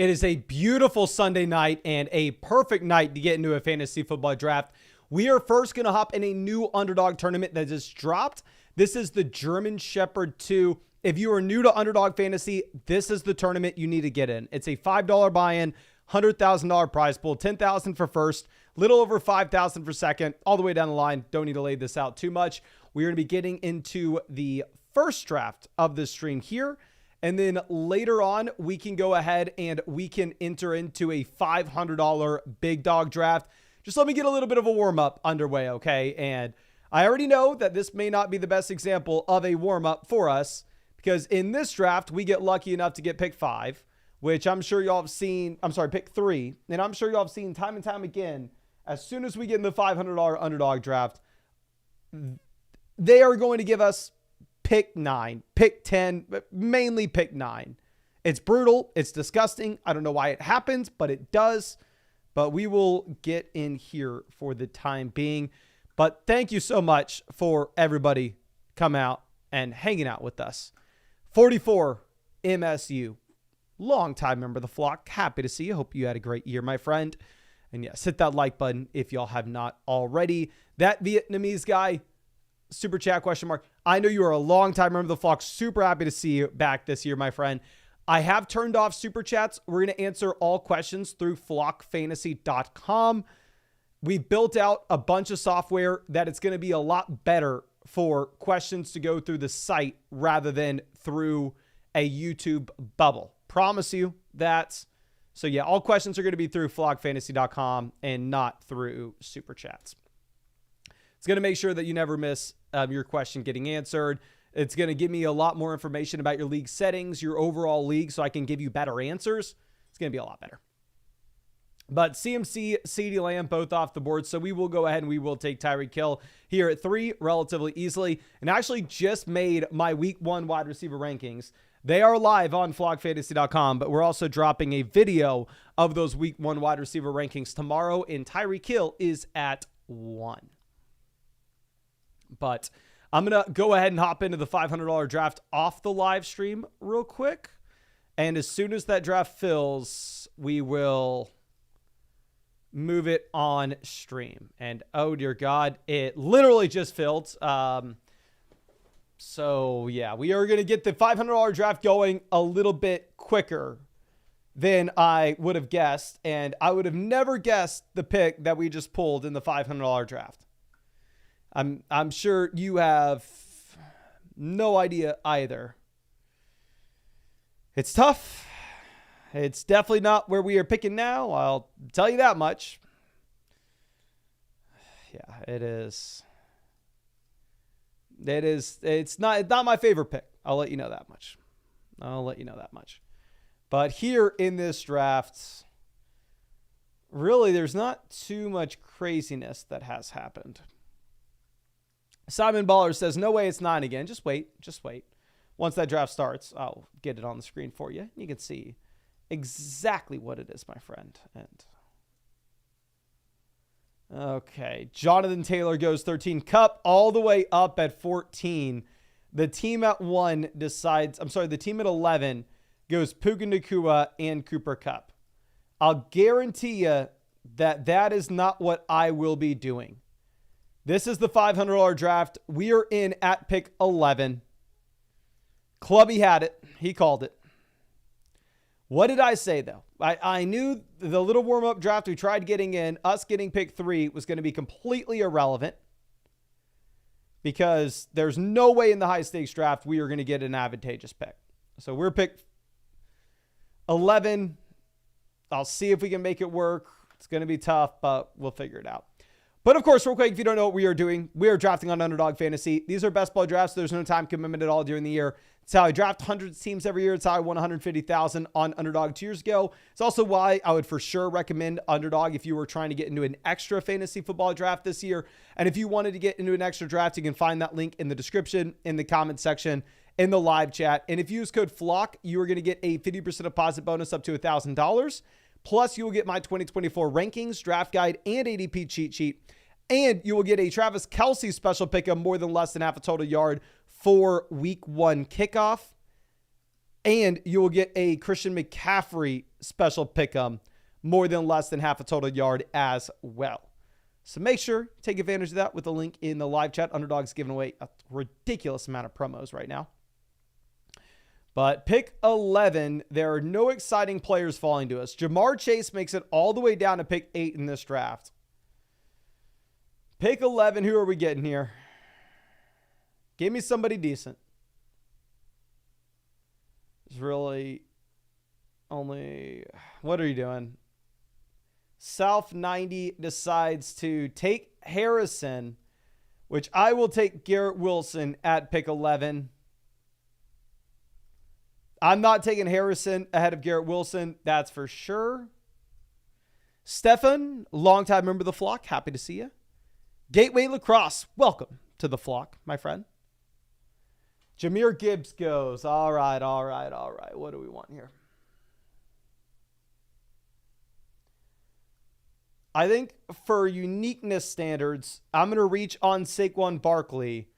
It is a beautiful Sunday night and a perfect night to get into a fantasy football draft. We are first going to hop in a new Underdog tournament that just dropped. This is the German Shepherd 2. If you are new to Underdog Fantasy, this is the tournament you need to get in. It's a $5 buy-in, $100,000 prize pool, $10,000 for first, little over $5,000 for second, all the way down the line. Don't need to lay this out too much. We're going to be getting into the first draft of this stream here. And then later on, we can go ahead and we can enter into a $500 big dog draft. Just let me get a little bit of a warm-up underway, okay? And I already know that this may not be the best example of a warm-up for us because in this draft, we get lucky enough to get pick 5, which I'm sure y'all have seen. Pick 3. And I'm sure y'all have seen time and time again, as soon as we get in the $500 underdog draft, they are going to give us pick 9, pick 10, but mainly pick 9. It's brutal. It's disgusting. I don't know why it happens, but it does. But we will get in here for the time being. But thank you so much for everybody come out and hanging out with us. 44 MSU, longtime member of the flock. Happy to see you. Hope you had a great year, my friend. And yes, hit that like button if y'all have not already. That Vietnamese guy, super chat question mark. I know you are a long-time member of the flock. Super happy to see you back this year, my friend. I have turned off super chats. We're going to answer all questions through flockfantasy.com. We built out a bunch of software that it's going to be a lot better for questions to go through the site rather than through a YouTube bubble. Promise you that. So yeah, all questions are going to be through flockfantasy.com and not through super chats. It's going to make sure that you never miss your question getting answered. It's going to give me a lot more information about your league settings, your overall league, so I can give you better answers. It's going to be a lot better. But CMC, CeeDee Lamb, both off the board. So we will go ahead and we will take Tyreek Hill here at 3 relatively easily. And I actually just made my week 1 wide receiver rankings. They are live on flockfantasy.com, but we're also dropping a video of those week 1 wide receiver rankings tomorrow. And Tyreek Hill is at 1. But I'm going to go ahead and hop into the $500 draft off the live stream real quick. And as soon as that draft fills, we will move it on stream. And oh dear God, it literally just filled. So yeah, we are going to get the $500 draft going a little bit quicker than I would have guessed. And I would have never guessed the pick that we just pulled in the $500 draft. I'm sure you have no idea either. It's tough. It's definitely not where we are picking now. I'll tell you that much. Yeah, it is. It's not my favorite pick. I'll let you know that much. But here in this draft, really, there's not too much craziness that has happened. Simon Baller says, no way it's 9 again. Just wait. Once that draft starts, I'll get it on the screen for you. You can see exactly what it is, my friend. And okay, Jonathan Taylor goes 13. Cup all the way up at 14. The team at 1 decides, the team at 11 goes Puka Nacua and Cooper Kupp. I'll guarantee you that is not what I will be doing. This is the $500 draft. We are in at pick 11. Clubby had it. He called it. What did I say, though? I knew the little warm-up draft we tried getting in, us getting pick 3 was going to be completely irrelevant because there's no way in the high-stakes draft we are going to get an advantageous pick. So we're pick 11. I'll see if we can make it work. It's going to be tough, but we'll figure it out. But of course, real quick, if you don't know what we are doing, we are drafting on Underdog Fantasy. These are best ball drafts. So there's no time commitment at all during the year. It's how I draft hundreds of teams every year. It's how I won $150,000 on Underdog 2 years ago. It's also why I would for sure recommend Underdog if you were trying to get into an extra fantasy football draft this year. And if you wanted to get into an extra draft, you can find that link in the description, in the comment section, in the live chat. And if you use code FLOCK, you are going to get a 50% deposit bonus up to $1,000. Plus, you will get my 2024 rankings, draft guide, and ADP cheat sheet. And you will get a Travis Kelce special pick of more than less than half a total yard for week 1 kickoff. And you will get a Christian McCaffrey special pick'em, more than less than half a total yard as well. So make sure you take advantage of that with the link in the live chat. Underdog's giving away a ridiculous amount of promos right now. But pick 11, there are no exciting players falling to us. Jamar Chase makes it all the way down to pick 8 in this draft. Pick 11, who are we getting here? Give me somebody decent. It's really only, what are you doing? South 90 decides to take Harrison, which I will take Garrett Wilson at pick 11. I'm not taking Harrison ahead of Garrett Wilson. That's for sure. Stefan, longtime member of the flock. Happy to see you. Gateway Lacrosse, welcome to the flock, my friend. Jahmyr Gibbs goes. All right. What do we want here? I think for uniqueness standards, I'm going to reach on Saquon Barkley.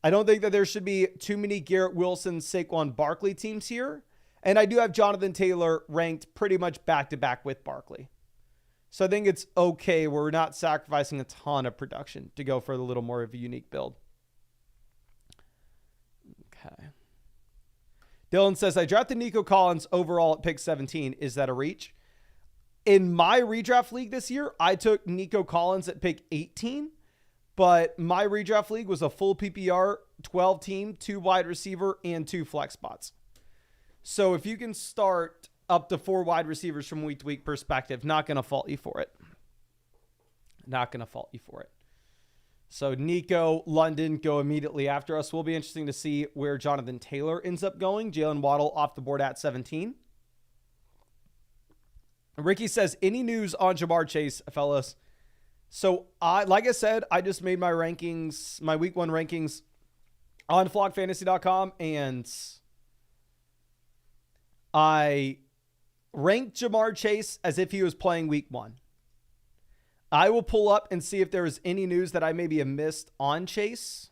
I don't think that there should be too many Garrett Wilson, Saquon Barkley teams here. And I do have Jonathan Taylor ranked pretty much back-to-back with Barkley. So I think it's okay. We're not sacrificing a ton of production to go for a little more of a unique build. Okay. Dylan says, I drafted Nico Collins overall at pick 17. Is that a reach? In my redraft league this year, I took Nico Collins at pick 18. But my redraft league was a full PPR, 12 team, 2 wide receiver, and 2 flex spots. So if you can start up to 4 wide receivers from week to week perspective, not going to fault you for it. Not going to fault you for it. So Nico, London go immediately after us. Will be interesting to see where Jonathan Taylor ends up going. Jalen Waddle off the board at 17. Ricky says, any news on Jamar Chase, fellas? So, like I said, I just made my rankings, my week 1 rankings on flockfantasy.com, and I ranked Jamar Chase as if he was playing week 1. I will pull up and see if there is any news that I maybe have missed on Chase.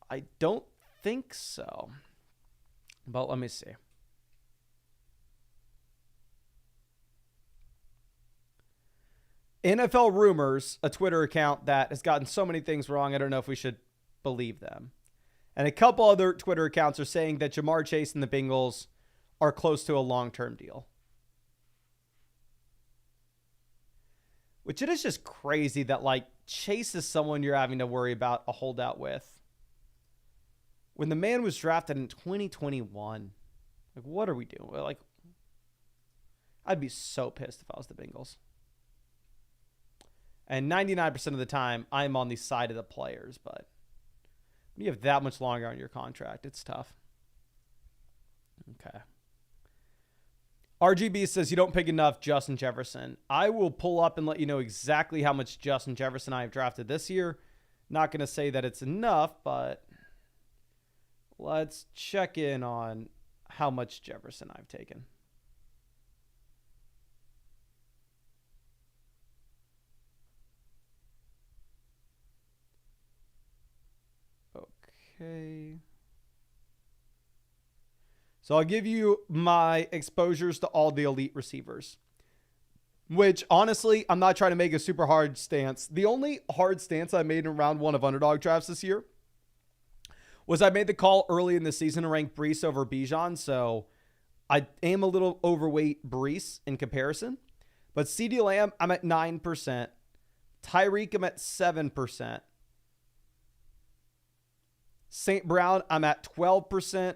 I don't think so, but let me see. NFL Rumors, a Twitter account that has gotten so many things wrong, I don't know if we should believe them. And a couple other Twitter accounts are saying that Jamar Chase and the Bengals are close to a long-term deal. Which it is just crazy that, like, Chase is someone you're having to worry about a holdout with. When the man was drafted in 2021. Like, what are we doing? Like, I'd be so pissed if I was the Bengals. And 99% of the time, I'm on the side of the players. But when you have that much longer on your contract, it's tough. Okay. RGB says you don't pick enough Justin Jefferson. I will pull up and let you know exactly how much Justin Jefferson I have drafted this year. Not going to say that it's enough, but let's check in on how much Jefferson I've taken. Okay. So I'll give you my exposures to all the elite receivers, which honestly, I'm not trying to make a super hard stance. The only hard stance I made in round 1 of underdog drafts this year was I made the call early in the season to rank Breece over Bijan. So I am a little overweight Breece in comparison, but CeeDee Lamb, I'm at 9%. Tyreek, I'm at 7%. St. Brown, I'm at 12%.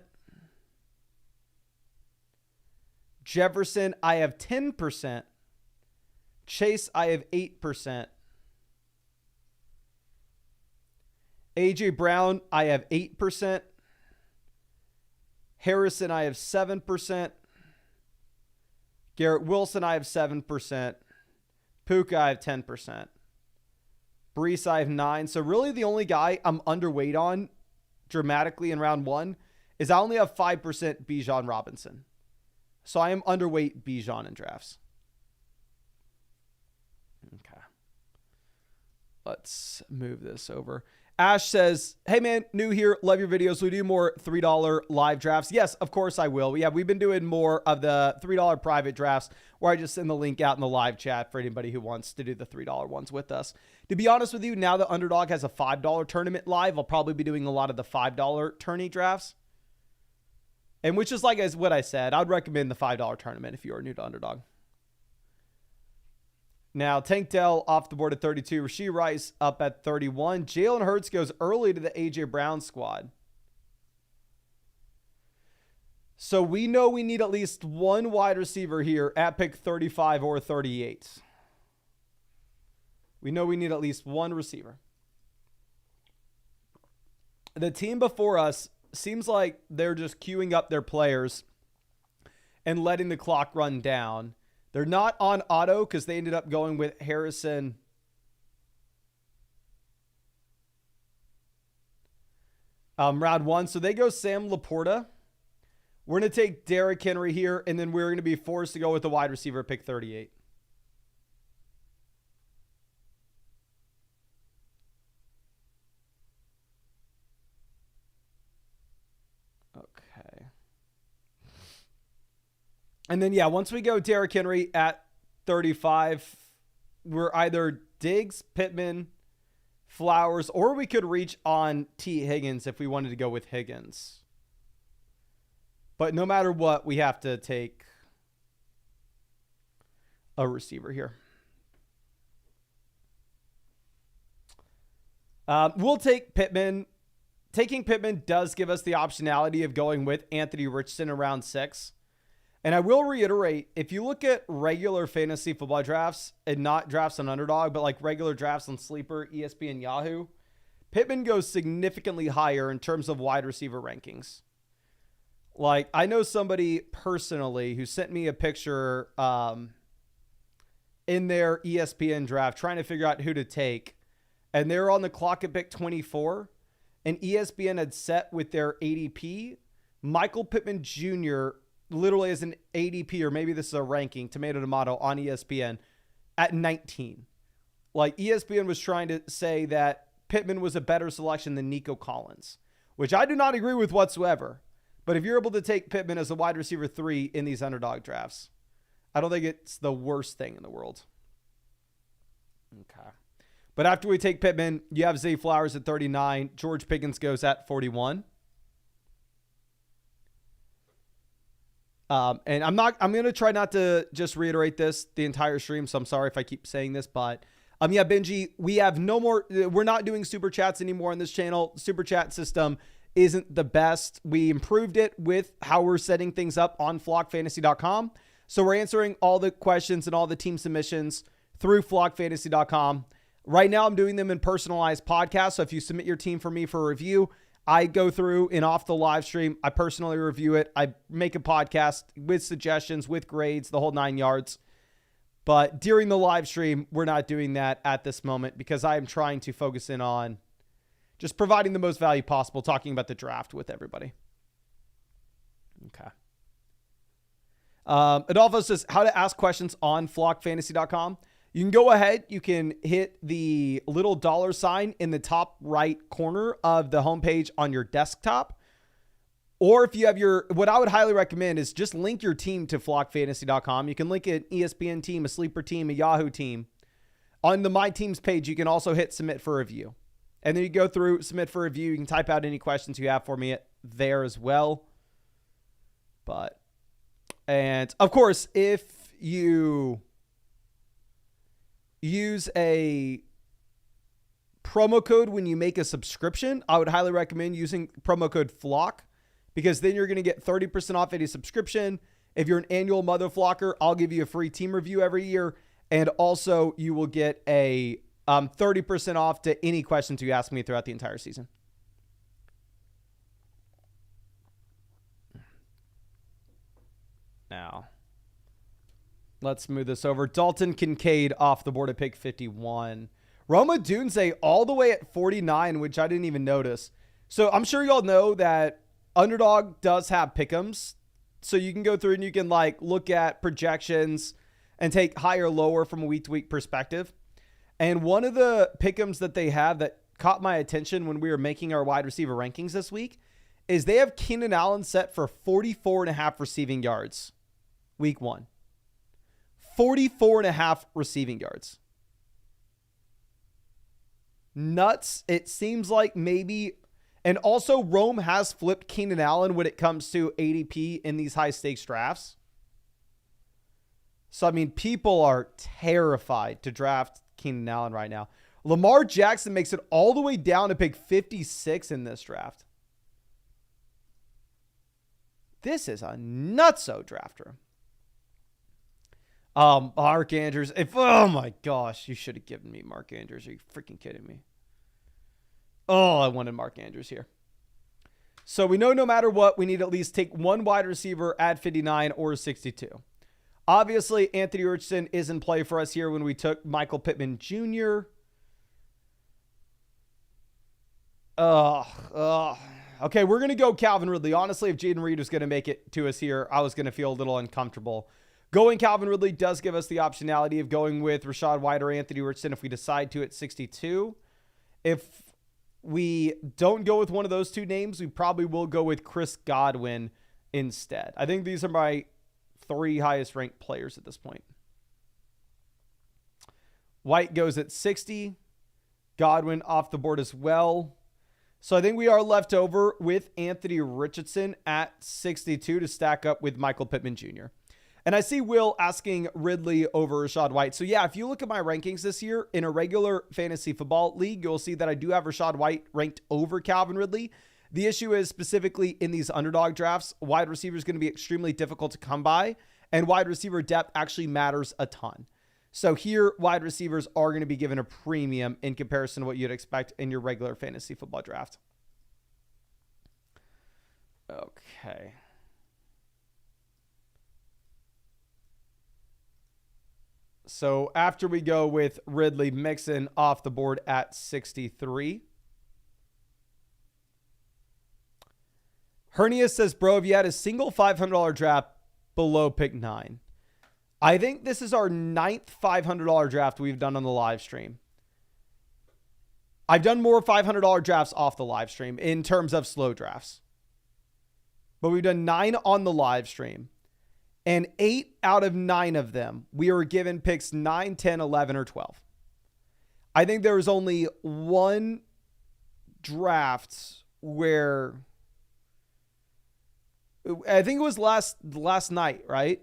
Jefferson, I have 10%. Chase, I have 8%. A.J. Brown, I have 8%. Harrison, I have 7%. Garrett Wilson, I have 7%. Puka, I have 10%. Breece, I have 9%. So really the only guy I'm underweight on dramatically in round 1 is I only have 5% Bijan Robinson. So I am underweight Bijan in drafts. Okay. Let's move this over. Ash says, hey man, new here. Love your videos. We do more $3 live drafts. Yes, of course I will. We've been doing more of the $3 private drafts where I just send the link out in the live chat for anybody who wants to do the $3 ones with us. To be honest with you, now that Underdog has a $5 tournament live, I'll probably be doing a lot of the $5 tourney drafts. And which is like as what I said, I'd recommend the $5 tournament if you are new to Underdog. Now, Tank Dell off the board at 32. Rashee Rice up at 31. Jalen Hurts goes early to the A.J. Brown squad. So we know we need at least one wide receiver here at pick 35 or 38. We know we need at least one receiver. The team before us seems like they're just queuing up their players and letting the clock run down. They're not on auto because they ended up going with Harrison. Round one. So they go Sam Laporta. We're going to take Derrick Henry here, and then we're going to be forced to go with the wide receiver at pick 38. Okay. And then, once we go Derrick Henry at 35, we're either Diggs, Pittman, Flowers, or we could reach on T. Higgins if we wanted to go with Higgins. But no matter what, we have to take a receiver here. We'll take Pittman. Taking Pittman does give us the optionality of going with Anthony Richardson in round 6. And I will reiterate, if you look at regular fantasy football drafts and not drafts on Underdog, but like regular drafts on Sleeper, ESPN, Yahoo, Pittman goes significantly higher in terms of wide receiver rankings. Like, I know somebody personally who sent me a picture in their ESPN draft trying to figure out who to take. And they're on the clock at pick 24. And ESPN had set with their ADP Michael Pittman Jr. literally as an ADP, or maybe this is a ranking, tomato on ESPN at 19. Like, ESPN was trying to say that Pittman was a better selection than Nico Collins, which I do not agree with whatsoever. But if you're able to take Pittman as a wide receiver 3 in these Underdog drafts, I don't think it's the worst thing in the world. Okay. But after we take Pittman, you have Zay Flowers at 39. George Pickens goes at 41. And I'm going to try not to just reiterate this the entire stream. So I'm sorry if I keep saying this, but Benji, we have no more, we're not doing super chats anymore on this channel. Super chat system isn't the best. We improved it with how we're setting things up on flockfantasy.com. So we're answering all the questions and all the team submissions through flockfantasy.com. Right now I'm doing them in personalized podcasts. So if you submit your team for me for a review, I go through and off the live stream, I personally review it. I make a podcast with suggestions, with grades, the whole 9 yards. But during the live stream, we're not doing that at this moment because I am trying to focus in on just providing the most value possible, talking about the draft with everybody. Okay. Adolfo says how to ask questions on flockfantasy.com. You can go ahead. You can hit the little $sign in the top right corner of the homepage on your desktop. Or if you have what I would highly recommend is just link your team to flockfantasy.com. You can link an ESPN team, a Sleeper team, a Yahoo team. On the My Teams page, you can also hit submit for review. And then you go through submit for review. You can type out any questions you have for me there as well. And of course, if you use a promo code when you make a subscription, I would highly recommend using promo code FLOCK, because then you're going to get 30% off any subscription. If you're an annual Mother Flocker, I'll give you a free team review every year. And also you will get a 30% off to any questions you ask me throughout the entire season. Now, let's move this over. Dalton Kincaid off the board at pick 51. Roma Dunze all the way at 49, which I didn't even notice. So I'm sure y'all know that Underdog does have pick'ems. So you can go through and you can look at projections and take higher, lower from a week to week perspective. And one of the pick'ems that they have that caught my attention when we were making our wide receiver rankings this week is they have Keenan Allen set for 44.5 receiving yards week 1. 44.5 receiving yards. Nuts. It seems like maybe, and also Rome has flipped Keenan Allen when it comes to ADP in these high stakes drafts. So, I mean, people are terrified to draft Keenan Allen right now. Lamar Jackson makes it all the way down to pick 56 in this draft. This is a nutso drafter. Mark Andrews. Oh my gosh, you should have given me Mark Andrews. Are you freaking kidding me? Oh, I wanted Mark Andrews here. So we know no matter what, we need to at least take one wide receiver at 59 or 62. Obviously, Anthony Richardson is in play for us here when we took Michael Pittman Jr. Okay, we're going to go Calvin Ridley. Honestly, if Jaden Reed was going to make it to us here, I was going to feel a little uncomfortable. Going Calvin Ridley does give us the optionality of going with Rachaad White or Anthony Richardson if we decide to at 62. If we don't go with one of those two names, we probably will go with Chris Godwin instead. I think these are my 3 highest ranked players at this point. White goes at 60. Godwin off the board as well. So I think we are left over with Anthony Richardson at 62 to stack up with Michael Pittman Jr. And I see Will asking Ridley over Rachaad White. So yeah, if you look at my rankings this year in a regular fantasy football league, you'll see that I do have Rachaad White ranked over Calvin Ridley. The issue is specifically in these underdog drafts, wide receiver is going to be extremely difficult to come by, and wide receiver depth actually matters a ton. So here, wide receivers are going to be given a premium in comparison to what you'd expect in your regular fantasy football draft. Okay. So after we go with Ridley, Mixon off the board at 63. Hernia says, bro, if you had a single $500 draft below pick 9, I think this is our 9th $500 draft we've done on the live stream. I've done more $500 drafts off the live stream in terms of slow drafts. But we've done 9 on the live stream. And 8 out of 9 of them, we were given picks 9, 10, 11, or 12. I think there was only one draft where, I think it was last night, right?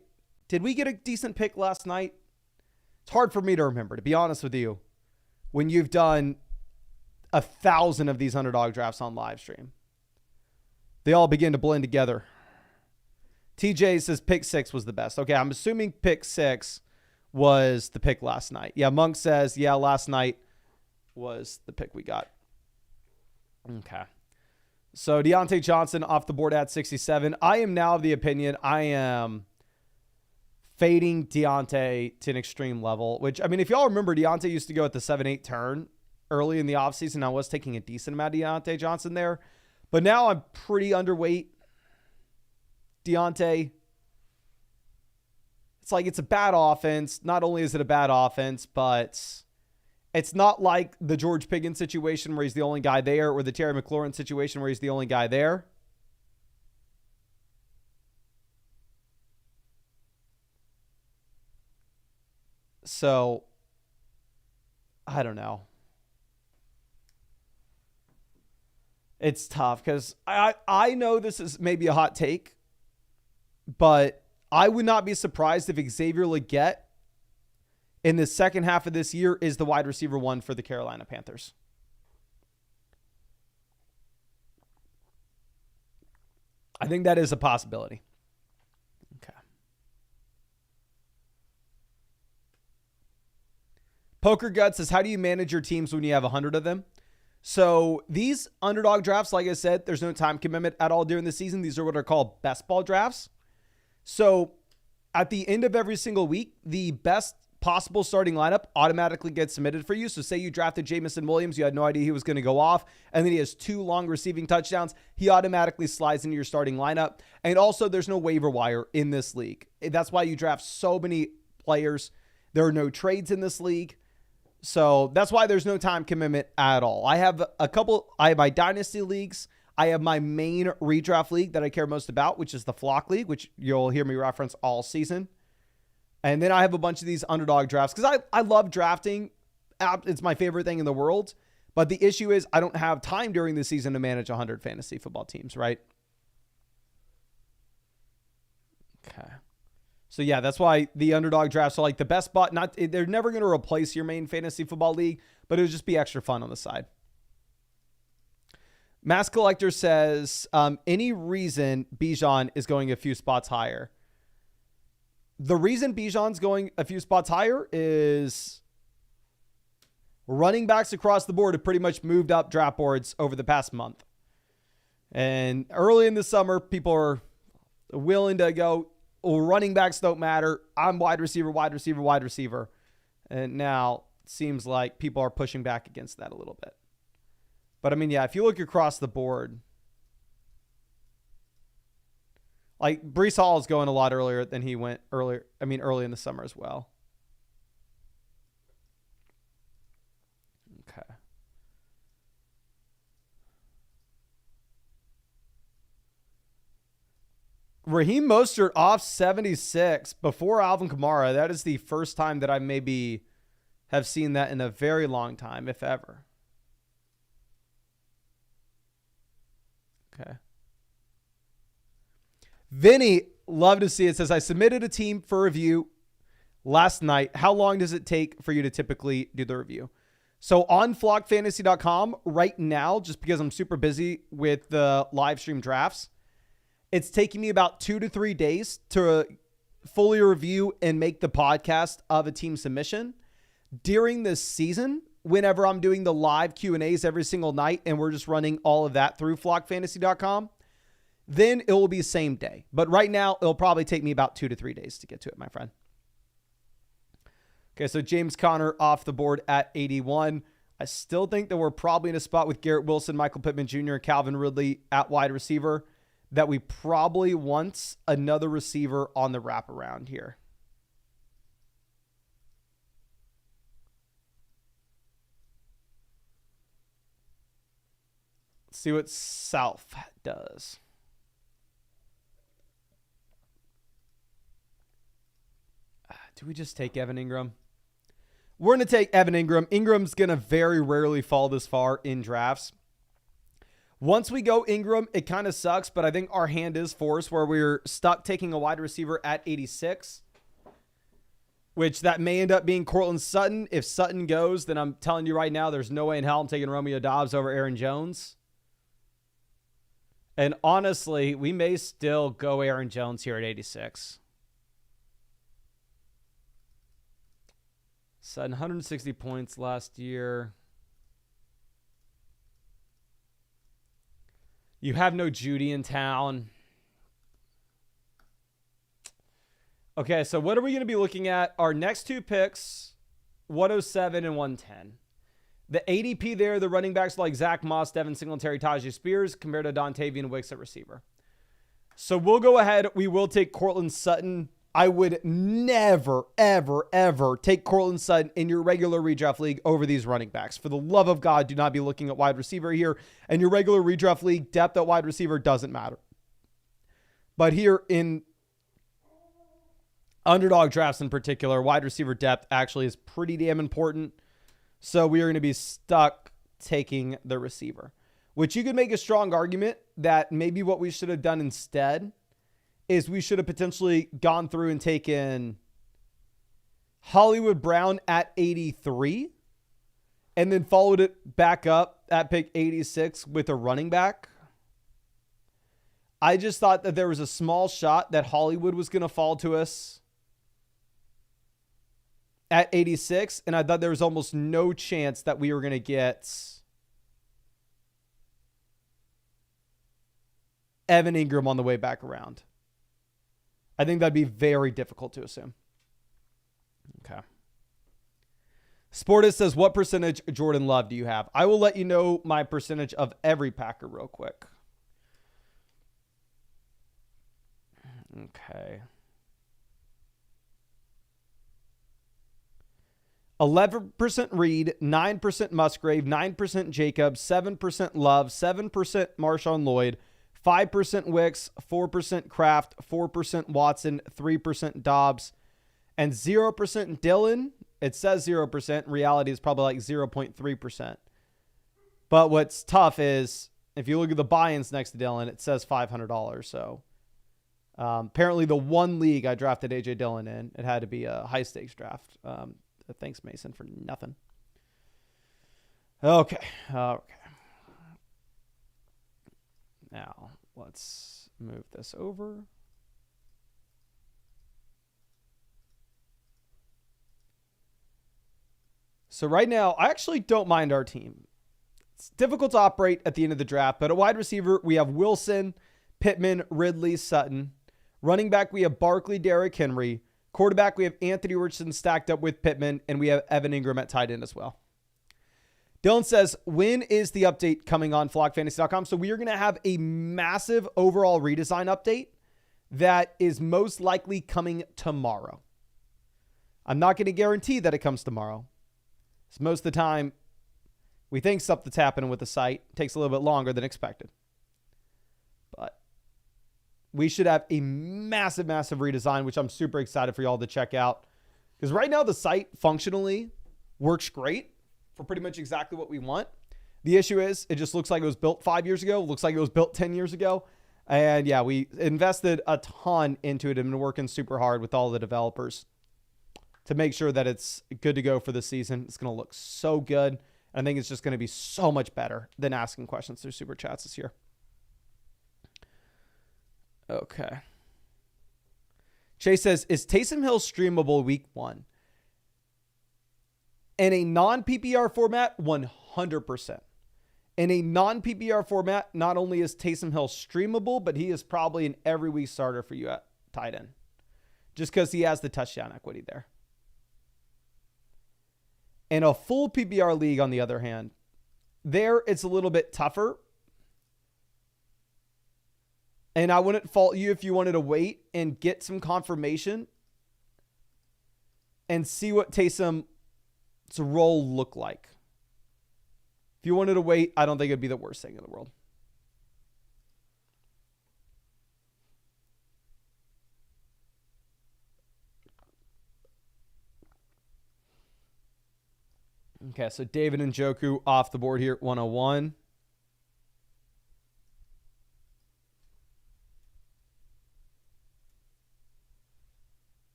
Did we get a decent pick last night? It's hard for me to remember, to be honest with you, when you've done 1,000 of these underdog drafts on live stream. They all begin to blend together. TJ says pick 6 was the best. Okay, I'm assuming pick 6 was the pick last night. Yeah, Monk says, yeah, last night was the pick we got. Okay. So Deontay Johnson off the board at 67. I am now of the opinion I am fading Deontay to an extreme level, which, I mean, if y'all remember, Deontay used to go at the 7-8 turn early in the offseason. I was taking a decent amount of Deontay Johnson there, but now I'm pretty underweight Deontay. It's like, it's a bad offense. Not only is it a bad offense, but it's not like the George Pickens situation where he's the only guy there, or the Terry McLaurin situation where he's the only guy there. So, I don't know. It's tough because I know this is maybe a hot take, but I would not be surprised if Xavier Legette in the second half of this year is the wide receiver 1 for the Carolina Panthers. I think that is a possibility. Okay. Poker Gut says, how do you manage your teams when you have 100 of them? So these underdog drafts, like I said, there's no time commitment at all during the season. These are what are called best ball drafts. So at the end of every single week, the best possible starting lineup automatically gets submitted for you. So say you drafted Jamison Williams, you had no idea he was going to go off, and then he has 2 long receiving touchdowns. He automatically slides into your starting lineup. And also there's no waiver wire in this league. That's why you draft so many players. There are no trades in this league. So that's why there's no time commitment at all. I have my dynasty leagues. I have my main redraft league that I care most about, which is the Flock League, which you'll hear me reference all season. And then I have a bunch of these underdog drafts because I love drafting. It's my favorite thing in the world. But the issue is I don't have time during the season to manage 100 fantasy football teams, right? Okay. So yeah, that's why the underdog drafts are like the best spot. They're never going to replace your main fantasy football league, but it would just be extra fun on the side. Mass Collector says, any reason Bijan is going a few spots higher? The reason Bijan's going a few spots higher is running backs across the board have pretty much moved up draft boards over the past month. And early in the summer, people are willing to go, well, running backs don't matter. I'm wide receiver, wide receiver, wide receiver. And now it seems like people are pushing back against that a little bit. But I mean, yeah, if you look across the board, like Breece Hall is going a lot earlier than he went earlier. I mean, early in the summer as well. Okay. Raheem Mostert off 76 before Alvin Kamara. That is the first time that I maybe have seen that in a very long time, if ever. Okay. Vinny, love to see it. Says, I submitted a team for review last night. How long does it take for you to typically do the review? So on flockfantasy.com right now, just because I'm super busy with the live stream drafts, it's taking me about 2 to 3 days to fully review and make the podcast of a team submission. During this season, whenever I'm doing the live Q&As every single night and we're just running all of that through flockfantasy.com, then it will be same day. But right now, it'll probably take me about 2 to 3 days to get to it, my friend. Okay, so James Conner off the board at 81. I still think that we're probably in a spot with Garrett Wilson, Michael Pittman Jr., and Calvin Ridley at wide receiver that we probably want another receiver on the wraparound here. Let's see what South does. Do we just take Evan Ingram? We're going to take Evan Ingram. Ingram's going to very rarely fall this far in drafts. Once we go Ingram, it kind of sucks, but I think our hand is forced where we're stuck taking a wide receiver at 86, which that may end up being Cortland Sutton. If Sutton goes, then I'm telling you right now, there's no way in hell I'm taking Romeo Doubs over Aaron Jones. And honestly, we may still go Aaron Jones here at 86. Sutton, 160 points last year. You have no Judy in town. Okay, so what are we going to be looking at? Our next two picks, 107 and 110. The ADP there, the running backs like Zach Moss, Devin Singletary, Tajay Spears, compared to Dontavian Wicks at receiver. So we'll go ahead. We will take Cortland Sutton. I would never, ever, ever take Cortland Sutton in your regular redraft league over these running backs. For the love of God, do not be looking at wide receiver here. And your regular redraft league, depth at wide receiver doesn't matter. But here in underdog drafts in particular, wide receiver depth actually is pretty damn important. So we are going to be stuck taking the receiver, which you could make a strong argument that maybe what we should have done instead is we should have potentially gone through and taken Hollywood Brown at 83 and then followed it back up at pick 86 with a running back. I just thought that there was a small shot that Hollywood was going to fall to us at 86, and I thought there was almost no chance that we were going to get Evan Ingram on the way back around. I think that'd be very difficult to assume. Okay. Sportis says, what percentage Jordan Love do you have? I will let you know my percentage of every Packer real quick. Okay. 11% Reed, 9% Musgrave, 9% Jacobs, 7% Love, 7% Marshawn Lloyd, 5% Wicks, 4% Kraft, 4% Watson, 3% Dobbs, and 0% Dillon. It says 0%. Reality is probably like 0.3%. But what's tough is if you look at the buy-ins next to Dillon, it says $500. So apparently the one league I drafted A.J. Dillon in, it had to be a high-stakes draft. Thanks, Mason, for nothing. Okay. Now, let's move this over. So right now, I actually don't mind our team. It's difficult to operate at the end of the draft, but at wide receiver, we have Wilson, Pittman, Ridley, Sutton. Running back, we have Barkley, Derrick Henry. Quarterback, we have Anthony Richardson stacked up with Pittman, and we have Evan Ingram at tight end as well. Dylan says, when is the update coming on flockfantasy.com? So we are going to have a massive overall redesign update that is most likely coming tomorrow. I'm not going to guarantee that it comes tomorrow. So most of the time, we think something's happening with the site. It takes a little bit longer than expected. But we should have a massive, massive redesign, which I'm super excited for y'all to check out. Because right now, the site functionally works great for pretty much exactly what we want. The issue is it just looks like it was built 5 years ago. Looks like it was built 10 years ago. And yeah, we invested a ton into it and been working super hard with all the developers to make sure that it's good to go for the season. It's going to look so good. I think it's just going to be so much better than asking questions through Super Chats this year. Okay. Chase says, is Taysom Hill streamable week 1? In a non-PPR format, 100%. In a non-PPR format, not only is Taysom Hill streamable, but he is probably an every week starter for you at tight end. Just because he has the touchdown equity there. In a full PPR league, on the other hand, there it's a little bit tougher. And I wouldn't fault you if you wanted to wait and get some confirmation and see what Taysom's role look like. If you wanted to wait, I don't think it'd be the worst thing in the world. Okay, so David Njoku off the board here at 101.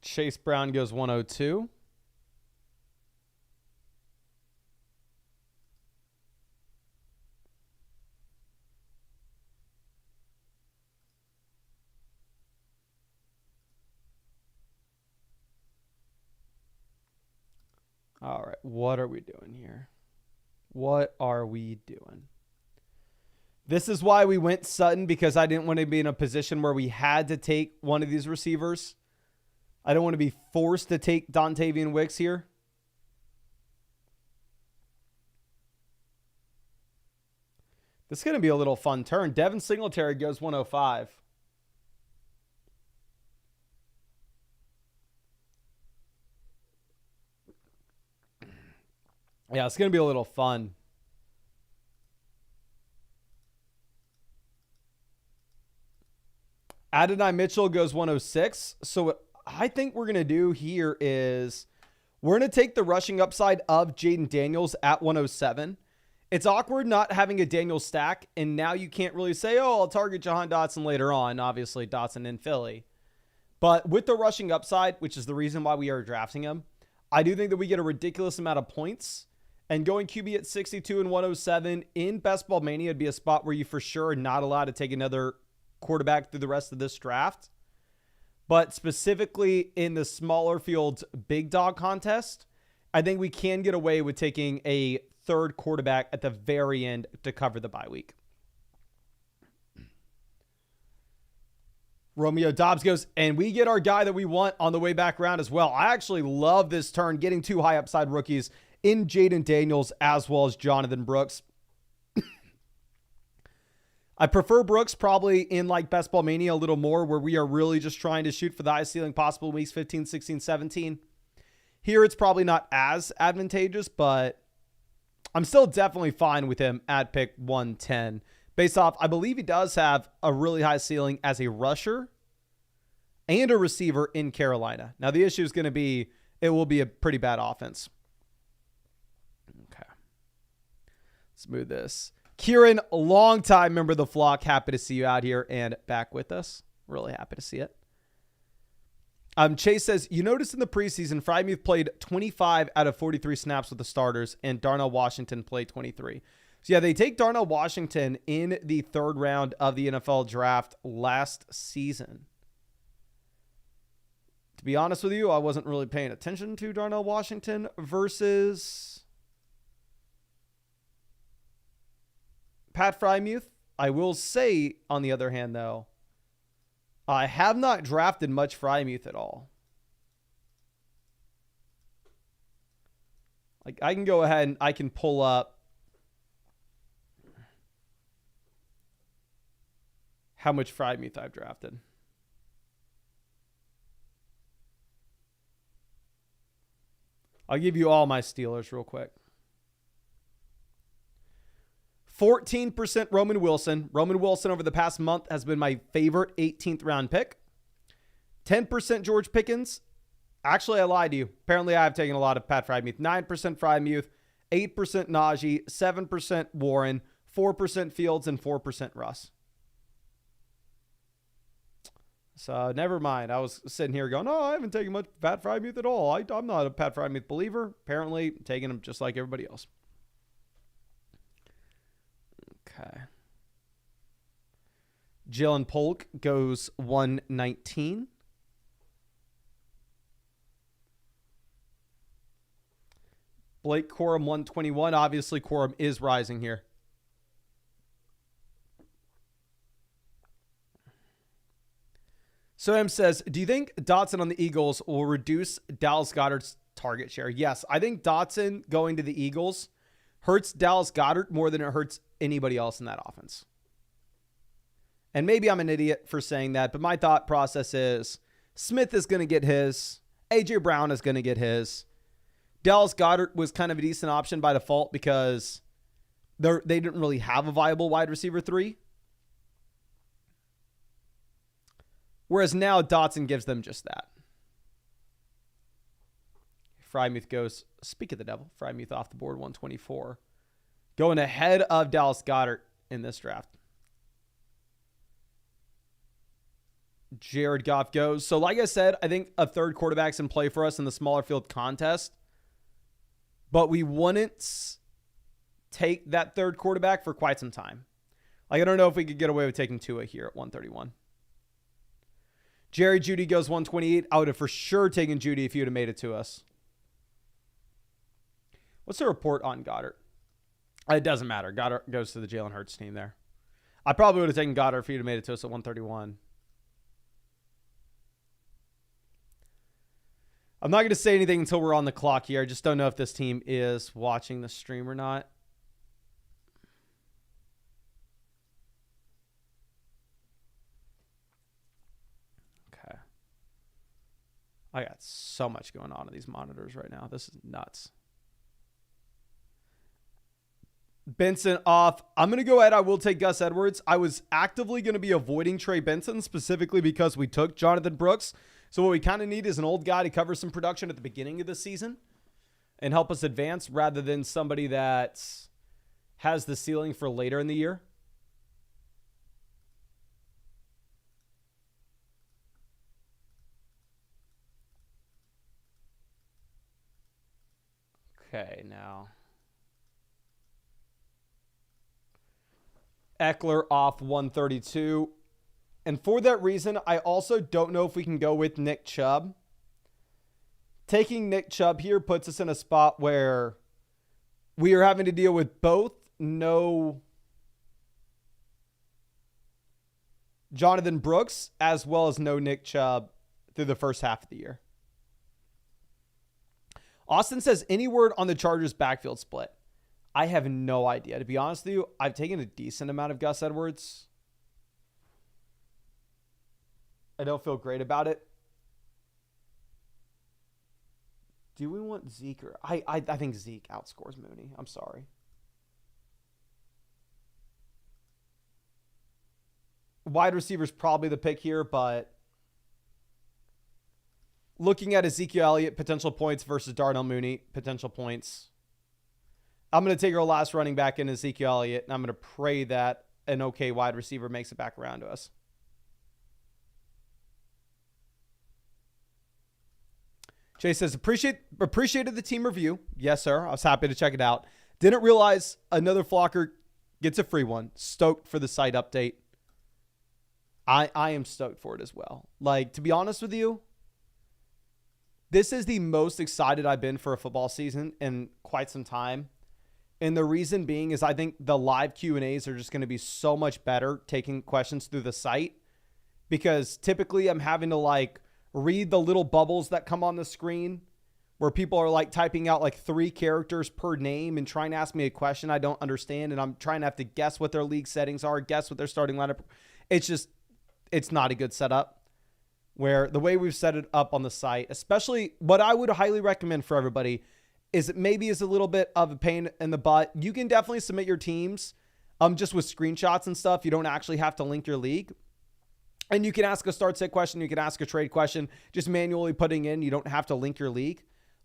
Chase Brown goes 102. All right, what are we doing here? What are we doing? This is why we went Sutton, because I didn't want to be in a position where we had to take one of these receivers. I don't want to be forced to take Dontavian Wicks here. This is going to be a little fun turn. Devin Singletary goes 105. Yeah, it's going to be a little fun. Adonai Mitchell goes 106. So what I think we're going to do here is we're going to take the rushing upside of Jaden Daniels at 107. It's awkward not having a Daniels stack, and now you can't really say, oh, I'll target Jahan Dotson later on. Obviously, Dotson in Philly. But with the rushing upside, which is the reason why we are drafting him, I do think that we get a ridiculous amount of points. And going QB at 62 and 107 in Best Ball Mania would be a spot where you for sure are not allowed to take another quarterback through the rest of this draft. But specifically in the smaller fields big dog contest, I think we can get away with taking a third quarterback at the very end to cover the bye week. Romeo Dobbs goes, and we get our guy that we want on the way back around as well. I actually love this turn, getting two high upside rookies in Jaden Daniels as well as Jonathan Brooks. I prefer Brooks probably in like Best Ball Mania a little more, where we are really just trying to shoot for the highest ceiling possible in weeks 15, 16, 17. Here it's probably not as advantageous, but I'm still definitely fine with him at pick 110. Based off, I believe he does have a really high ceiling as a rusher and a receiver in Carolina. Now the issue is going to be, it will be a pretty bad offense. Okay. Let's move this. Kieran, a long time member of the flock. Happy to see you out here and back with us. Really happy to see it. Chase says, you noticed in the preseason, Freiermuth played 25 out of 43 snaps with the starters, and Darnell Washington played 23. So yeah, they take Darnell Washington in the 3rd round of the NFL draft last season. To be honest with you, I wasn't really paying attention to Darnell Washington versus Pat Freiermuth. I will say, on the other hand, though, I have not drafted much Freiermuth at all. Like, I can go ahead and I can pull up how much Freiermuth I've drafted. I'll give you all my Steelers real quick. 14% Roman Wilson. Roman Wilson over the past month has been my favorite 18th round pick. 10% George Pickens. Actually, I lied to you. Apparently, I have taken a lot of Pat Freiermuth. 9% Freiermuth, 8% Najee, 7% Warren, 4% Fields, and 4% Russ. So, never mind. I was sitting here going, oh, I haven't taken much Pat Freiermuth at all. I'm not a Pat Freiermuth believer. Apparently, taking him just like everybody else. Okay. Jalen Polk goes 119. Blake Corum 121. Obviously, Corum is rising here. So M says, do you think Dotson on the Eagles will reduce Dallas Goedert's target share? Yes, I think Dotson going to the Eagles hurts Dallas Goedert more than it hurts anybody else in that offense. And maybe I'm an idiot for saying that, but my thought process is Smith is going to get his. A.J. Brown is going to get his. Dallas Goedert was kind of a decent option by default because they didn't really have a viable wide receiver 3. Whereas now Dotson gives them just that. Freiermuth goes, speak of the devil, Freiermuth off the board, 124. Going ahead of Dallas Goedert in this draft. Jared Goff goes. So like I said, I think a third quarterback's in play for us in the smaller field contest. But we wouldn't take that third quarterback for quite some time. Like, I don't know if we could get away with taking Tua here at 131. Jerry Jeudy goes 128. I would have for sure taken Jeudy if you would have made it to us. What's the report on Goddard? It doesn't matter. Goddard goes to the Jalen Hurts team there. I probably would have taken Goddard if you'd have made it to us at 131. I'm not going to say anything until we're on the clock here. I just don't know if this team is watching the stream or not. Okay. I got so much going on in these monitors right now. This is nuts. Benson off. I'm going to go ahead. I will take Gus Edwards. I was actively going to be avoiding Trey Benson specifically because we took Jonathan Brooks. So what we kind of need is an old guy to cover some production at the beginning of the season and help us advance rather than somebody that has the ceiling for later in the year. Okay, now Eckler off 132. And for that reason, I also don't know if we can go with Nick Chubb. Taking Nick Chubb here puts us in a spot where we are having to deal with both no Jonathan Brooks as well as no Nick Chubb through the first half of the year. Austin says, any word on the Chargers backfield split? I have no idea. To be honest with you, I've taken a decent amount of Gus Edwards. I don't feel great about it. Do we want Zeke or I think Zeke outscores Mooney. I'm sorry. Wide receiver's probably the pick here, but looking at Ezekiel Elliott potential points versus Darnell Mooney potential points, I'm going to take our last running back in Ezekiel Elliott, and I'm going to pray that an okay wide receiver makes it back around to us. Jay says, appreciated the team review. Yes, sir. I was happy to check it out. Didn't realize another flocker gets a free one. Stoked for the site update. I am stoked for it as well. Like, to be honest with you, this is the most excited I've been for a football season in quite some time. And the reason being is I think the live Q&As are just going to be so much better taking questions through the site, because typically I'm having to like read the little bubbles that come on the screen where people are like typing out like 3 characters per name and trying to ask me a question I don't understand. And I'm trying to have to guess what their league settings are, guess what their starting lineup. It's not a good setup. Where the way we've set it up on the site, especially what I would highly recommend for everybody, is it maybe is a little bit of a pain in the butt. You can definitely submit your teams just with screenshots and stuff. You don't actually have to link your league. And you can ask a start sit question. You can ask a trade question, just manually putting in. You don't have to link your league.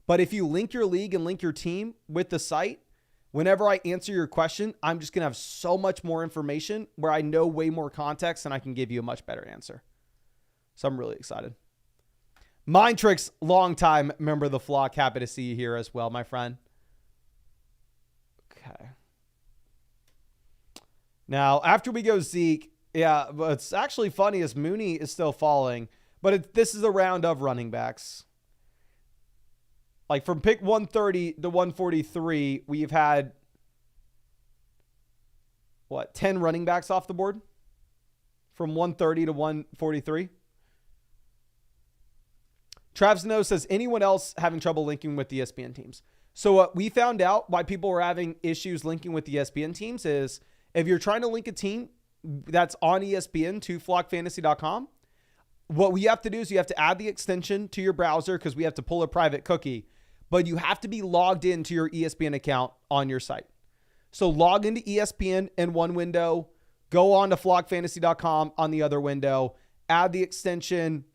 But if you link your league and link your team with the site, whenever I answer your question, I'm just going to have so much more information where I know way more context and I can give you a much better answer. So I'm really excited. Mind Tricks, longtime member of the flock. Happy to see you here as well, my friend. Okay. Now, after we go Zeke, yeah, what's actually funny is Mooney is still falling, but this is a round of running backs. Like from pick 130 to 143, we've had, 10 running backs off the board? From 130 to 143? Trav Snow says, anyone else having trouble linking with the ESPN teams? So we found out why people were having issues linking with the ESPN teams is if you're trying to link a team that's on ESPN to flockfantasy.com, what we have to do is you have to add the extension to your browser because we have to pull a private cookie, but you have to be logged into your ESPN account on your site. So log into ESPN in one window, go on to flockfantasy.com on the other window, add the extension,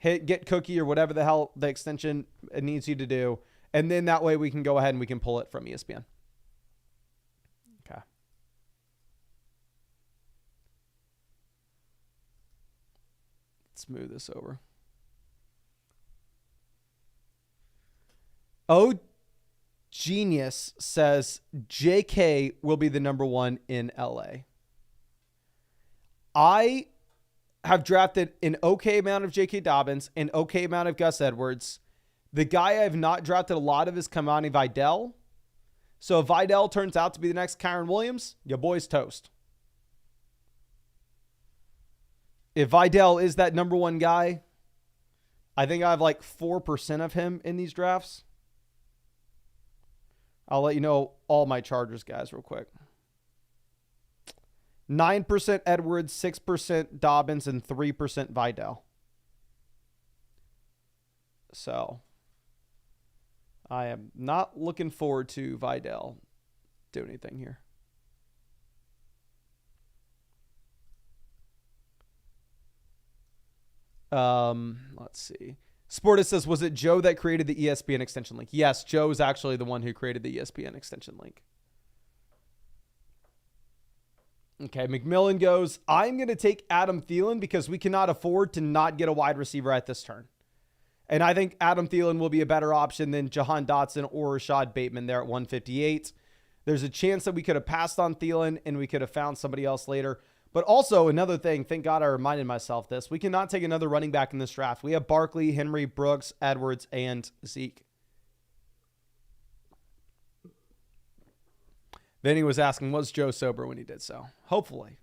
hit get cookie or whatever the hell the extension needs you to do. And then that way we can go ahead and we can pull it from ESPN. Okay. Let's move this over. Oh, Genius says JK will be the number 1 in LA. I have drafted an okay amount of J.K. Dobbins, an okay amount of Gus Edwards. The guy I have not drafted a lot of is Kamani Vidal. So if Vidal turns out to be the next Kyron Williams, your boy's toast. If Vidal is that number 1 guy, I think I have like 4% of him in these drafts. I'll let you know all my Chargers guys real quick. 9% Edwards, 6% Dobbins, and 3% Vidal. So I am not looking forward to Vidal doing anything here. Let's see. Sportus says, was it Joe that created the ESPN extension link? Yes, Joe is actually the one who created the ESPN extension link. Okay, McMillan goes, I'm going to take Adam Thielen because we cannot afford to not get a wide receiver at this turn. And I think Adam Thielen will be a better option than Jahan Dotson or Rashad Bateman there at 158. There's a chance that we could have passed on Thielen and we could have found somebody else later. But also another thing, thank God I reminded myself this, we cannot take another running back in this draft. We have Barkley, Henry, Brooks, Edwards, and Zeke. Vinny was asking, was Joe sober when he did so? Hopefully.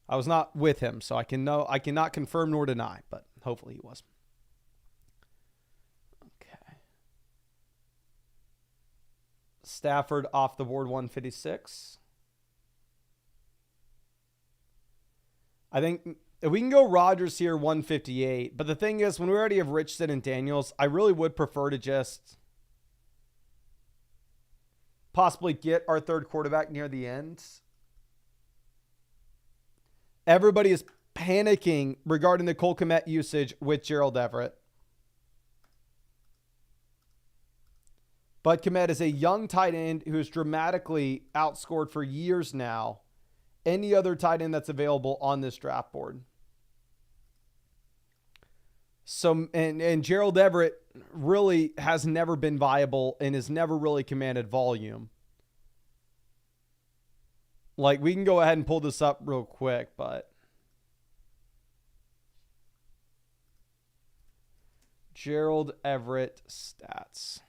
I was not with him, so I cannot confirm nor deny, but hopefully he was. Okay. Stafford off the board 156. I think if we can go Rodgers here 158. But the thing is, when we already have Richardson and Daniels, I really would prefer to just possibly get our third quarterback near the end. Everybody is panicking regarding the Cole Kmet usage with Gerald Everett. But Kmet is a young tight end who has dramatically outscored for years now any other tight end that's available on this draft board. So, and Gerald Everett really has never been viable and has never really commanded volume. Like, we can go ahead and pull this up real quick, but Gerald Everett stats.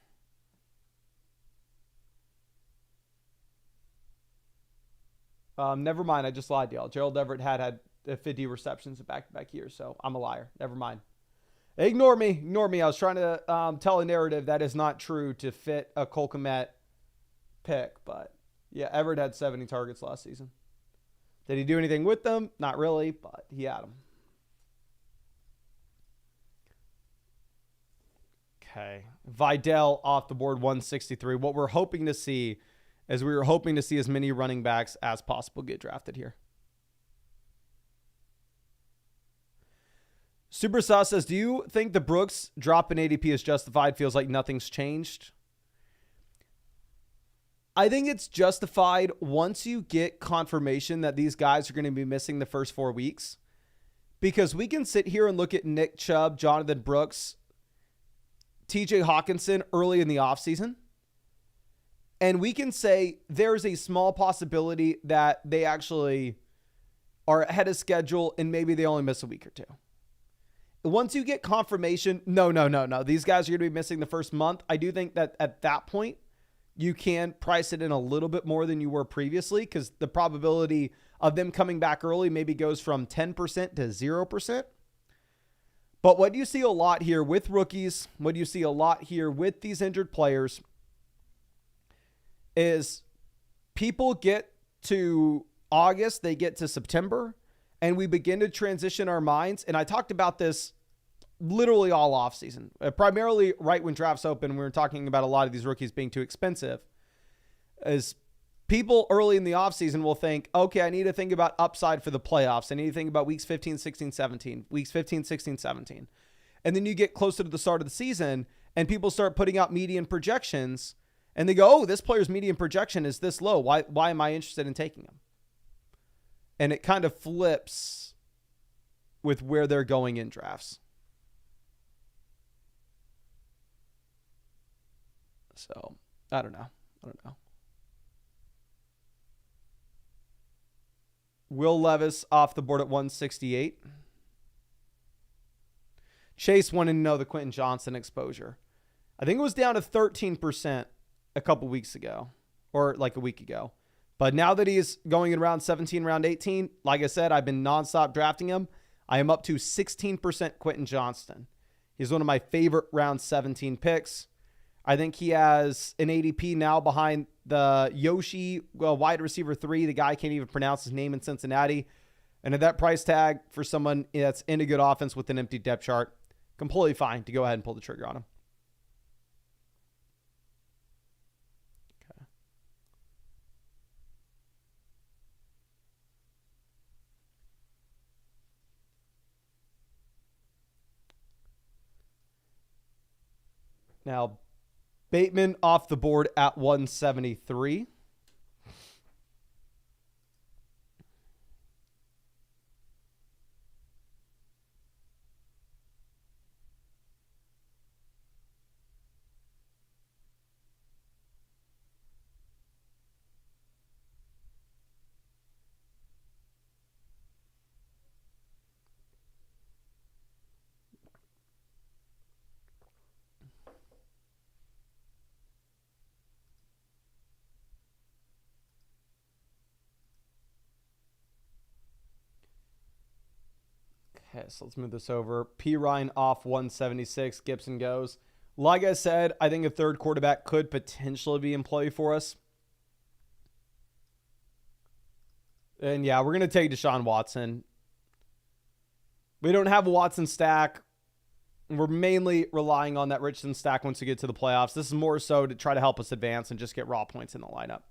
Never mind. I just lied to y'all. Gerald Everett had 50 receptions in back-to-back years, so I'm a liar. Never mind. Ignore me. Ignore me. I was trying to tell a narrative that is not true to fit a Cole Kmet pick, but yeah, Everett had 70 targets last season. Did he do anything with them? Not really, but he had them. Okay. Vidal off the board 163. What we're hoping to see is we were hoping to see as many running backs as possible get drafted here. Super Sauce says, do you think the Brooks drop in ADP is justified? Feels like nothing's changed. I think it's justified once you get confirmation that these guys are going to be missing the first 4 weeks. Because we can sit here and look at Nick Chubb, Jonathan Brooks, TJ Hawkinson early in the offseason. And we can say there's a small possibility that they actually are ahead of schedule and maybe they only miss a week or two. Once you get confirmation, no. These guys are going to be missing the first month. I do think that at that point, you can price it in a little bit more than you were previously because the probability of them coming back early maybe goes from 10% to 0%. But what you see a lot here with rookies, what you see a lot here with these injured players is people get to August, they get to September, and we begin to transition our minds. And I talked about this literally all offseason, primarily right when drafts open. We were talking about a lot of these rookies being too expensive. As people early in the offseason will think, okay, I need to think about upside for the playoffs. I need to think about weeks 15, 16, 17, weeks 15, 16, 17. And then you get closer to the start of the season and people start putting out median projections and they go, oh, this player's median projection is this low. Why am I interested in taking him? And it kind of flips with where they're going in drafts. So, I don't know. Will Levis off the board at 168. Chase wanted to know the Quentin Johnson exposure. I think it was down to 13% a couple weeks ago, or like a week ago. But now that he's going in round 17, round 18, like I said, I've been nonstop drafting him. I am up to 16% Quentin Johnston. He's one of my favorite round 17 picks. I think he has an ADP now behind the Yoshi wide receiver 3. The guy can't even pronounce his name in Cincinnati. And at that price tag for someone that's in a good offense with an empty depth chart, completely fine to go ahead and pull the trigger on him. Okay. Now, Bateman off the board at 173. Okay, so let's move this over. P. Ryan off 176. Gibson goes. Like I said, I think a third quarterback could potentially be in play for us. And yeah, we're going to take Deshaun Watson. We don't have a Watson stack. We're mainly relying on that Richardson stack once we get to the playoffs. This is more so to try to help us advance and just get raw points in the lineup.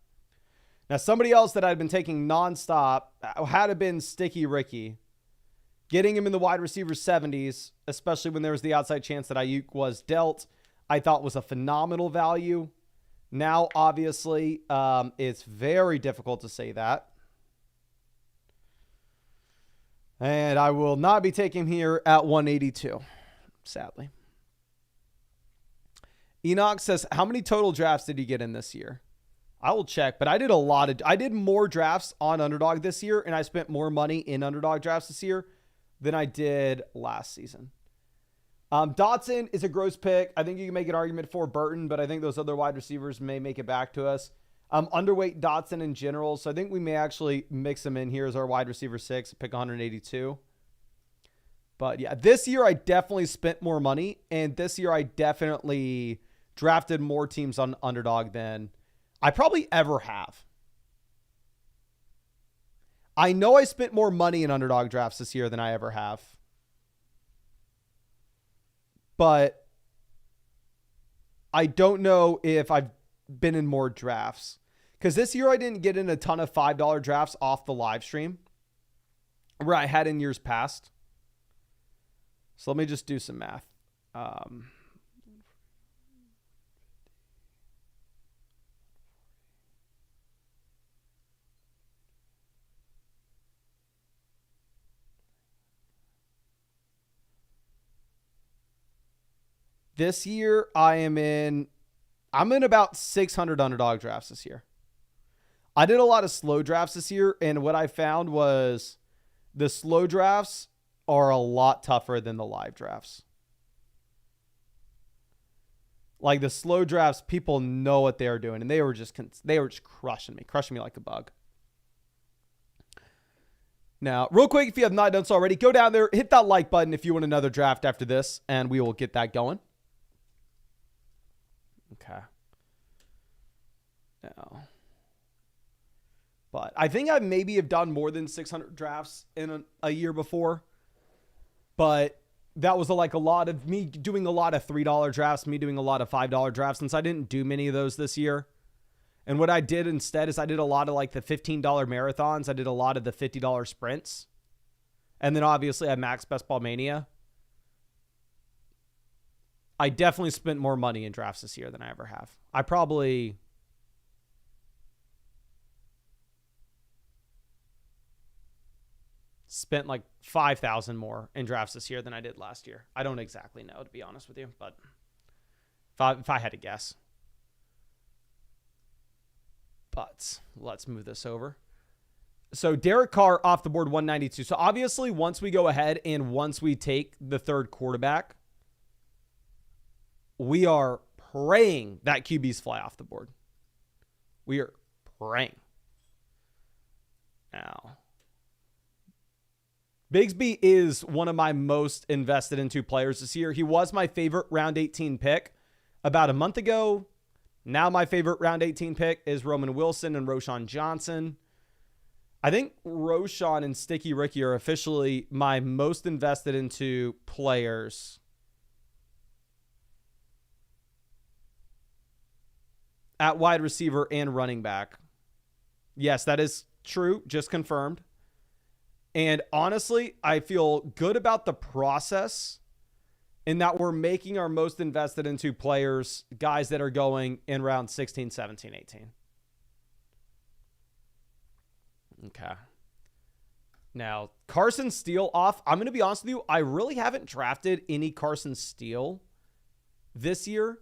Now, somebody else that I'd been taking nonstop had it been Sticky Ricky. Getting him in the wide receiver 70s, especially when there was the outside chance that Ayuk was dealt, I thought was a phenomenal value. Now, obviously, it's very difficult to say that. And I will not be taking him here at 182, sadly. Enoch says, how many total drafts did he get in this year? I will check, but I did more drafts on Underdog this year, and I spent more money in Underdog drafts this year than I did last season. Dotson is a gross pick. I think you can make an argument for Burton, but I think those other wide receivers may make it back to us. Underweight Dotson in general, so I think we may actually mix him in here as our wide receiver 6, pick 182. But yeah, this year I definitely spent more money, and this year I definitely drafted more teams on Underdog than I probably ever have. I know I spent more money in Underdog drafts this year than I ever have. But I don't know if I've been in more drafts. Because this year I didn't get in a ton of $5 drafts off the live stream where I had in years past. So let me just do some math. This year I'm in about 600 Underdog drafts this year. I did a lot of slow drafts this year, and what I found was the slow drafts are a lot tougher than the live drafts. Like the slow drafts, people know what they're doing, and they were just crushing me like a bug. Now, real quick, if you have not done so already, go down there, hit that like button if you want another draft after this, and we will get that going. Okay. Now, but I think I maybe have done more than 600 drafts in a year before. But that was a lot of me doing a lot of $3 drafts, me doing a lot of $5 drafts, since I didn't do many of those this year. And what I did instead is I did a lot of the $15 marathons. I did a lot of the $50 sprints. And then obviously I maxed Best Ball Mania. I definitely spent more money in drafts this year than I ever have. I probably spent like $5,000 more in drafts this year than I did last year. I don't exactly know, to be honest with you, but if I had to guess. But let's move this over. So Derek Carr off the board, 192. So obviously once we go ahead and once we take the third quarterback, we are praying that QBs fly off the board. We are praying. Now, Bigsby is one of my most invested into players this year. He was my favorite round 18 pick about a month ago. Now my favorite round 18 pick is Roman Wilson and Roshan Johnson. I think Roshan and Sticky Ricky are officially my most invested into players at wide receiver and running back. Yes, that is true. Just confirmed. And honestly, I feel good about the process in that we're making our most invested into players, guys that are going in round 16, 17, 18. Okay. Now, Carson Steele off. I'm going to be honest with you. I really haven't drafted any Carson Steele this year.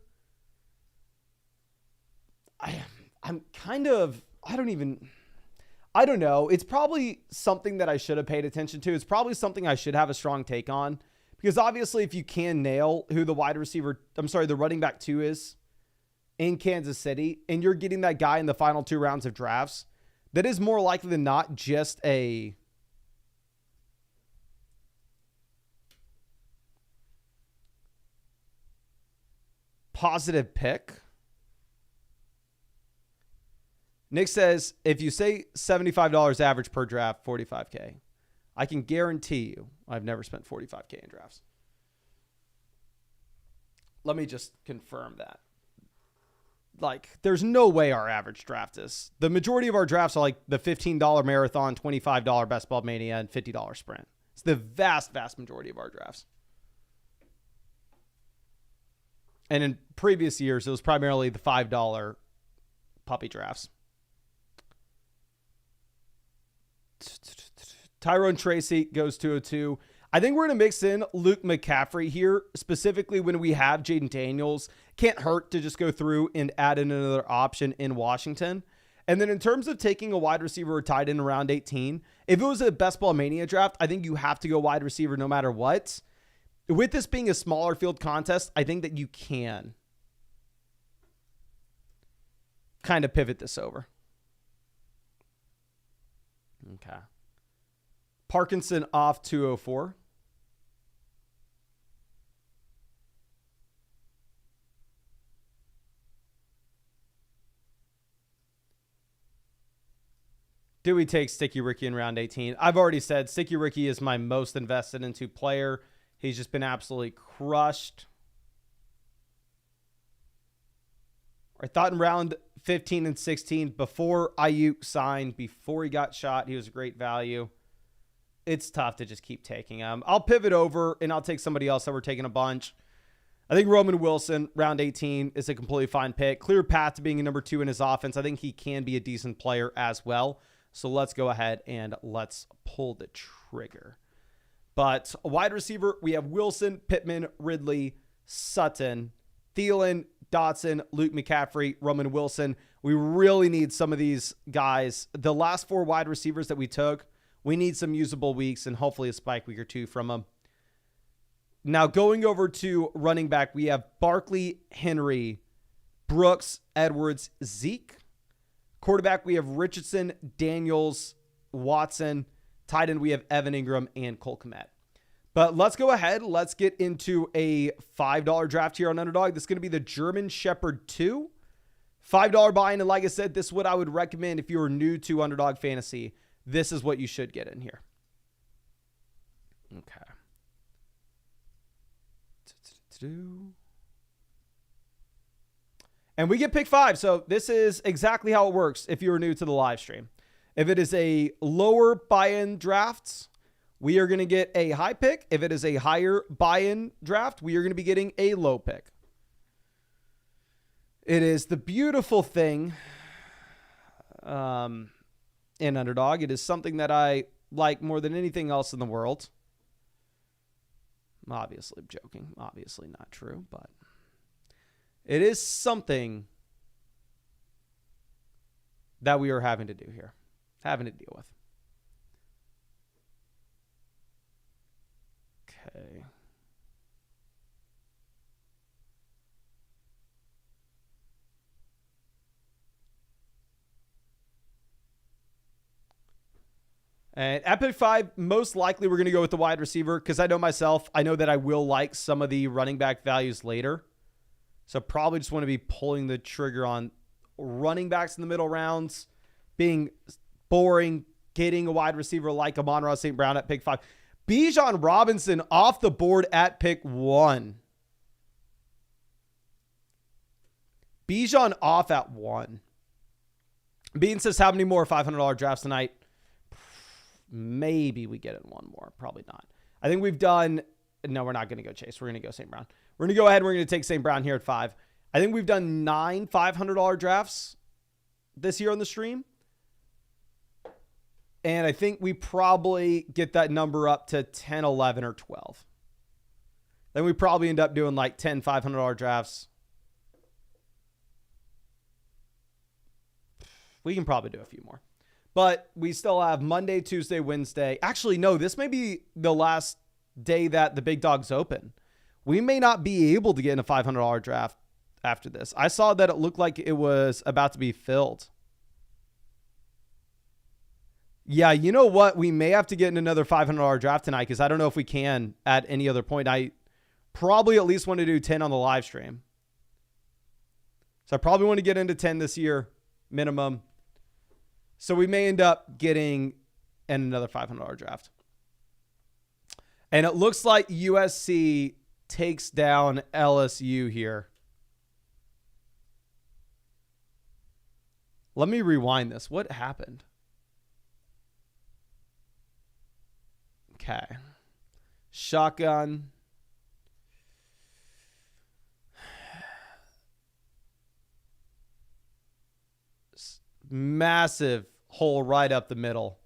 I'm kind of, I don't know. It's probably something that I should have paid attention to. It's probably something I should have a strong take on. Because obviously if you can nail who the the running back 2 is in Kansas City, and you're getting that guy in the final 2 rounds of drafts, that is more likely than not just a positive pick. Nick says, if you say $75 average per draft, $45K, I can guarantee you I've never spent $45K in drafts. Let me just confirm that. Like, there's no way our average draft is. The majority of our drafts are like the $15 marathon, $25 best ball mania, and $50 sprint. It's the vast, vast majority of our drafts. And in previous years, it was primarily the $5 puppy drafts. Tyrone Tracy goes 202. I think we're going to mix in Luke McCaffrey here, specifically when we have Jaden Daniels. Can't hurt to just go through and add in another option in Washington. And then in terms of taking a wide receiver or tight end in round 18, if it was a best ball mania draft, I think you have to go wide receiver no matter what. With this being a smaller field contest, I think that you can kind of pivot this over. Okay. Parkinson off 204. Do we take Sticky Ricky in round 18? I've already said Sticky Ricky is my most invested into player. He's just been absolutely crushed. I thought in round 15 and 16, before Ayuk signed, before he got shot, he was a great value. It's tough to just keep taking him. I'll pivot over and I'll take somebody else that we're taking a bunch. I think Roman Wilson, round 18, is a completely fine pick. Clear path to being a number 2 in his offense. I think he can be a decent player as well. So let's go ahead and let's pull the trigger. But a wide receiver, we have Wilson, Pittman, Ridley, Sutton, Thielen, Dotson, Luke McCaffrey, Roman Wilson. We really need some of these guys. The last 4 wide receivers that we took, we need some usable weeks and hopefully a spike week or 2 from them. Now going over to running back, we have Barkley, Henry, Brooks, Edwards, Zeke. Quarterback, we have Richardson, Daniels, Watson. Tight end, we have Evan Ingram and Cole Kmet. But let's go ahead. Let's get into a $5 draft here on Underdog. This is going to be the German Shepherd 2. $5 buy-in. And like I said, this is what I would recommend if you are new to Underdog Fantasy. This is what you should get in here. Okay. And we get pick 5. So this is exactly how it works if you're new to the live stream. If it is a lower buy-in draft, we are going to get a high pick. If it is a higher buy-in draft, we are going to be getting a low pick. It is the beautiful thing in Underdog. It is something that I like more than anything else in the world. I'm obviously joking. Obviously not true, but it is something that we are having to do here. Having to deal with. Okay. And at pick 5, most likely we're going to go with the wide receiver because I know myself. I know that I will like some of the running back values later. So probably just want to be pulling the trigger on running backs in the middle rounds, being boring, getting a wide receiver like Amon-Ra St. Brown at pick 5. Bijan Robinson off the board at pick 1. Bijan off at 1. Bean says, how many more $500 drafts tonight? Maybe we get in one more. Probably not. I think we've done... No, we're not going to go Chase. We're going to go St. Brown. We're going to go ahead and we're going to take St. Brown here at 5. I think we've done 9 $500 drafts this year on the stream. And I think we probably get that number up to 10, 11, or 12. Then we probably end up doing like 10 $500 drafts. We can probably do a few more. But we still have Monday, Tuesday, Wednesday. Actually, no, this may be the last day that the big dog's open. We may not be able to get in a $500 draft after this. I saw that it looked like it was about to be filled. Yeah, you know what? We may have to get in another $500 draft tonight because I don't know if we can at any other point. I probably at least want to do 10 on the live stream. So I probably want to get into 10 this year, minimum. So we may end up getting in another $500 draft. And it looks like USC takes down LSU here. Let me rewind this. What happened? Okay. Shotgun. Massive hole right up the middle.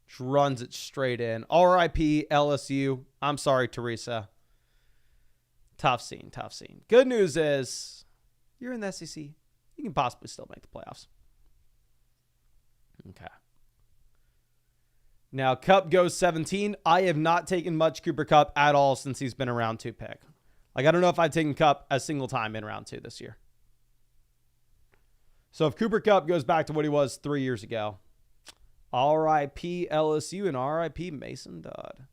Just runs it straight in. RIP LSU. I'm sorry, Teresa. Tough scene, tough scene. Good news is you're in the SEC. You can possibly still make the playoffs. Okay. Now, Kupp goes 17. I have not taken much Cooper Kupp at all since he's been a round 2 pick. Like, I don't know if I've taken Kupp a single time in round 2 this year. So if Cooper Kupp goes back to what he was 3 years ago, RIP LSU and RIP Mason Dodd.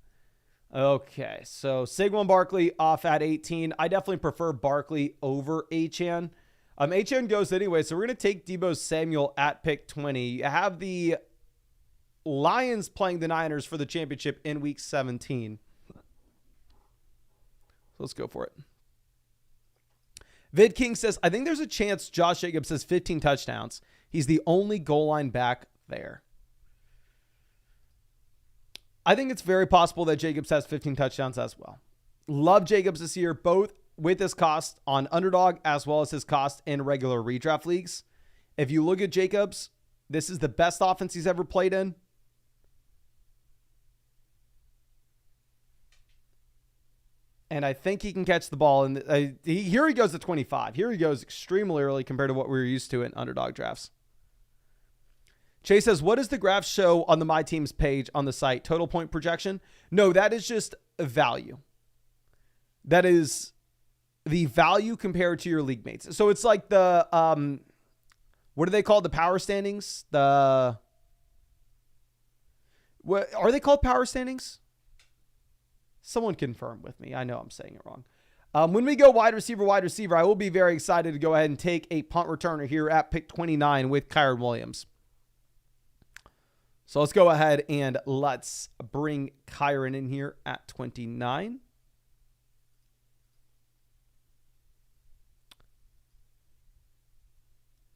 Okay, so Saquon Barkley off at 18. I definitely prefer Barkley over Achane. Achane goes anyway, so we're going to take Deebo Samuel at pick 20. You have the Lions playing the Niners for the championship in week 17. So let's go for it. Vid King says, I think there's a chance Josh Jacobs has 15 touchdowns. He's the only goal line back there. I think it's very possible that Jacobs has 15 touchdowns as well. Love Jacobs this year, both with his cost on Underdog as well as his cost in regular redraft leagues. If you look at Jacobs, this is the best offense he's ever played in. And I think he can catch the ball. And here he goes to 25. Here he goes extremely early compared to what we were used to in Underdog drafts. Chase says, what does the graph show on the My Teams page on the site? Total point projection? No, that is just a value. That is the value compared to your league mates. So it's like the, what do they call the power standings? What are they called, power standings? Someone confirm with me. I know I'm saying it wrong. When we go wide receiver, I will be very excited to go ahead and take a punt returner here at pick 29 with Kyron Williams. So let's go ahead and let's bring Kyron in here at 29.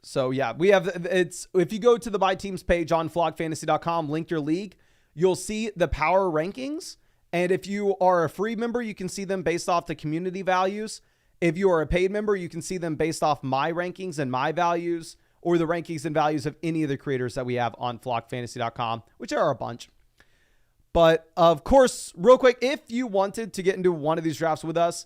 So yeah, we have, it's, if you go to the My Teams page on flogfantasy.com, link your league, you'll see the power rankings. And if you are a free member, you can see them based off the community values. If you are a paid member, you can see them based off my rankings and my values, or the rankings and values of any of the creators that we have on flockfantasy.com, which are a bunch. But of course, real quick, if you wanted to get into one of these drafts with us,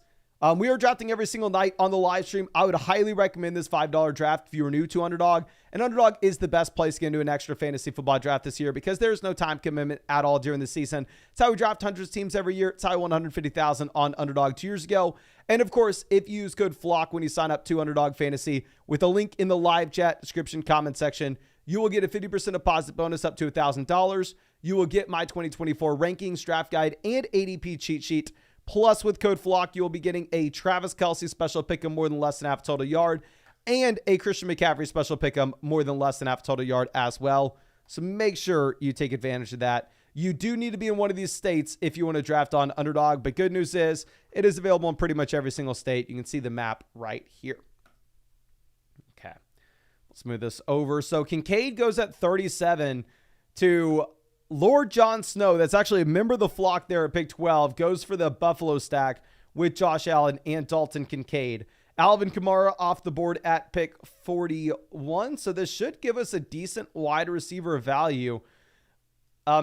we are drafting every single night on the live stream. I would highly recommend this $5 draft if you are new to Underdog. And Underdog is the best place to get into an extra fantasy football draft this year because there's no time commitment at all during the season. It's how we draft hundreds of teams every year. It's how I won 150,000 on Underdog 2 years ago. And of course, if you use code FLOCK when you sign up to Underdog Fantasy with a link in the live chat description comment section, you will get a 50% deposit bonus up to $1,000. You will get my 2024 rankings, draft guide, and ADP cheat sheet. Plus, with code FLOCK, you will be getting a Travis Kelce special pick'em more than less than half total yard and a Christian McCaffrey special pick'em more than less than half total yard as well. So make sure you take advantage of that. You do need to be in one of these states if you want to draft on Underdog, but good news is it is available in pretty much every single state. You can see the map right here. Okay, let's move this over. So Kincaid goes at 37 to Lord Jon Snow. That's actually a member of the flock there at pick 12. Goes for the Buffalo stack with Josh Allen and Dalton Kincaid. Alvin Kamara off the board at pick 41. So this should give us a decent wide receiver value.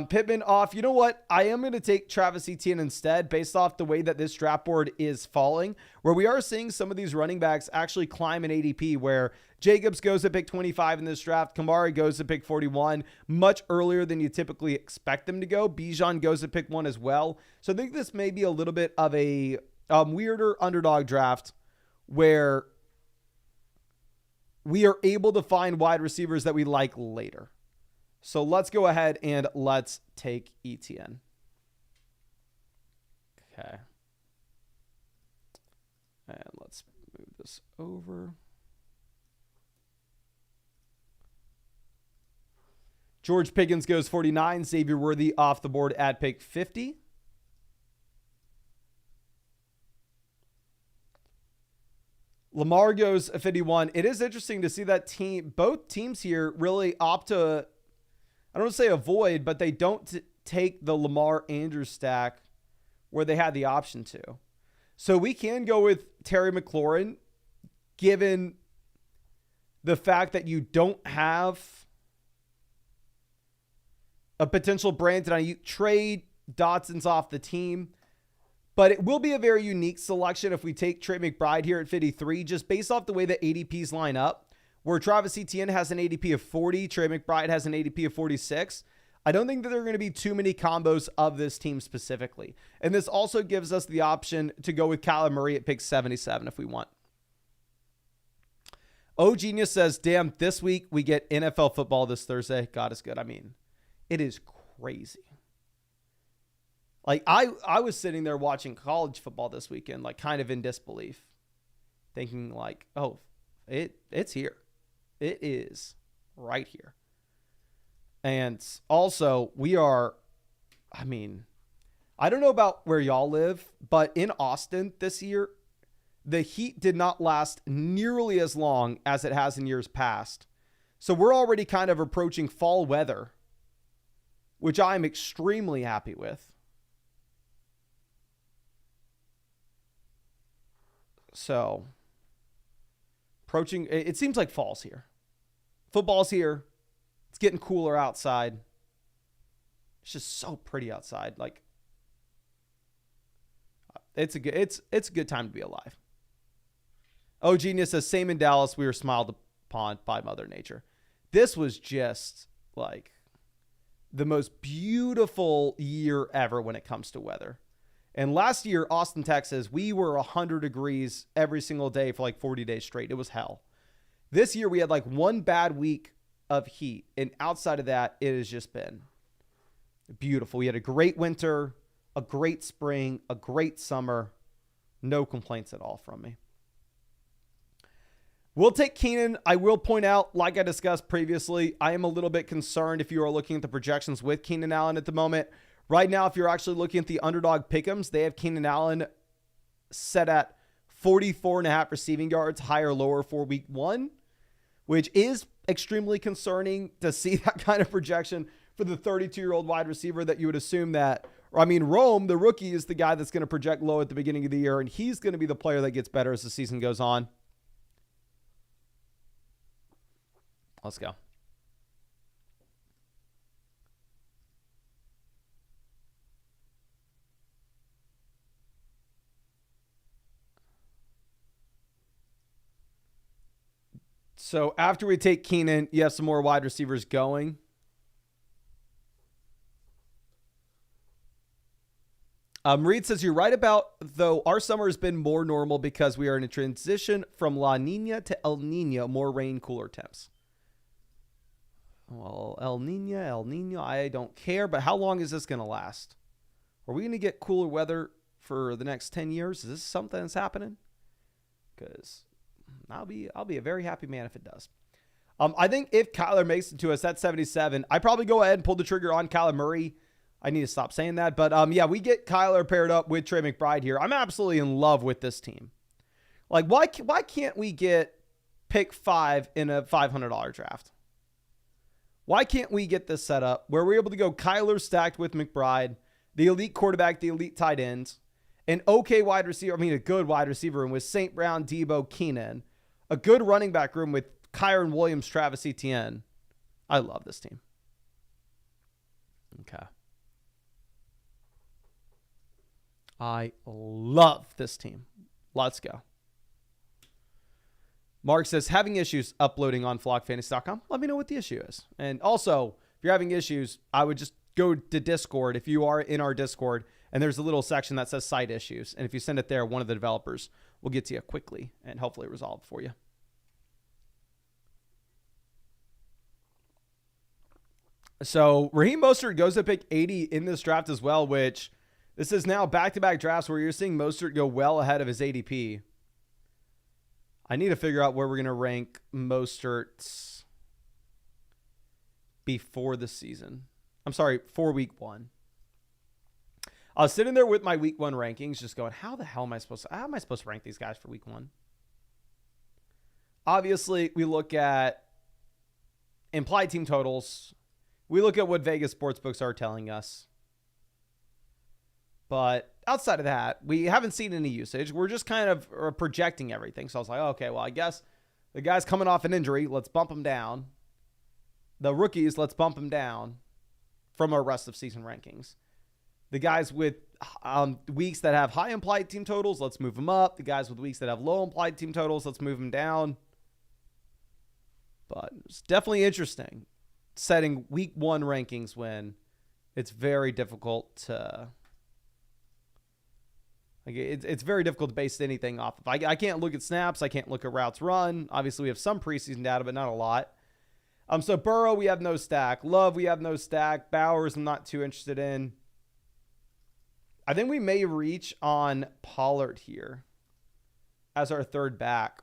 Pittman off. You know what? I am going to take Travis Etienne instead based off the way that this draft board is falling, where we are seeing some of these running backs actually climb in ADP, where Jacobs goes at pick 25 in this draft. Kamara goes at pick 41, much earlier than you typically expect them to go. Bijan goes at pick 1 as well. So I think this may be a little bit of a weirder Underdog draft where we are able to find wide receivers that we like later. So let's go ahead and let's take Etienne. Okay. And let's move this over. George Pickens goes 49. Xavier Worthy off the board at pick 50. Lamar goes 51. It is interesting to see that both teams here really opt to, I don't want to say avoid, but they don't take the Lamar Andrews stack where they had the option to. So we can go with Terry McLaurin, given the fact that you don't have a potential Brandon Ayuk trade. Dotson's off the team. But it will be a very unique selection if we take Trey McBride here at 53, just based off the way the ADPs line up, where Travis Etienne has an ADP of 40, Trey McBride has an ADP of 46. I don't think that there are going to be too many combos of this team specifically. And this also gives us the option to go with Kyler Murray at pick 77 if we want. Oh Genius says, damn, this week we get NFL football this Thursday. God is good. I mean, it is crazy. Like, I was sitting there watching college football this weekend, like, kind of in disbelief, thinking, like, oh, it's here. It is right here. And also, I don't know about where y'all live, but in Austin this year, the heat did not last nearly as long as it has in years past. So we're already kind of approaching fall weather, which I'm extremely happy with. So, approaching, it seems like fall's here. Football's here. It's getting cooler outside. It's just so pretty outside. Like, it's a good time to be alive. Oh, Genius says, same in Dallas. We were smiled upon by Mother Nature. This was just like the most beautiful year ever when it comes to weather. And last year, Austin, Texas, we were 100 degrees every single day for like 40 days straight. It was hell. This year, we had like one bad week of heat. And outside of that, it has just been beautiful. We had a great winter, a great spring, a great summer. No complaints at all from me. We'll take Keenan. I will point out, like I discussed previously, I am a little bit concerned if you are looking at the projections with Keenan Allen at the moment. Right now, if you're actually looking at the Underdog Pick'ems, they have Keenan Allen set at 44.5 receiving yards, higher or lower for week 1, which is extremely concerning to see that kind of projection for the 32-year-old wide receiver that you would assume that, Rome, the rookie, is the guy that's going to project low at the beginning of the year, and he's going to be the player that gets better as the season goes on. Let's go. So after we take Keenan, you have some more wide receivers going. Reed says, you're right about, though, our summer has been more normal because we are in a transition from La Nina to El Nino, more rain, cooler temps. Well, El Nino, I don't care, but how long is this going to last? Are we going to get cooler weather for the next 10 years? Is this something that's happening? Because I'll be a very happy man if it does. I think if Kyler makes it to us at 77, I probably go ahead and pull the trigger on Kyler Murray. I need to stop saying that. But yeah, we get Kyler paired up with Trey McBride here. I'm absolutely in love with this team. Like, why can't we get pick 5 in a $500 draft? Why can't we get this set up where we're able to go Kyler stacked with McBride, the elite quarterback, the elite tight ends, an okay wide receiver, a good wide receiver room with St. Brown, Debo, Keenan, a good running back room with Kyron Williams, Travis Etienne. I love this team. Okay. I love this team. Let's go. Mark says, having issues uploading on flockfantasy.com. Let me know what the issue is. And also, if you're having issues, I would just go to Discord. If you are in our Discord, and there's a little section that says site issues. And if you send it there, one of the developers will get to you quickly and hopefully resolve it for you. So Raheem Mostert goes to pick 80 in this draft as well, which this is now back-to-back drafts where you're seeing Mostert go well ahead of his ADP. I need to figure out where we're going to rank Mostert's before the season. I'm sorry, for week 1. I was sitting there with my week 1 rankings just going, how am I supposed to rank these guys for week 1? Obviously, we look at implied team totals. We look at what Vegas sportsbooks are telling us. But outside of that, we haven't seen any usage. We're just kind of projecting everything. So I was like, okay, well, I guess the guy's coming off an injury. Let's bump him down. The rookies, let's bump him down from our rest of season rankings. The guys with weeks that have high implied team totals, let's move them up. The guys with weeks that have low implied team totals, let's move them down. But it's definitely interesting setting week 1 rankings when it's very difficult to... It's very difficult to base anything off of. I can't look at snaps. I can't look at routes run. Obviously, we have some preseason data, but not a lot. So Burrow, we have no stack. Love, we have no stack. Bowers, I'm not too interested in. I think we may reach on Pollard here as our third back.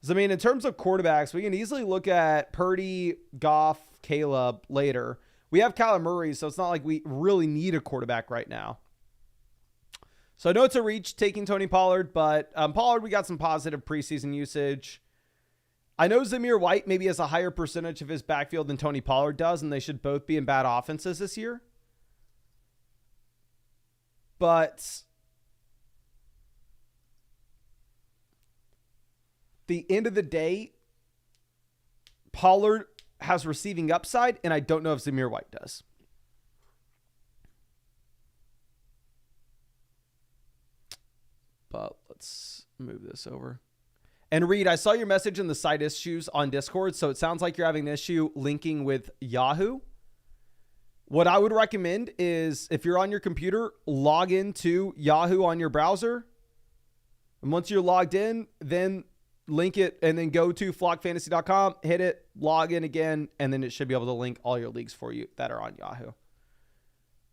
So, I mean, in terms of quarterbacks, we can easily look at Purdy, Goff, Caleb later. We have Kyler Murray, so it's not like we really need a quarterback right now. So I know it's a reach taking Tony Pollard, but Pollard, we got some positive preseason usage. I know Zamir White maybe has a higher percentage of his backfield than Tony Pollard does, and they should both be in bad offenses this year. But the end of the day, Pollard has receiving upside, and I don't know if Zamir White does. But let's move this over. And Reed, I saw your message in the side issues on Discord, so it sounds like you're having an issue linking with Yahoo. What I would recommend is if you're on your computer, log into Yahoo on your browser. And once you're logged in, then link it and then go to flockfantasy.com, hit it, log in again, and then it should be able to link all your leagues for you that are on Yahoo.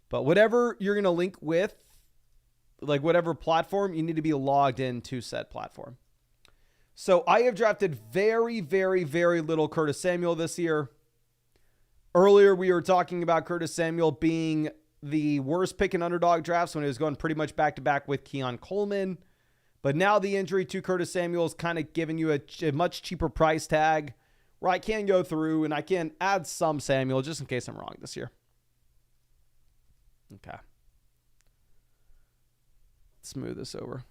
But whatever you're going to link with, like whatever platform, you need to be logged into said platform. So I have drafted very, very, very little Curtis Samuel this year. Earlier, we were talking about Curtis Samuel being the worst pick in underdog drafts when he was going pretty much back-to-back with Keon Coleman. But now the injury to Curtis Samuel is kind of giving you a much cheaper price tag where I can go through and I can add some Samuel just in case I'm wrong this year. Okay. Smooth this over.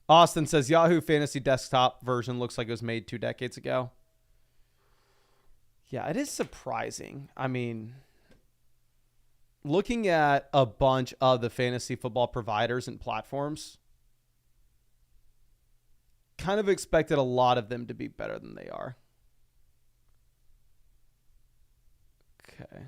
Austin says Yahoo Fantasy desktop version looks like it was made 2 decades ago. Yeah, it is surprising. I mean, looking at a bunch of the fantasy football providers and platforms, kind of expected a lot of them to be better than they are. Okay.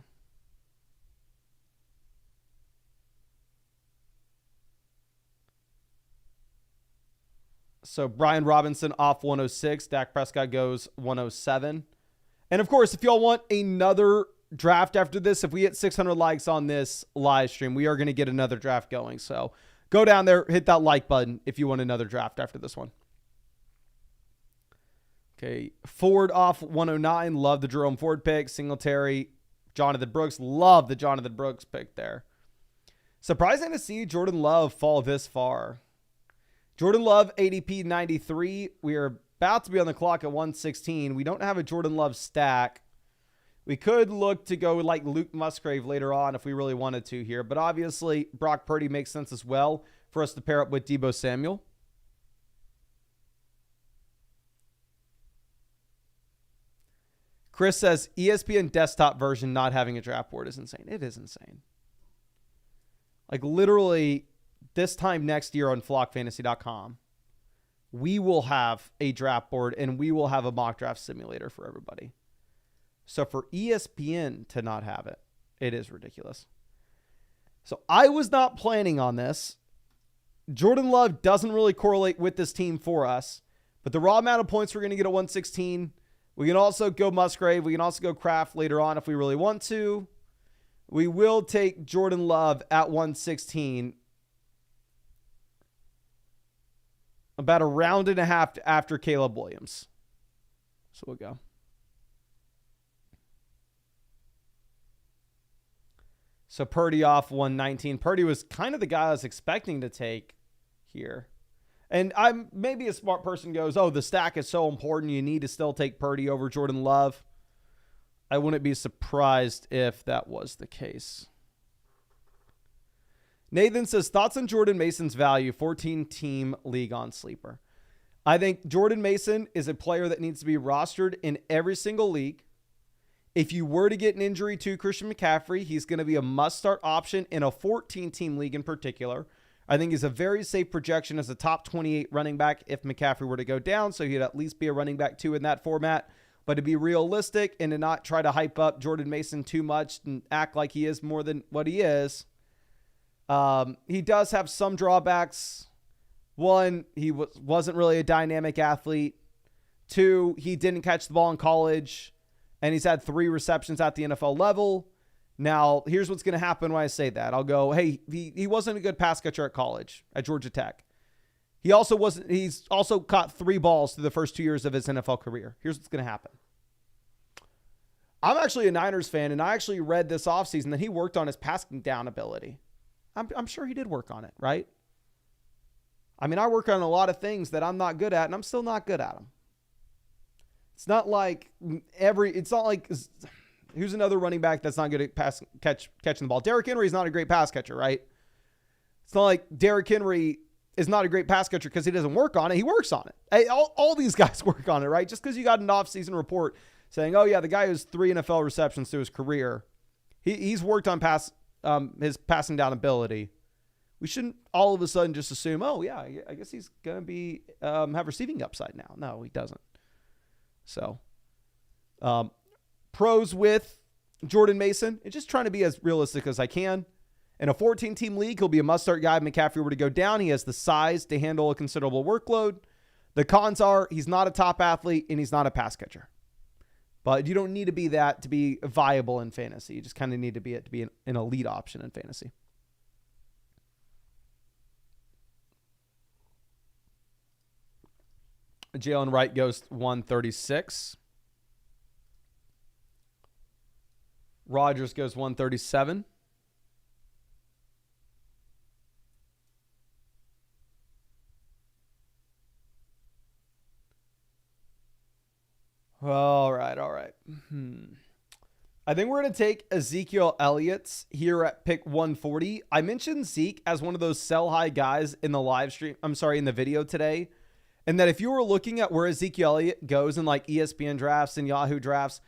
So Brian Robinson off 106. Dak Prescott goes 107. And of course, if y'all want another draft after this, if we hit 600 likes on this live stream, we are going to get another draft going. So go down there, hit that like button if you want another draft after this one. Okay. Ford off 109. Love the Jerome Ford pick. Singletary, Jonathan Brooks. Love the Jonathan Brooks pick there. Surprising to see Jordan Love fall this far. Jordan Love, ADP 93. We are about to be on the clock at 116. We don't have a Jordan Love stack. We could look to go like Luke Musgrave later on if we really wanted to here. But obviously, Brock Purdy makes sense as well for us to pair up with Deebo Samuel. Chris says ESPN desktop version not having a draft board is insane. It is insane. Like literally... this time next year on flockfantasy.com, we will have a draft board and we will have a mock draft simulator for everybody. So for ESPN to not have it, it is ridiculous. So I was not planning on this. Jordan Love doesn't really correlate with this team for us, but the raw amount of points we're going to get at 116. We can also go Musgrave. We can also go Kraft later on if we really want to. We will take Jordan Love at 116. about a round and a half after Caleb Williams. So we'll go. So Purdy off 119. Purdy was kind of the guy I was expecting to take here. And I'm maybe a smart person goes, oh, the stack is so important. You need to still take Purdy over Jordan Love. I wouldn't be surprised if that was the case. Nathan says, thoughts on Jordan Mason's value, 14-team league on Sleeper. I think Jordan Mason is a player that needs to be rostered in every single league. If you were to get an injury to Christian McCaffrey, he's going to be a must-start option in a 14-team league in particular. I think he's a very safe projection as a top 28 running back if McCaffrey were to go down, so he'd at least be a running back 2 in that format. But to be realistic and to not try to hype up Jordan Mason too much and act like he is more than what he is, he does have some drawbacks. One, he wasn't really a dynamic athlete. 2, he didn't catch the ball in college, and he's had 3 receptions at the NFL level. Now, here's what's going to happen when I say that. I'll go, hey, he wasn't a good pass catcher at college at Georgia Tech. He's also caught 3 balls through the first 2 years of his NFL career. Here's what's going to happen. I'm actually a Niners fan, and I actually read this offseason that he worked on his passing down ability. I'm sure he did work on it, right? I mean, I work on a lot of things that I'm not good at, and I'm still not good at them. It's not like who's another running back that's not good at catching the ball? Derrick Henry is not a great pass catcher, right? It's not like Derrick Henry is not a great pass catcher because he doesn't work on it. He works on it. Hey, all these guys work on it, right? Just because you got an off-season report saying, oh, yeah, the guy has 3 NFL receptions through his career, he's worked on his passing down ability. We shouldn't all of a sudden just assume, oh, yeah, I guess he's going to be have receiving upside now. No, he doesn't. So, pros with Jordan Mason, and just trying to be as realistic as I can. In a 14-team league, he'll be a must-start guy if McCaffrey were to go down. He has the size to handle a considerable workload. The cons are he's not a top athlete and he's not a pass catcher. But you don't need to be that to be viable in fantasy. You just kind of need to be it to be an elite option in fantasy. Jalen Wright goes 136. Rodgers goes 137. All right. I think we're going to take Ezekiel Elliott here at pick 140. I mentioned Zeke as one of those sell high guys in the live stream. In the video today. And that if you were looking at where Ezekiel Elliott goes in like ESPN drafts and Yahoo drafts,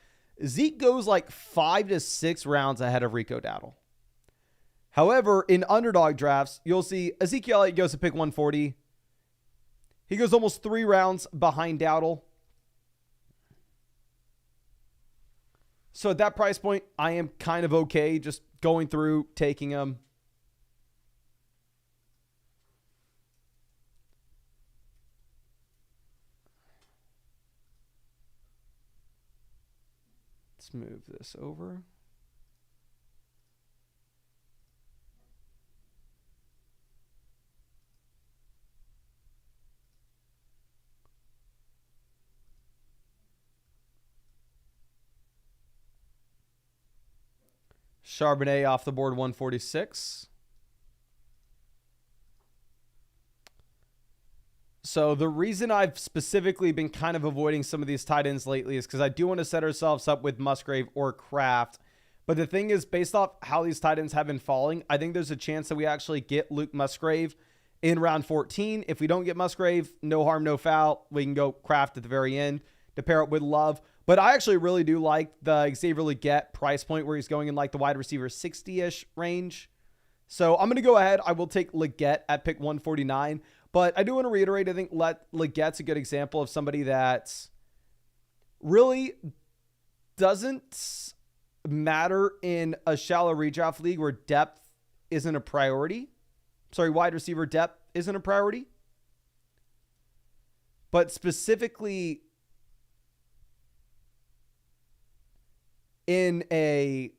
Zeke goes like 5 to 6 rounds ahead of Rico Dowdle. However, in underdog drafts, you'll see Ezekiel Elliott goes to pick 140. He goes almost 3 rounds behind Dowdle. So at that price point, I am kind of okay just going through, taking him. Let's move this over. Charbonnet off the board, 146. So the reason I've specifically been kind of avoiding some of these tight ends lately is because I do want to set ourselves up with Musgrave or Kraft. But the thing is, based off how these tight ends have been falling, I think there's a chance that we actually get Luke Musgrave in round 14. If we don't get Musgrave, no harm, no foul. We can go Kraft at the very end to pair up with Love. But I actually really do like the Xavier Legette price point where he's going in like the wide receiver 60-ish range. So I'm going to go ahead. I will take Legette at pick 149. But I do want to reiterate, I think Legette's a good example of somebody that really doesn't matter in a shallow redraft league where depth isn't a priority. Wide receiver depth isn't a priority. But specifically in a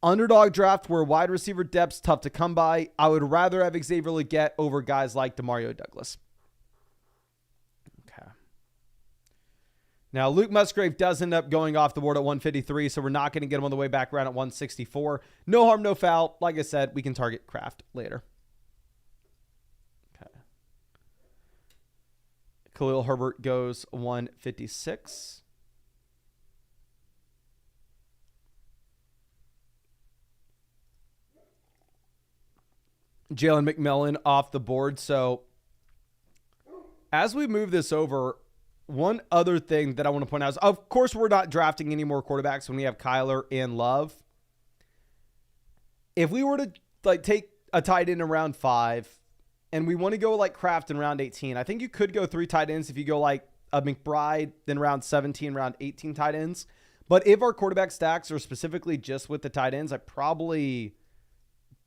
Underdog draft where wide receiver depth's tough to come by. I would rather have Xavier Legette over guys like Demario Douglas. Okay. Now, Luke Musgrave does end up going off the board at 153, so we're not going to get him on the way back around at 164. No harm, no foul. Like I said, we can target Kraft later. Okay. Khalil Herbert goes 156. Jalen McMillan off the board. So as we move this over, one other thing that I want to point out is, of course, we're not drafting any more quarterbacks when we have Kyler and Love. If we were to take a tight end in round 5 and we want to go like Kraft in round 18, I think you could go 3 tight ends if you go like a McBride, then round 17, round 18 tight ends. But if our quarterback stacks are specifically just with the tight ends, I probably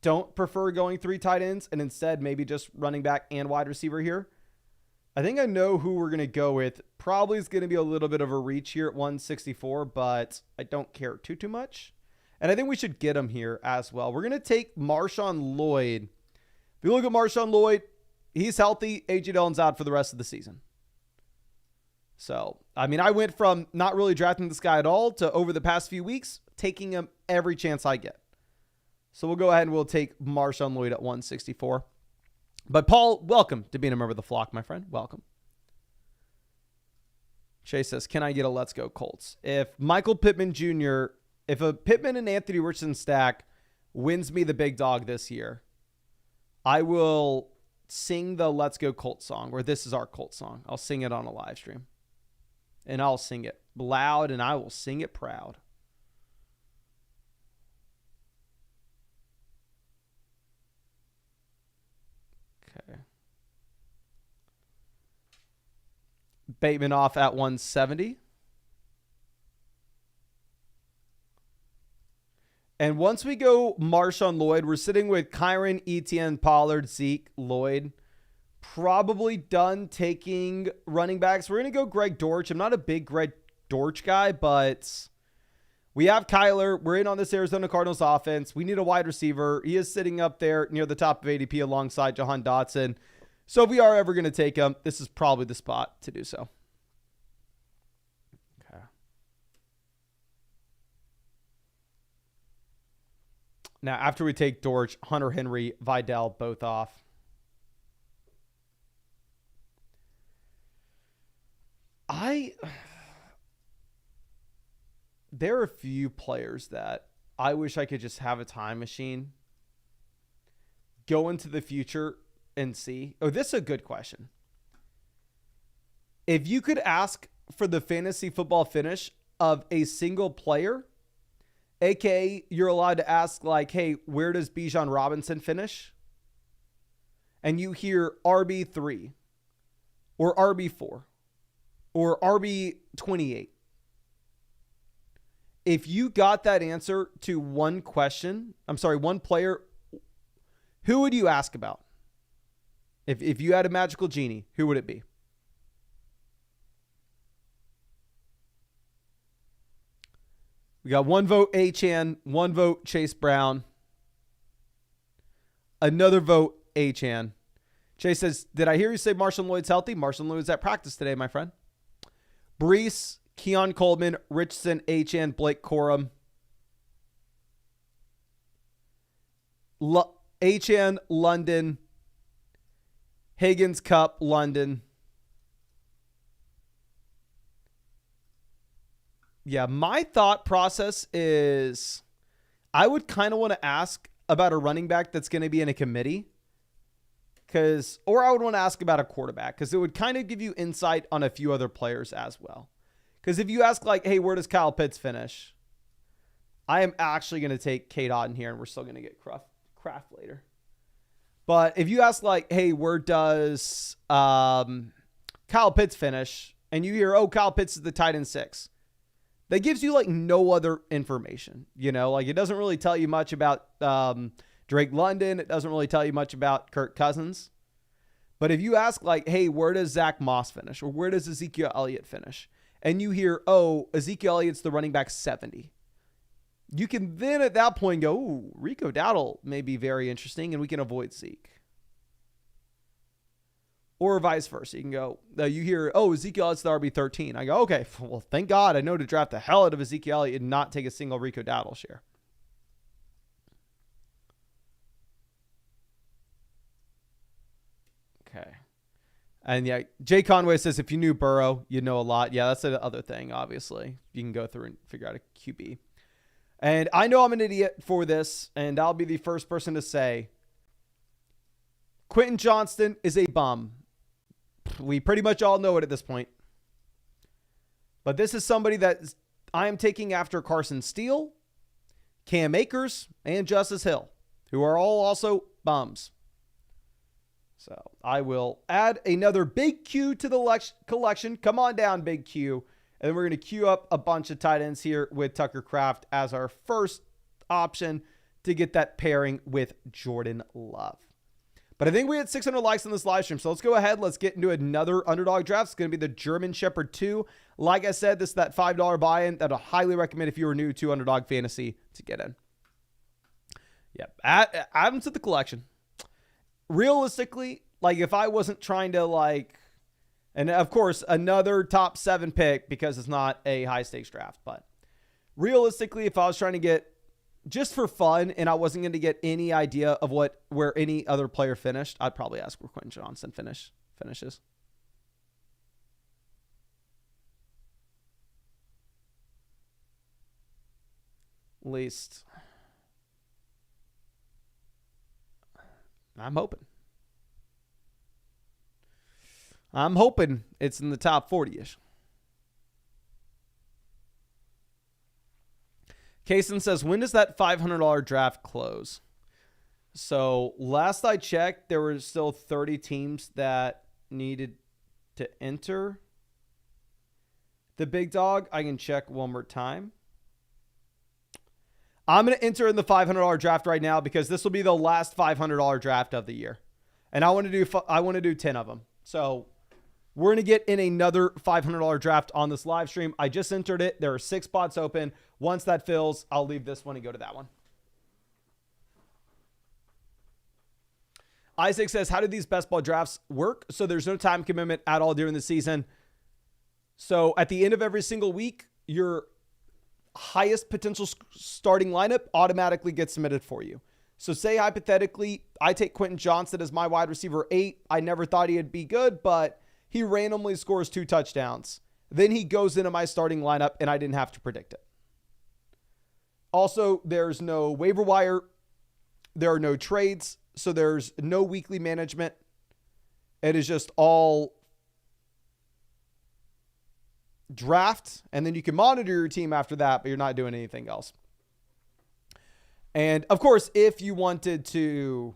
don't prefer going 3 tight ends and instead maybe just running back and wide receiver here. I think I know who we're going to go with. Probably is going to be a little bit of a reach here at 164, but I don't care too much. And I think we should get him here as well. We're going to take Marshawn Lloyd. If you look at Marshawn Lloyd, he's healthy. A.J. Dillon's out for the rest of the season. So, I mean, I went from not really drafting this guy at all to over the past few weeks, taking him every chance I get. So we'll go ahead and we'll take Marshawn Lloyd at 164. But Paul, welcome to being a member of the flock, my friend. Welcome. Chase says, can I get a let's go Colts? If Michael Pittman Jr., if a Pittman and Anthony Richardson stack wins me the big dog this year, I will sing the Let's Go Colts song, or this is our Colts song. I'll sing it on a live stream. And I'll sing it loud and I will sing it proud. Okay. Bateman off at 170. And once we go Marshawn Lloyd, we're sitting with Kyron, Etienne, Pollard, Zeke, Lloyd. Probably done taking running backs. We're going to go Greg Dortch. I'm not a big Greg Dortch guy, but we have Kyler. We're in on this Arizona Cardinals offense. We need a wide receiver. He is sitting up there near the top of ADP alongside Jahan Dotson. So if we are ever going to take him, this is probably the spot to do so. Okay. Now, after we take Dortch, Hunter Henry, Vidal, both off. There are a few players that I wish I could just have a time machine, go into the future and see. Oh, this is a good question. If you could ask for the fantasy football finish of a single player, aka you're allowed to ask like, hey, where does Bijan Robinson finish? And you hear RB3 or RB4 or RB28. If you got that answer to one player, who would you ask about? If you had a magical genie, who would it be? We got one vote Achan, one vote Chase Brown, another vote Achan. Chase says, did I hear you say Marshawn Lloyd's healthy? Marshawn Lloyd's at practice today, my friend. Brees, Keon Coleman, Richardson, Achan, Blake Corum. Achan, London. Higgins, Cup, London. Yeah, my thought process is I would kind of want to ask about a running back that's going to be in a committee. Or I would want to ask about a quarterback because it would kind of give you insight on a few other players as well. Because if you ask like, hey, where does Kyle Pitts finish? I am actually going to take Kate Otten here and we're still going to get Kraft later. But if you ask like, hey, where does Kyle Pitts finish? And you hear, oh, Kyle Pitts is the tight end 6. That gives you like no other information. You know, like it doesn't really tell you much about Drake London. It doesn't really tell you much about Kirk Cousins. But if you ask like, hey, where does Zach Moss finish? Or where does Ezekiel Elliott finish? And you hear, oh, Ezekiel Elliott's the running back 70. You can then at that point go, ooh, Rico Dowdle may be very interesting, and we can avoid Zeke. Or vice versa. You can go, you hear, oh, Ezekiel Elliott's the RB13. I go, okay, well, thank God I know to draft the hell out of Ezekiel Elliott and not take a single Rico Dowdle share. Okay. And yeah, Jay Conway says, if you knew Burrow, you'd know a lot. Yeah, that's the other thing, obviously. You can go through and figure out a QB. And I know I'm an idiot for this, and I'll be the first person to say, Quentin Johnston is a bum. We pretty much all know it at this point. But this is somebody that I am taking after Carson Steele, Cam Akers, and Justice Hill, who are all also bums. So I will add another Big Q to the collection. Come on down, Big Q. And then we're going to queue up a bunch of tight ends here with Tucker Kraft as our first option to get that pairing with Jordan Love. But I think we had 600 likes on this live stream. So let's go ahead. Let's get into another underdog draft. It's going to be the German Shepherd 2. Like I said, this is that $5 buy-in that I highly recommend if you are new to Underdog Fantasy to get in. Yep. Add them to the collection. Realistically, like if I wasn't trying to and of course, another top 7 pick because it's not a high stakes draft. But realistically, if I was trying to get just for fun and I wasn't going to get any idea of where any other player finished, I'd probably ask where Quentin Johnston finishes. At least I'm hoping it's in the top 40-ish. Kaysen says, when does that $500 draft close? So last I checked, there were still 30 teams that needed to enter the big dog. I can check one more time. I'm going to enter in the $500 draft right now because this will be the last $500 draft of the year. And I want to do 10 of them. So we're going to get in another $500 draft on this live stream. I just entered it. There are 6 spots open. Once that fills, I'll leave this one and go to that one. Isaac says, how do these best ball drafts work? So there's no time commitment at all during the season. So at the end of every single week, your highest potential starting lineup automatically gets submitted for you. So say hypothetically, I take Quentin Johnston as my wide receiver 8. I never thought he'd be good, but he randomly scores 2 touchdowns. Then he goes into my starting lineup and I didn't have to predict it. Also, there's no waiver wire. There are no trades. So there's no weekly management. It is just all draft. And then you can monitor your team after that, but you're not doing anything else. And of course, if you wanted to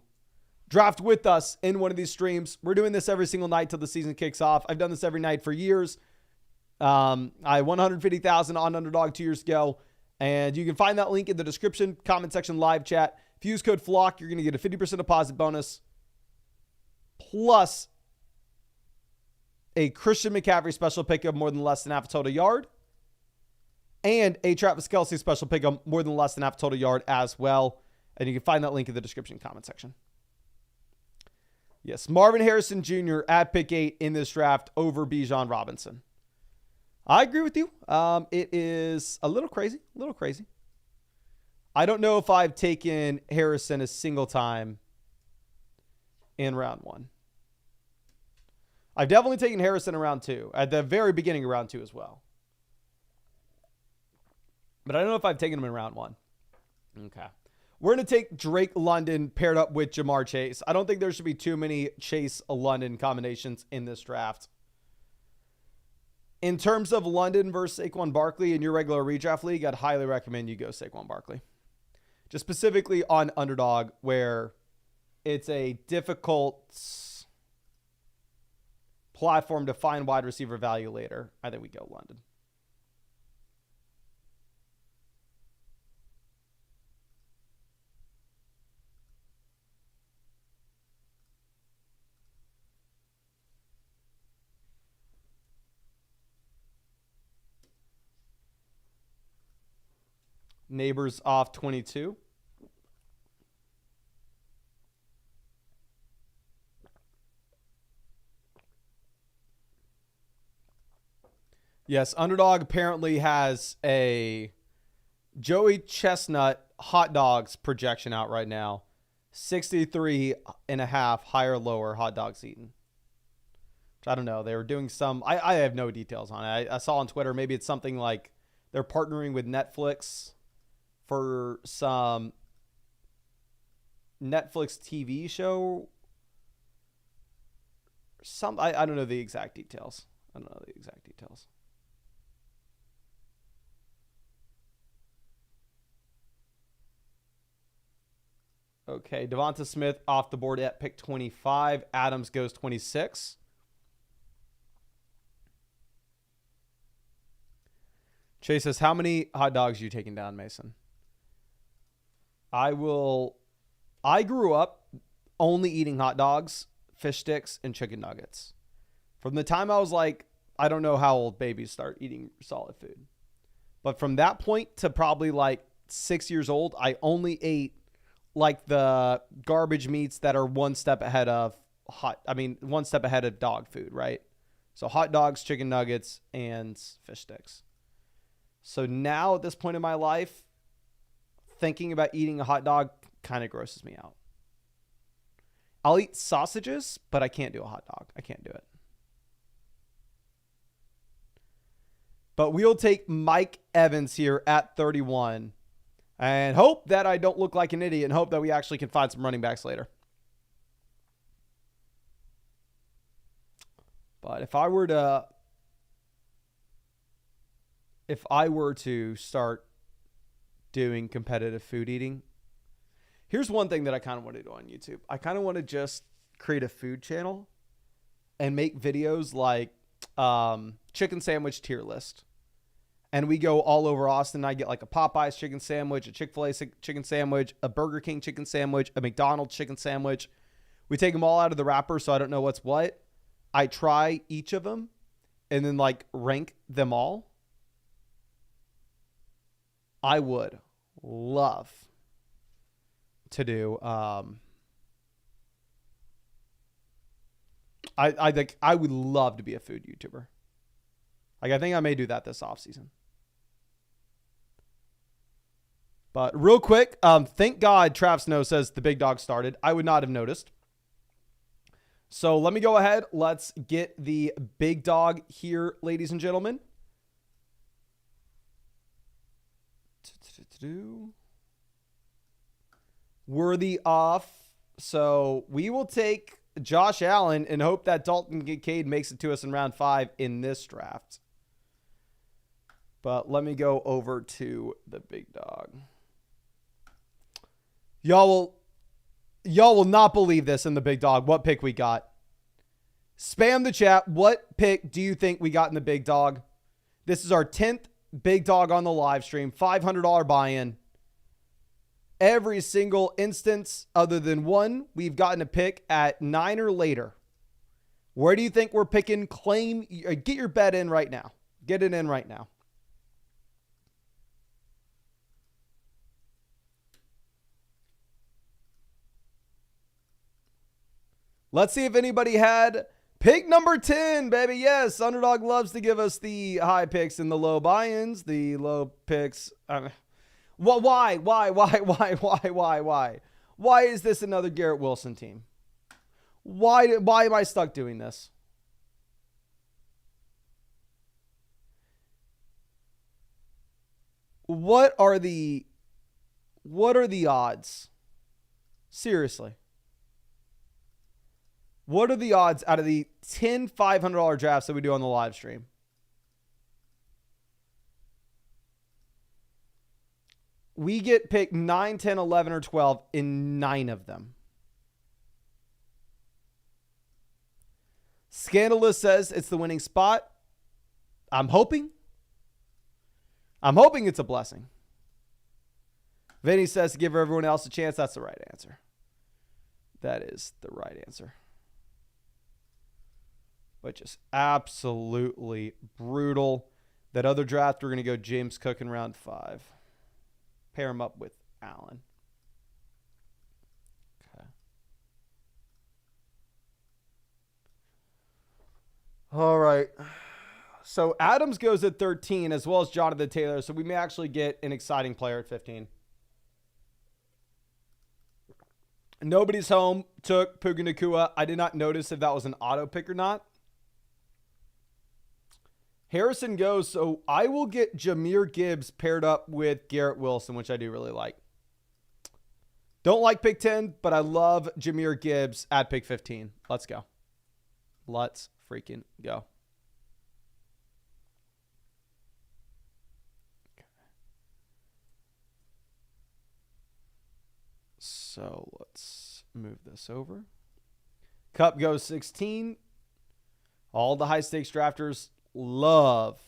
draft with us in one of these streams, we're doing this every single night till the season kicks off. I've done this every night for years. I won 150,000 on Underdog 2 years ago. And you can find that link in the description, comment section, live chat. If you use code FLOCK, you're going to get a 50% deposit bonus plus a Christian McCaffrey special pickup more than less than half a total yard and a Travis Kelce special pickup more than less than half a total yard as well. And you can find that link in the description, comment section. Yes, Marvin Harrison Jr. at pick 8 in this draft over Bijan Robinson. I agree with you. It is a little crazy. I don't know if I've taken Harrison a single time in round 1. I've definitely taken Harrison in round 2, at the very beginning of round 2 as well. But I don't know if I've taken him in round 1. Okay. We're going to take Drake London paired up with Jamar Chase. I don't think there should be too many Chase-London combinations in this draft. In terms of London versus Saquon Barkley in your regular redraft league, I'd highly recommend you go Saquon Barkley. Just specifically on Underdog, where it's a difficult platform to find wide receiver value later. I think we go London. Neighbors off 22. Yes, Underdog apparently has a Joey Chestnut hot dogs projection out right now. 63 and a half higher or lower hot dogs eaten. I don't know. They were doing some. I have no details on it. I saw on Twitter. Maybe it's something like they're partnering with Netflix for some Netflix TV show. I don't know the exact details. Okay, Devonta Smith off the board at pick 25. Adams goes 26. Chase says, how many hot dogs are you taking down, Mason? I grew up only eating hot dogs, fish sticks, and chicken nuggets. From the time I was like, I don't know how old babies start eating solid food. But from that point to probably like 6 years old, I only ate like the garbage meats that are one step ahead of dog food, right? So hot dogs, chicken nuggets, and fish sticks. So now at this point in my life, thinking about eating a hot dog kind of grosses me out. I'll eat sausages, but I can't do a hot dog. I can't do it. But we'll take Mike Evans here at 31 and hope that I don't look like an idiot and hope that we actually can find some running backs later. But if I were to start doing competitive food eating, here's one thing that I kind of want to do on YouTube. I kind of want to just create a food channel and make videos like chicken sandwich tier list. And we go all over Austin. I get like a Popeyes chicken sandwich, a Chick-fil-A chicken sandwich, a Burger King chicken sandwich, a McDonald's chicken sandwich. We take them all out of the wrapper so I don't know what's what. I try each of them and then like rank them all. I would love to do. I think I would love to be a food YouTuber. Like I think I may do that this offseason. But real quick, thank God Trav Snow says the big dog started. I would not have noticed. So let me go ahead. Let's get the big dog here, ladies and gentlemen. Worthy off. So we will take Josh Allen and hope that Dalton Kincaid makes it to us in round 5 in this draft. But let me go over to the big dog. Y'all will not believe this in the big dog. What pick we got? Spam the chat. What pick do you think we got in the big dog? This is our 10th big dog on the live stream. $500 buy-in. Every single instance other than one, we've gotten a pick at 9 or later. Where do you think we're picking? Get your bet in right now. Get it in right now. Let's see if anybody had pick number 10, baby. Yes, Underdog loves to give us the high picks and the low buy-ins, the low picks. Why? Why is this another Garrett Wilson team? Why am I stuck doing this? What are the odds? Seriously. What are the odds out of the 10 $500 drafts that we do on the live stream? We get picked 9, 10, 11, or 12 in 9 of them. Scandalous says it's the winning spot. I'm hoping it's a blessing. Vinny says to give everyone else a chance. That's the right answer. That is the right answer. But just absolutely brutal. That other draft, we're going to go James Cook in round 5. pair him up with Allen. Okay. All right. So Adams goes at 13 as well as Jonathan Taylor. So we may actually get an exciting player at 15. Nobody's home took Puka Nacua. I did not notice if that was an auto pick or not. Harrison goes, so I will get Jahmyr Gibbs paired up with Garrett Wilson, which I do really like. Don't like pick 10, but I love Jahmyr Gibbs at pick 15. Let's go. Let's freaking go. So let's move this over. Cup goes 16. All the high stakes drafters love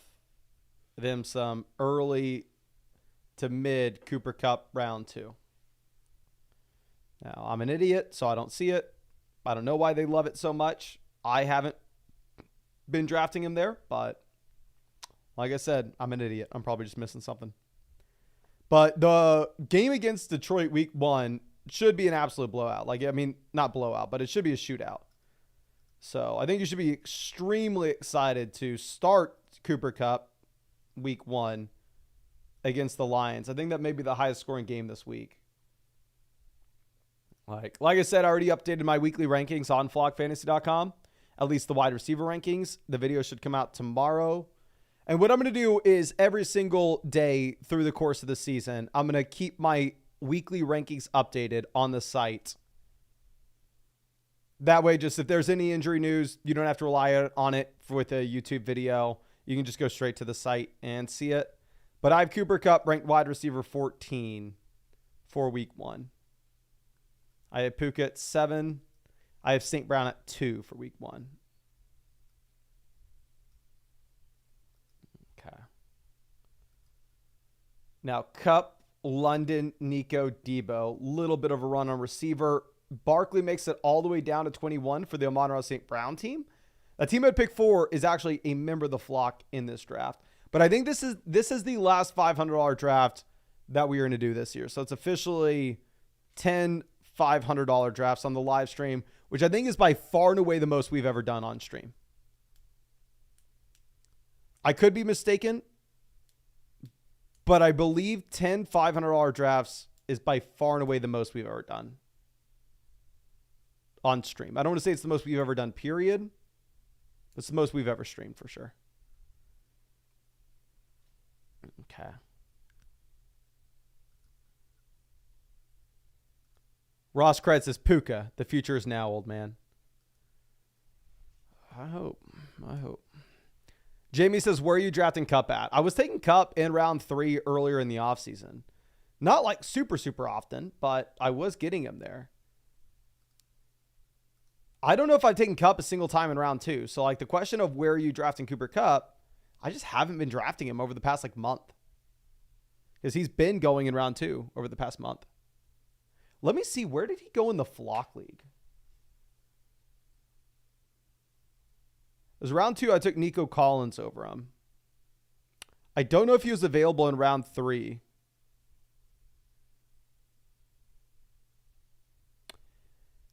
them some early to mid Cooper Cup round 2. Now, I'm an idiot, so I don't see it. I don't know why they love it so much. I haven't been drafting him there, but like I said, I'm an idiot. I'm probably just missing something. But the game against Detroit week 1 should be an absolute blowout. Like, I mean, not blowout, but it should be a shootout. So I think you should be extremely excited to start Cooper Cup week 1 against the Lions. I think that may be the highest scoring game this week. Like I said, I already updated my weekly rankings on flockfantasy.com, at least the wide receiver rankings. The video should come out tomorrow. And what I'm going to do is every single day through the course of the season, I'm going to keep my weekly rankings updated on the site. That way, just if there's any injury news, you don't have to rely on it with a YouTube video. You can just go straight to the site and see it. But I have Cooper Kupp ranked wide receiver 14 for week 1. I have Puka at 7. I have St. Brown at 2 for week 1. Okay. Now, Kupp, London, Nico, Debo. Little bit of a run on receiver. Barkley makes it all the way down to 21 for the Amon-Ra St. Brown team. A team at pick 4 is actually a member of the flock in this draft. But I think this is the last $500 draft that we are going to do this year. So it's officially 10 $500 drafts on the live stream, which I think is by far and away the most we've ever done on stream. I could be mistaken, but I believe 10 $500 drafts is by far and away the most we've ever done on stream. I don't want to say it's the most we've ever done, period. But it's the most we've ever streamed for sure. Okay. Ross Kretz says, Puka, the future is now, old man. I hope. Jamie says, where are you drafting Kupp at? I was taking Kupp in round 3 earlier in the offseason. Not like super, super often, but I was getting him there. I don't know if I've taken Kupp a single time in round 2. So like the question of where are you drafting Cooper Kupp, I just haven't been drafting him over the past like month. Because he's been going in round 2 over the past month. Let me see, where did he go in the flock league? It was round 2, I took Nico Collins over him. I don't know if he was available in round 3.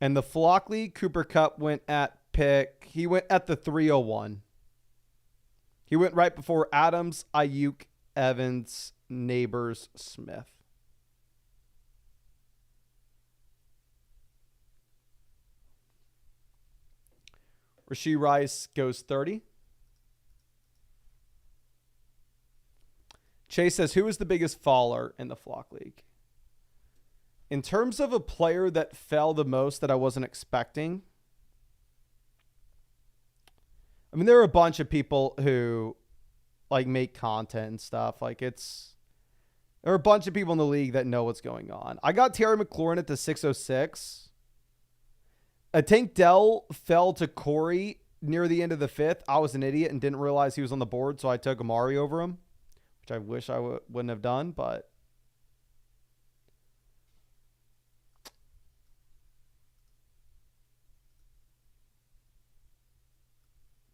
And the flock league, Cooper Kupp went at pick. He went at the 301. He went right before Adams, Ayuk, Evans, Neighbors, Smith. Rashee Rice goes 30. Chase says, who is the biggest faller in the flock league? In terms of a player that fell the most that I wasn't expecting, I mean, there are a bunch of people who like make content and stuff. Like there are a bunch of people in the league that know what's going on. I got Terry McLaurin at the 606. Tank Dell fell to Corey near the end of the 5th. I was an idiot and didn't realize he was on the board, so I took Amari over him, which I wish I wouldn't have done, but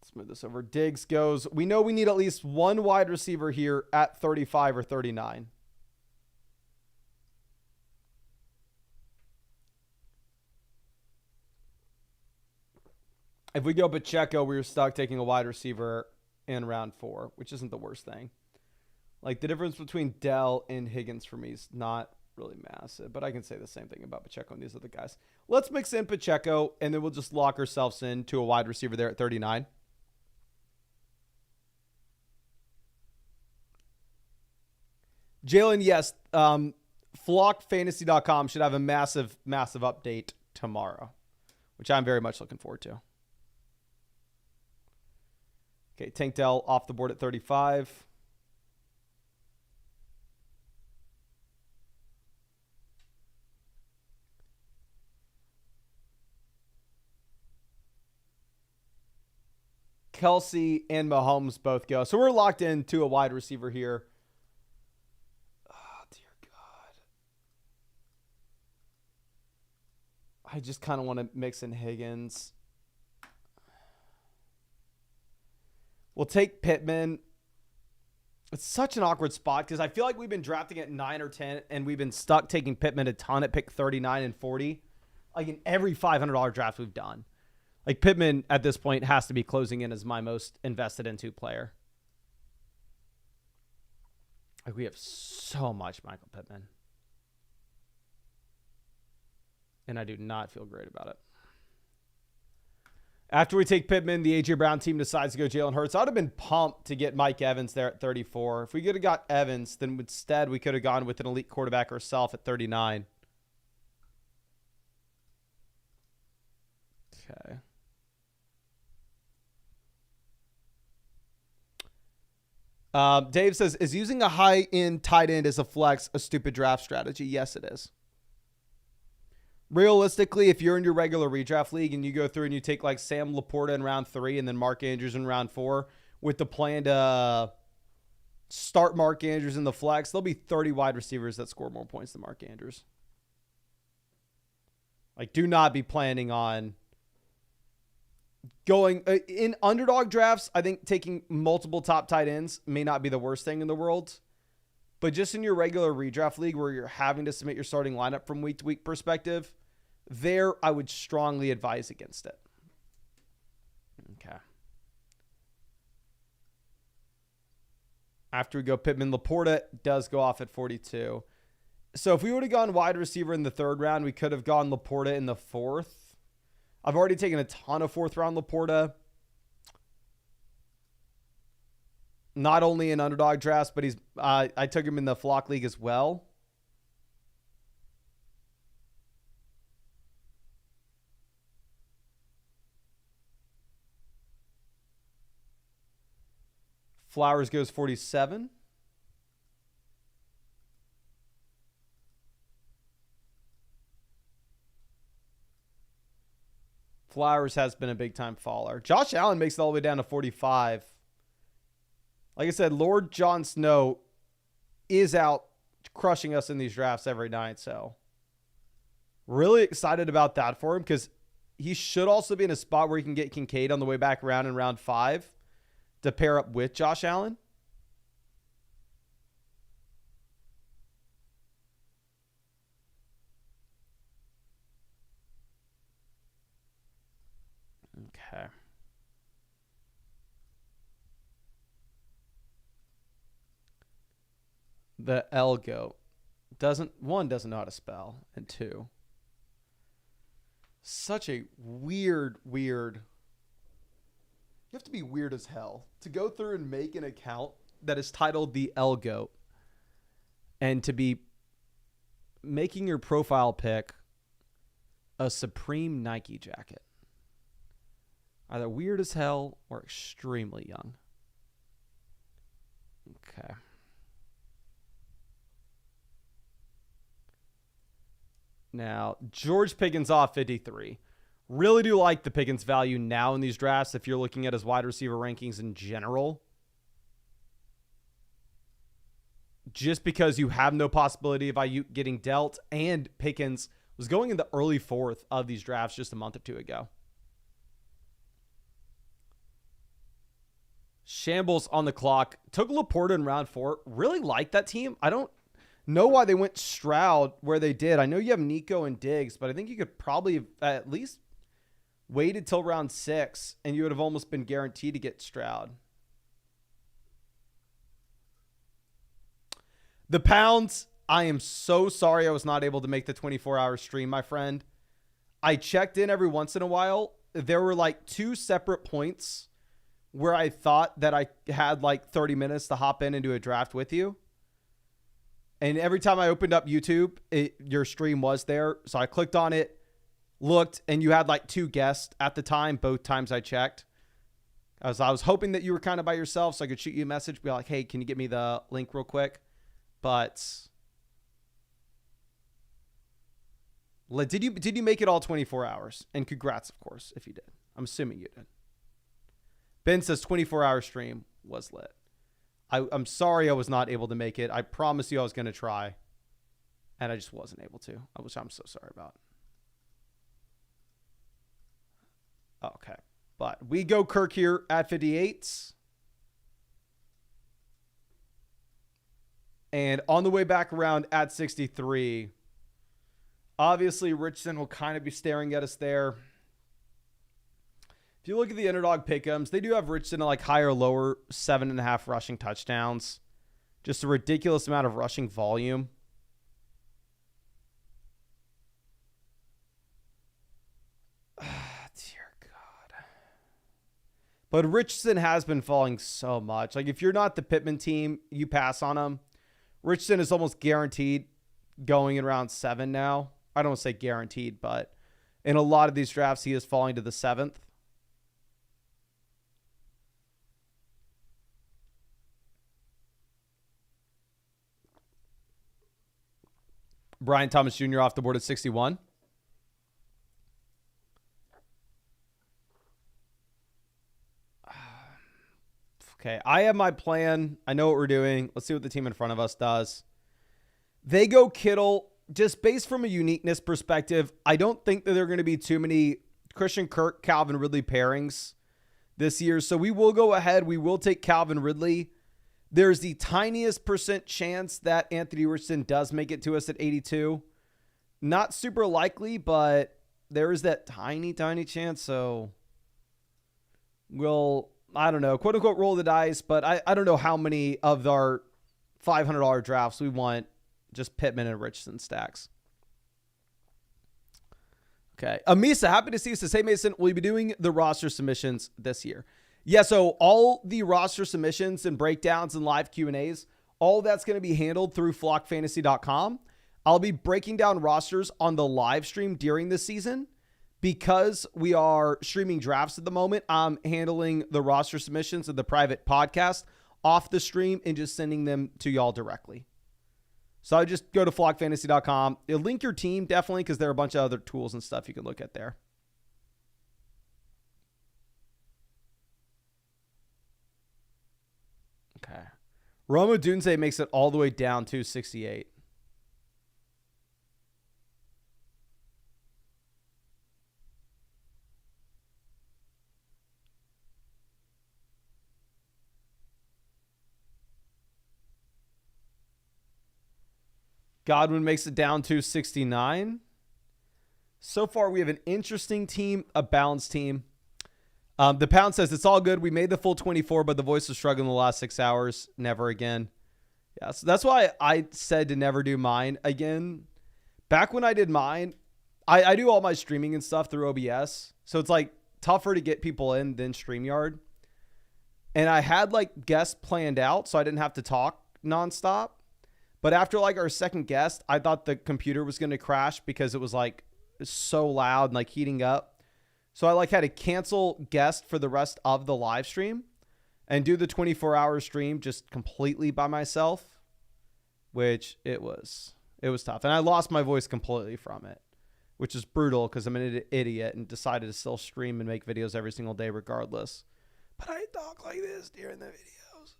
let's move this over. Diggs goes, we know we need at least one wide receiver here at 35 or 39. If we go Pacheco, we were stuck taking a wide receiver in round 4, which isn't the worst thing. Like, the difference between Dell and Higgins for me is not really massive, but I can say the same thing about Pacheco and these other guys. Let's mix in Pacheco, and then we'll just lock ourselves into a wide receiver there at 39. Jalen, yes, flockfantasy.com should have a massive, massive update tomorrow, which I'm very much looking forward to. Okay, Tank Dell off the board at 35. Kelsey and Mahomes both go. So we're locked into a wide receiver here. Oh, dear God. I just kind of want to mix in Higgins. We'll take Pittman. It's such an awkward spot because I feel like we've been drafting at 9 or 10, and we've been stuck taking Pittman a ton at pick 39 and 40. Like in every $500 draft we've done. Like, Pittman at this point has to be closing in as my most invested into player. Like, we have so much Michael Pittman. And I do not feel great about it. After we take Pittman, the A.J. Brown team decides to go Jalen Hurts. I would have been pumped to get Mike Evans there at 34. If we could have got Evans, then instead we could have gone with an elite quarterback ourselves at 39. Okay. Dave says, is using a high-end tight end as a flex a stupid draft strategy? Yes, it is. Realistically, if you're in your regular redraft league and you go through and you take like Sam Laporta in round 3 and then Mark Andrews in round 4 with the plan to start Mark Andrews in the flex, there'll be 30 wide receivers that score more points than Mark Andrews. Like, do not be planning on going in underdog drafts. I think taking multiple top tight ends may not be the worst thing in the world, but just in your regular redraft league where you're having to submit your starting lineup from week to week perspective, there I would strongly advise against it. Okay. After we go Pittman, Laporta does go off at 42. So if we would have gone wide receiver in the 3rd round, we could have gone Laporta in the 4th. I've already taken a ton of 4th round Laporta. Not only in underdog drafts, but I took him in the flock league as well. Flowers goes 47. Flowers has been a big-time faller. Josh Allen makes it all the way down to 45. Like I said, Lord Jon Snow is out crushing us in these drafts every night. So really excited about that for him because he should also be in a spot where he can get Kincaid on the way back around in round 5 to pair up with Josh Allen. Okay. The Elgo doesn't know how to spell, and 2. Such a weird. You have to be weird as hell to go through and make an account that is titled the Elgo and to be making your profile pick a Supreme Nike jacket. Either weird as hell or extremely young. Okay. Now, George Pickens off 53. Really do like the Pickens value now in these drafts if you're looking at his wide receiver rankings in general. Just because you have no possibility of Ayuk getting dealt, and Pickens was going in the early 4th of these drafts just a month or 2 ago. Shambles on the clock. Took Laporta in round 4. Really like that team. I don't know why they went Stroud where they did. I know you have Nico and Diggs, but I think you could probably have at least waited till round 6, and you would have almost been guaranteed to get Stroud. The Pounds, I am so sorry I was not able to make the 24-hour stream, my friend. I checked in every once in a while. There were like 2 separate points where I thought that I had like 30 minutes to hop in and do a draft with you. And every time I opened up YouTube, your stream was there. So I clicked on it, looked, and you had like 2 guests at the time, both times I checked. I was hoping that you were kind of by yourself so I could shoot you a message, be like, hey, can you get me the link real quick? But did you make it all 24 hours? And congrats, of course, if you did. I'm assuming you did. Ben says 24-hour stream was lit. I'm sorry I was not able to make it. I promised you I was going to try, and I just wasn't able to, which I'm so sorry about. Okay, but we go Kirk here at 58. And on the way back around at 63, obviously Richardson will kind of be staring at us there. If you look at the Underdog pick'ems, they do have Richardson at like higher or lower 7.5 rushing touchdowns. Just a ridiculous amount of rushing volume. Dear God. But Richardson has been falling so much. Like if you're not the Pittman team, you pass on him. Richardson is almost guaranteed going in round 7 now. I don't want to say guaranteed, but in a lot of these drafts, he is falling to the 7th. Brian Thomas Jr. off the board at 61. Okay, I have my plan. I know what we're doing. Let's see what the team in front of us does. They go Kittle. Just based from a uniqueness perspective, I don't think that there are going to be too many Christian Kirk, Calvin Ridley pairings this year. So we will go ahead. We will take Calvin Ridley. There's the tiniest % chance that Anthony Richardson does make it to us at 82. Not super likely, but there is that tiny, tiny chance. So we'll, I don't know, quote unquote, roll the dice. But I don't know how many of our $500 drafts we want just Pittman and Richardson stacks. Okay. Amisa, happy to see you. Says, hey, Mason, will you be doing the roster submissions this year? Yeah, so all the roster submissions and breakdowns and live Q&As, all that's going to be handled through flockfantasy.com. I'll be breaking down rosters on the live stream during this season. Because we are streaming drafts at the moment, I'm handling the roster submissions of the private podcast off the stream and just sending them to y'all directly. So I just go to flockfantasy.com. It'll link your team, definitely, because there are a bunch of other tools and stuff you can look at there. Okay. Roma Dunze makes it all the way down to 68. Godwin makes it down to 69. So far, we have an interesting team, a balanced team. The Pound says, it's all good. We made the full 24, but the voice was struggling the last 6 hours. Never again. Yeah, so that's why I said to never do mine again. Back when I did mine, I do all my streaming and stuff through OBS. So it's like tougher to get people in than StreamYard. And I had like guests planned out, so I didn't have to talk nonstop. But after like our second guest, I thought the computer was going to crash because it was like so loud and like heating up. So I like had to cancel guest for the rest of the live stream and do the 24-hour stream just completely by myself, which it was tough. And I lost my voice completely from it, which is brutal because I'm an idiot and decided to still stream and make videos every single day regardless. But I talk like this during the videos.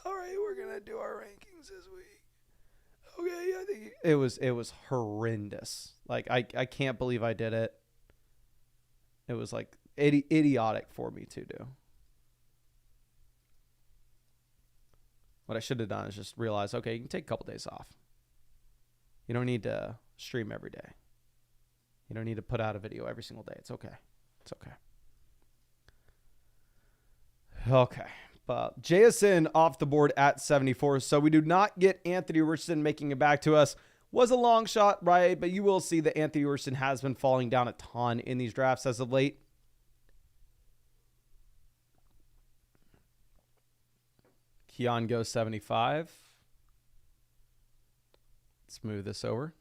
All right, we're going to do our rankings this week. Okay, I think it was horrendous. Like I can't believe I did it. It was like idiotic for me to do. What I should have done is just realize, okay, you can take a couple days off. You don't need to stream every day. You don't need to put out a video every single day. It's okay. It's Okay. But JSN off the board at 74. So we do not get Anthony Richardson making it back to us. Was a long shot, right? But you will see that Anthony Richardson has been falling down a ton in these drafts as of late. Keon goes 75. Let's move this over.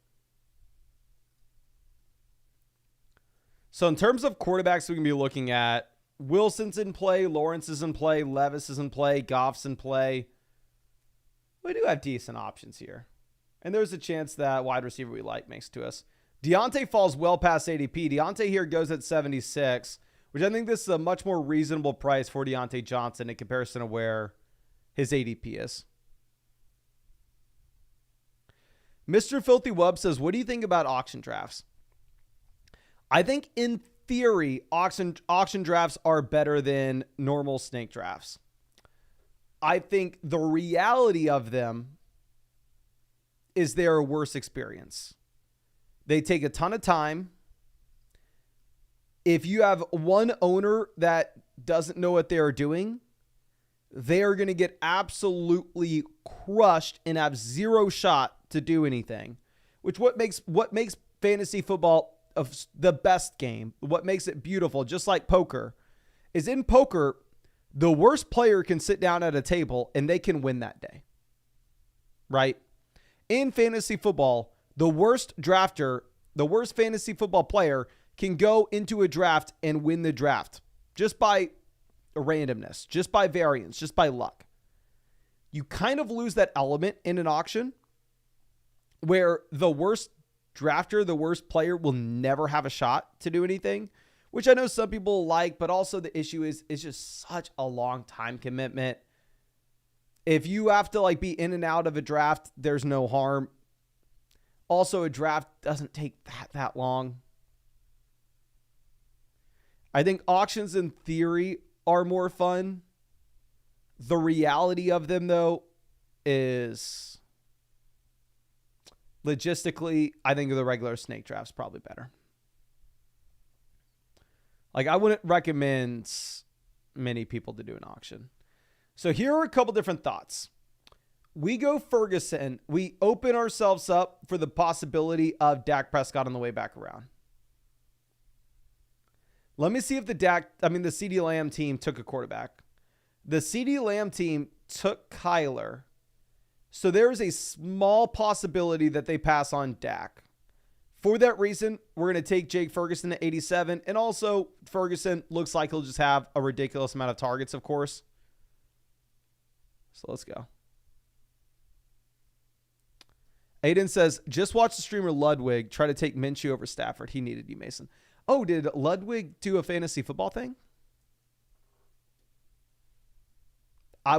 So in terms of quarterbacks we can be looking at, Wilson's in play, Lawrence is in play, Levis is in play, Goff's in play. We do have decent options here. And there's a chance that wide receiver we like makes to us. Deontay falls well past ADP. Deontay here goes at 76, which I think this is a much more reasonable price for Deontay Johnson in comparison to where his ADP is. Mr. Filthy Wub says, what do you think about auction drafts? I think in theory, auction drafts are better than normal snake drafts. I think the reality of them is they're a worse experience. They take a ton of time. If you have one owner that doesn't know what they're doing, they are going to get absolutely crushed and have zero shot to do anything, which what makes fantasy football of the best game, what makes it beautiful, just like poker, is in poker, the worst player can sit down at a table and they can win that day, right? In fantasy football, the worst drafter, the worst fantasy football player can go into a draft and win the draft just by randomness, just by variance, just by luck. You kind of lose that element in an auction where the worst drafter, the worst player will never have a shot to do anything, which I know some people like, but also the issue is it's just such a long time commitment. If you have to like be in and out of a draft, there's no harm. Also, a draft doesn't take that long. I think auctions in theory are more fun. The reality of them, though, is logistically, I think the regular snake draft's probably better. Like, I wouldn't recommend many people to do an auction. So here are a couple different thoughts. We go Ferguson. We open ourselves up for the possibility of Dak Prescott on the way back around. Let me see if the CeeDee Lamb team took a quarterback. The CeeDee Lamb team took Kyler. So there is a small possibility that they pass on Dak. For that reason, we're going to take Jake Ferguson at 87. And also, Ferguson looks like he'll just have a ridiculous amount of targets, of course. So let's go. Aiden says, just watch the streamer Ludwig try to take Minshew over Stafford. He needed you, Mason. Oh, did Ludwig do a fantasy football thing?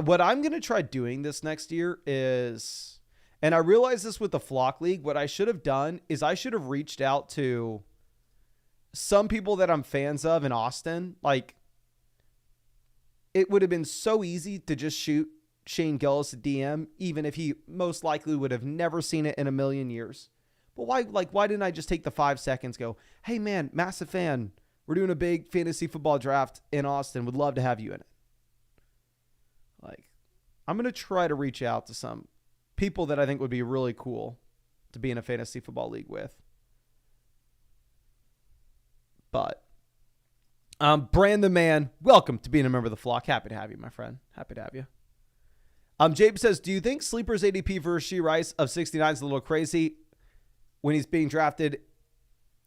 What I'm going to try doing this next year is, and I realize this with the Flock League, what I should have done is I should have reached out to some people that I'm fans of in Austin. Like, it would have been so easy to just shoot Shane Gillis a DM, even if he most likely would have never seen it in a million years. But why didn't I just take the 5 seconds, go, hey man, massive fan. We're doing a big fantasy football draft in Austin. Would love to have you in it. Like, I'm going to try to reach out to some people that I think would be really cool to be in a fantasy football league with. But, Brand the Man, welcome to being a member of the flock. Happy to have you, my friend. Happy to have you. Jabe says, do you think Sleeper's ADP for Rashee Rice of 69 is a little crazy when he's being drafted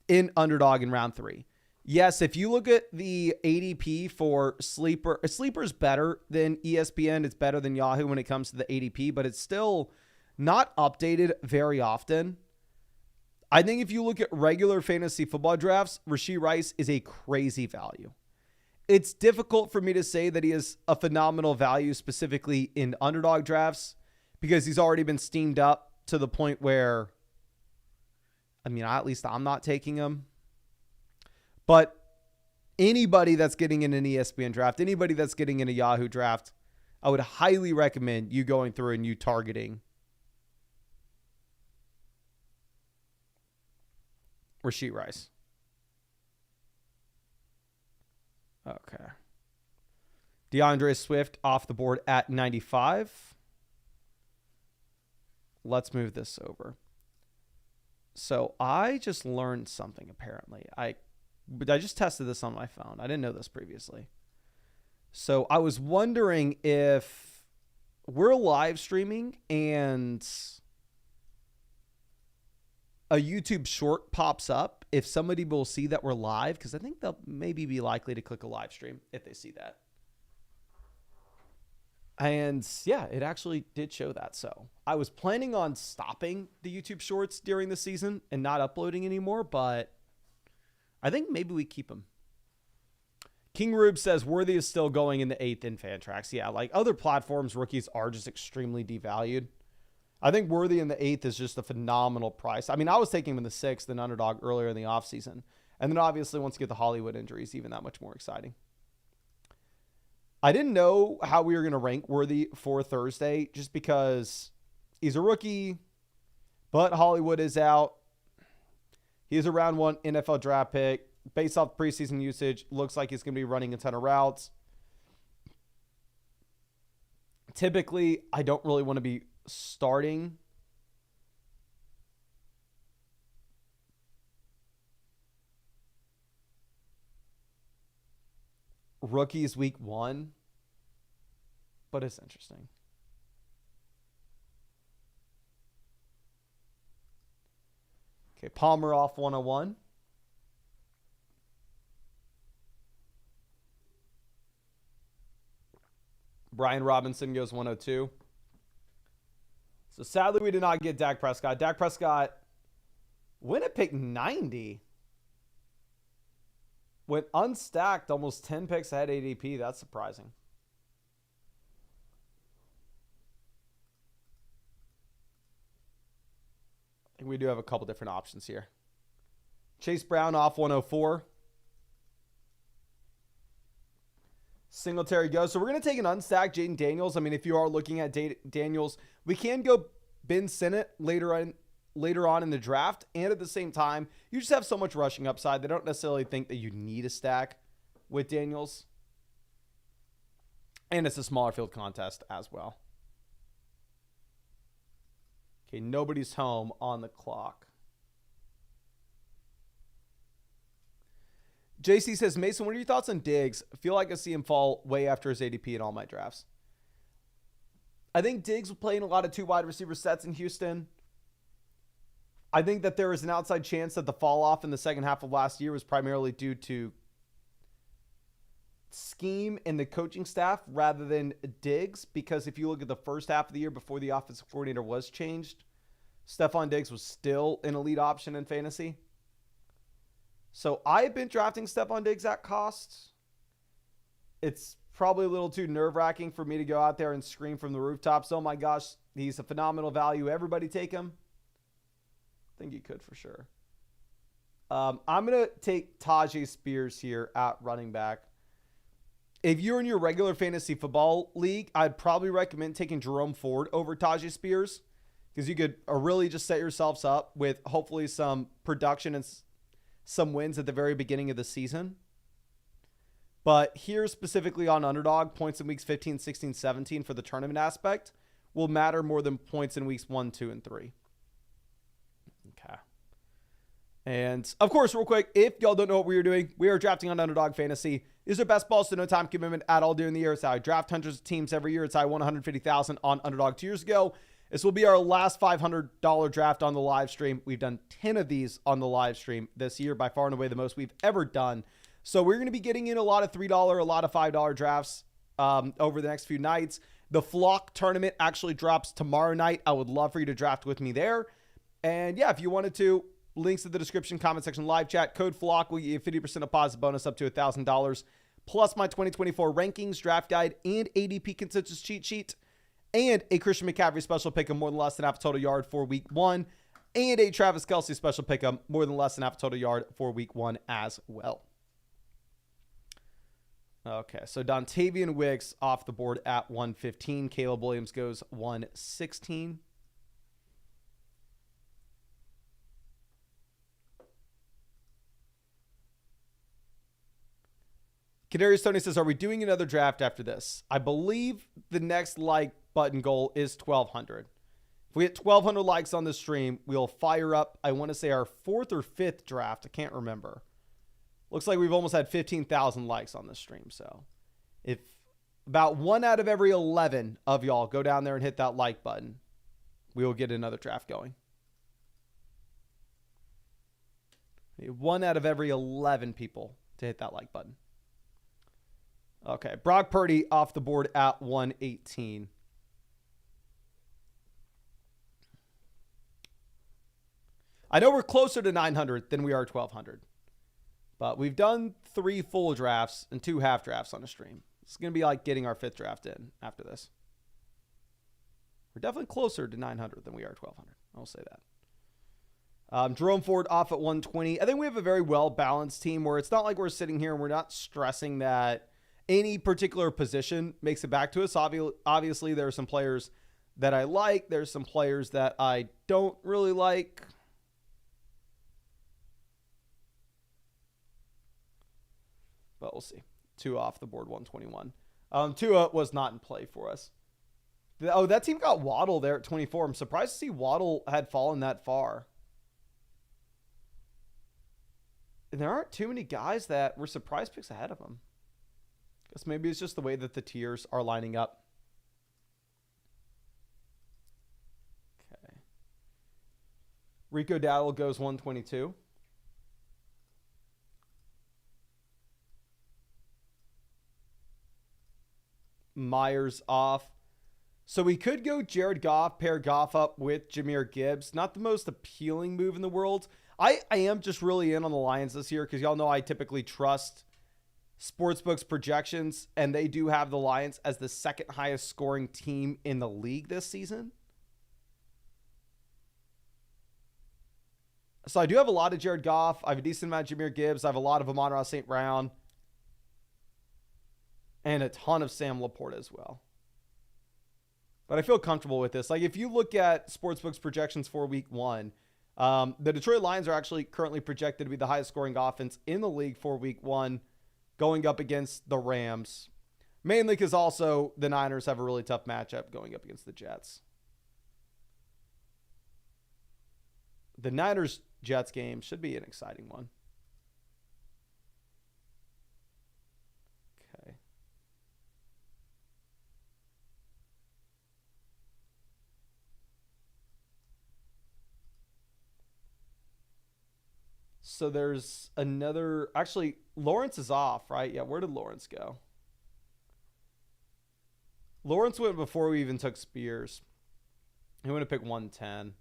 in Underdog in round 3? Yes, if you look at the ADP for Sleeper, Sleeper's better than ESPN. It's better than Yahoo when it comes to the ADP, but it's still not updated very often. I think if you look at regular fantasy football drafts, Rashee Rice is a crazy value. It's difficult for me to say that he is a phenomenal value specifically in Underdog drafts because he's already been steamed up to the point where, at least I'm not taking him. But anybody that's getting in an ESPN draft, anybody that's getting in a Yahoo draft, I would highly recommend you going through and you targeting Rashee Rice. Okay. DeAndre Swift off the board at 95. Let's move this over. So I just learned something apparently. I just tested this on my phone. I didn't know this previously. So I was wondering if we're live streaming and a YouTube short pops up, if somebody will see that we're live, because I think they'll maybe be likely to click a live stream if they see that. And yeah, it actually did show that. So I was planning on stopping the YouTube shorts during the season and not uploading anymore, but I think maybe we keep them. King Rube says Worthy is still going in the 8th in Fantrax. Yeah, like other platforms, rookies are just extremely devalued. I think Worthy in the 8th is just a phenomenal price. I mean, I was taking him in the 6th in Underdog earlier in the offseason. And then obviously once you get the Hollywood injuries, even that much more exciting. I didn't know how we were going to rank Worthy for Thursday just because he's a rookie, but Hollywood is out. He's a round 1 NFL draft pick. Based off preseason usage, looks like he's going to be running a ton of routes. Typically, I don't really want to be starting rookies week 1, but it's interesting. Okay, Palmer off 101. Brian Robinson goes 102. So sadly, we did not get Dak Prescott. Dak Prescott went at pick 90. Went unstacked, almost 10 picks ahead ADP. That's surprising. I think we do have a couple different options here. Chase Brown off 104. Singletary goes. So we're going to take an unstacked Jaden Daniels. I mean, if you are looking at Daniels, we can go Ben Sinnott later on in the draft. And at the same time, you just have so much rushing upside. They don't necessarily think that you need a stack with Daniels. And it's a smaller field contest as well. Okay, nobody's home on the clock. JC says, Mason, what are your thoughts on Diggs? I feel like I see him fall way after his ADP in all my drafts. I think Diggs will play in a lot of 2 wide receiver sets in Houston. I think that there is an outside chance that the fall off in the second half of last year was primarily due to scheme and the coaching staff rather than Diggs, because if you look at the first half of the year before the offensive coordinator was changed, Stephon Diggs was still an elite option in fantasy. So I've been drafting Stephon Diggs at cost. It's probably a little too nerve-wracking for me to go out there and scream from the rooftops, oh my gosh, he's a phenomenal value. Everybody take him. I think you could for sure. I'm going to take Tajay Spears here at running back. If you're in your regular fantasy football league, I'd probably recommend taking Jerome Ford over Tajay Spears because you could really just set yourselves up with hopefully some production and some wins at the very beginning of the season. But here specifically on Underdog, points in weeks 15, 16, 17 for the tournament aspect will matter more than points in weeks 1, 2, and 3. Okay. And of course, real quick, if y'all don't know what we are doing, we are drafting on Underdog Fantasy. These are best balls, so no time commitment at all during the year. It's how I draft hundreds of teams every year. It's how I won $150,000 on Underdog 2 years ago. This will be our last $500 draft on the live stream. We've done 10 of these on the live stream this year, by far and away the most we've ever done. So we're going to be getting in a lot of $3, a lot of $5 drafts over the next few nights. The Flock tournament actually drops tomorrow night. I would love for you to draft with me there. And yeah, if you wanted to, links in the description, comment section, live chat. Code Flock will get you 50% deposit bonus up to $1,000. Plus my 2024 rankings, draft guide, and ADP consensus cheat sheet. And a Christian McCaffrey special pick more than less than half a total yard for week 1. And a Travis Kelce special pick more than less than half a total yard for week 1 as well. Okay, so Dontavian Wicks off the board at 115. Caleb Williams goes 116. Kadarius Tony says, are we doing another draft after this? I believe the next like button goal is 1,200. If we hit 1,200 likes on the stream, we'll fire up, I want to say, our 4th or 5th draft. I can't remember. Looks like we've almost had 15,000 likes on this stream. So if about 1 out of every 11 of y'all go down there and hit that like button, we will get another draft going. 1 out of every 11 people to hit that like button. Okay, Brock Purdy off the board at 118. I know we're closer to 900 than we are 1,200. But we've done 3 full drafts and 2 half drafts on a stream. It's going to be like getting our 5th draft in after this. We're definitely closer to 900 than we are 1,200. I'll say that. Jerome Ford off at 120. I think we have a very well-balanced team where it's not like we're sitting here and we're not stressing that any particular position makes it back to us. Obviously, there are some players that I like. There's some players that I don't really like. But we'll see. Tua off the board, 121. Tua was not in play for us. Oh, that team got Waddle there at 24. I'm surprised to see Waddle had fallen that far. And there aren't too many guys that were surprise picks ahead of him. Guess maybe it's just the way that the tiers are lining up. Okay. Rico Dowdle goes 122. Myers off. So we could go Jared Goff, pair Goff up with Jahmyr Gibbs. Not the most appealing move in the world. I am just really in on the Lions this year because y'all know I typically trust Sportsbook's projections, and they do have the Lions as the 2nd highest scoring team in the league this season. So I do have a lot of Jared Goff. I have a decent amount of Jahmyr Gibbs. I have a lot of Amon-Ra St. Brown. And a ton of Sam Laporta as well. But I feel comfortable with this. Like if you look at Sportsbook's projections for week 1, the Detroit Lions are actually currently projected to be the highest scoring offense in the league for week 1, going up against the Rams. Mainly because also the Niners have a really tough matchup going up against the Jets. The Niners-Jets game should be an exciting one. Okay. So there's another... Actually, Lawrence is off, right? Yeah, where did Lawrence go? Lawrence went before we even took Spears. He went to pick 110. I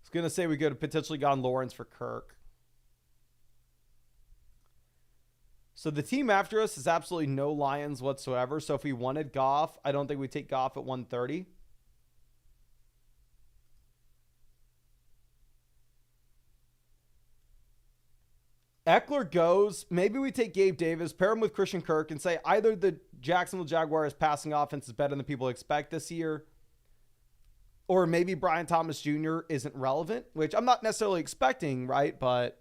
was going to say we could have potentially gone Lawrence for Kirk. So the team after us is absolutely no Lions whatsoever. So if we wanted Goff, I don't think we'd take Goff at 130. Eckler goes. Maybe we take Gabe Davis, pair him with Christian Kirk, and say either the Jacksonville Jaguars passing offense is better than people expect this year, or maybe Brian Thomas Jr. isn't relevant, which I'm not necessarily expecting, right? But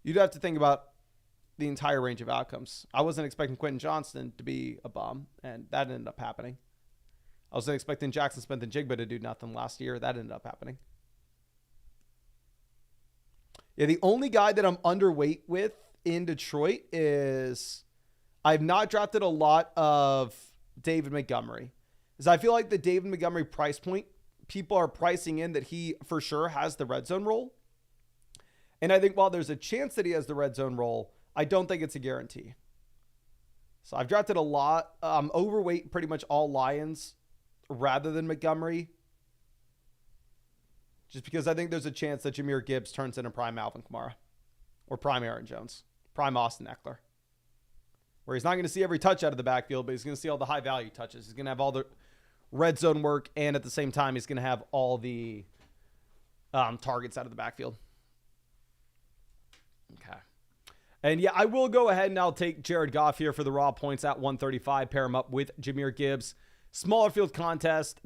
you'd have to think about the entire range of outcomes. I wasn't expecting Quentin Johnston to be a bum, and that ended up happening. I wasn't expecting Jackson Smith and Jigba to do nothing last year. That ended up happening. Yeah, the only guy that I'm underweight with in Detroit is I've not drafted a lot of David Montgomery. Because I feel like the David Montgomery price point, people are pricing in that he for sure has the red zone role. And I think while there's a chance that he has the red zone role, I don't think it's a guarantee. So I've drafted a lot. I'm overweight pretty much all Lions rather than Montgomery. Just because I think there's a chance that Jahmyr Gibbs turns into prime Alvin Kamara. Or prime Aaron Jones. Prime Austin Eckler. Where he's not going to see every touch out of the backfield, but he's going to see all the high value touches. He's going to have all the red zone work, and at the same time, he's going to have all the targets out of the backfield. Okay. And yeah, I will go ahead and I'll take Jared Goff here for the raw points at 135. Pair him up with Jahmyr Gibbs. Smaller field contest.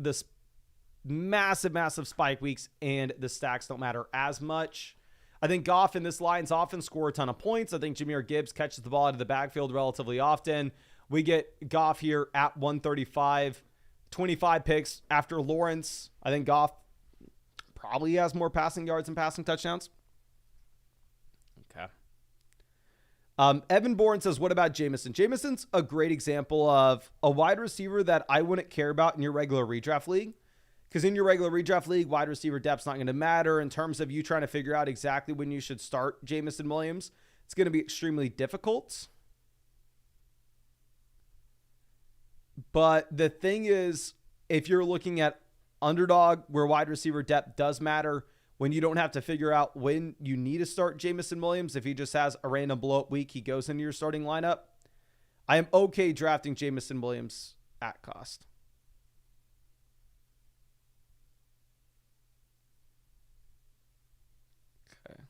Massive spike weeks, and the stacks don't matter as much. I think Goff and this Lions offense score a ton of points. I think Jahmyr Gibbs catches the ball out of the backfield relatively often. We get Goff here at 135, 25 picks after Lawrence. I think Goff probably has more passing yards and passing touchdowns. Okay. Evan Bourne says, what about Jameson? Jameson's a great example of a wide receiver that I wouldn't care about in your regular redraft league. Because in your regular redraft league, wide receiver depth's not going to matter in terms of you trying to figure out exactly when you should start Jameson Williams. It's going to be extremely difficult. But the thing is, if you're looking at Underdog, where wide receiver depth does matter, when you don't have to figure out when you need to start Jameson Williams, if he just has a random blow-up week, he goes into your starting lineup. I am okay drafting Jameson Williams at cost. Okay.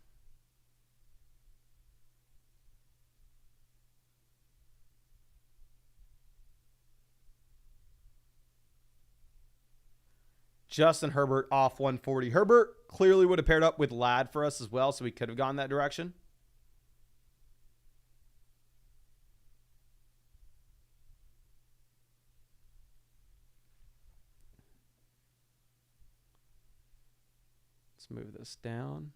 Justin Herbert off 140. Herbert clearly would have paired up with Ladd for us as well, so we could have gone that direction. Let's move this down.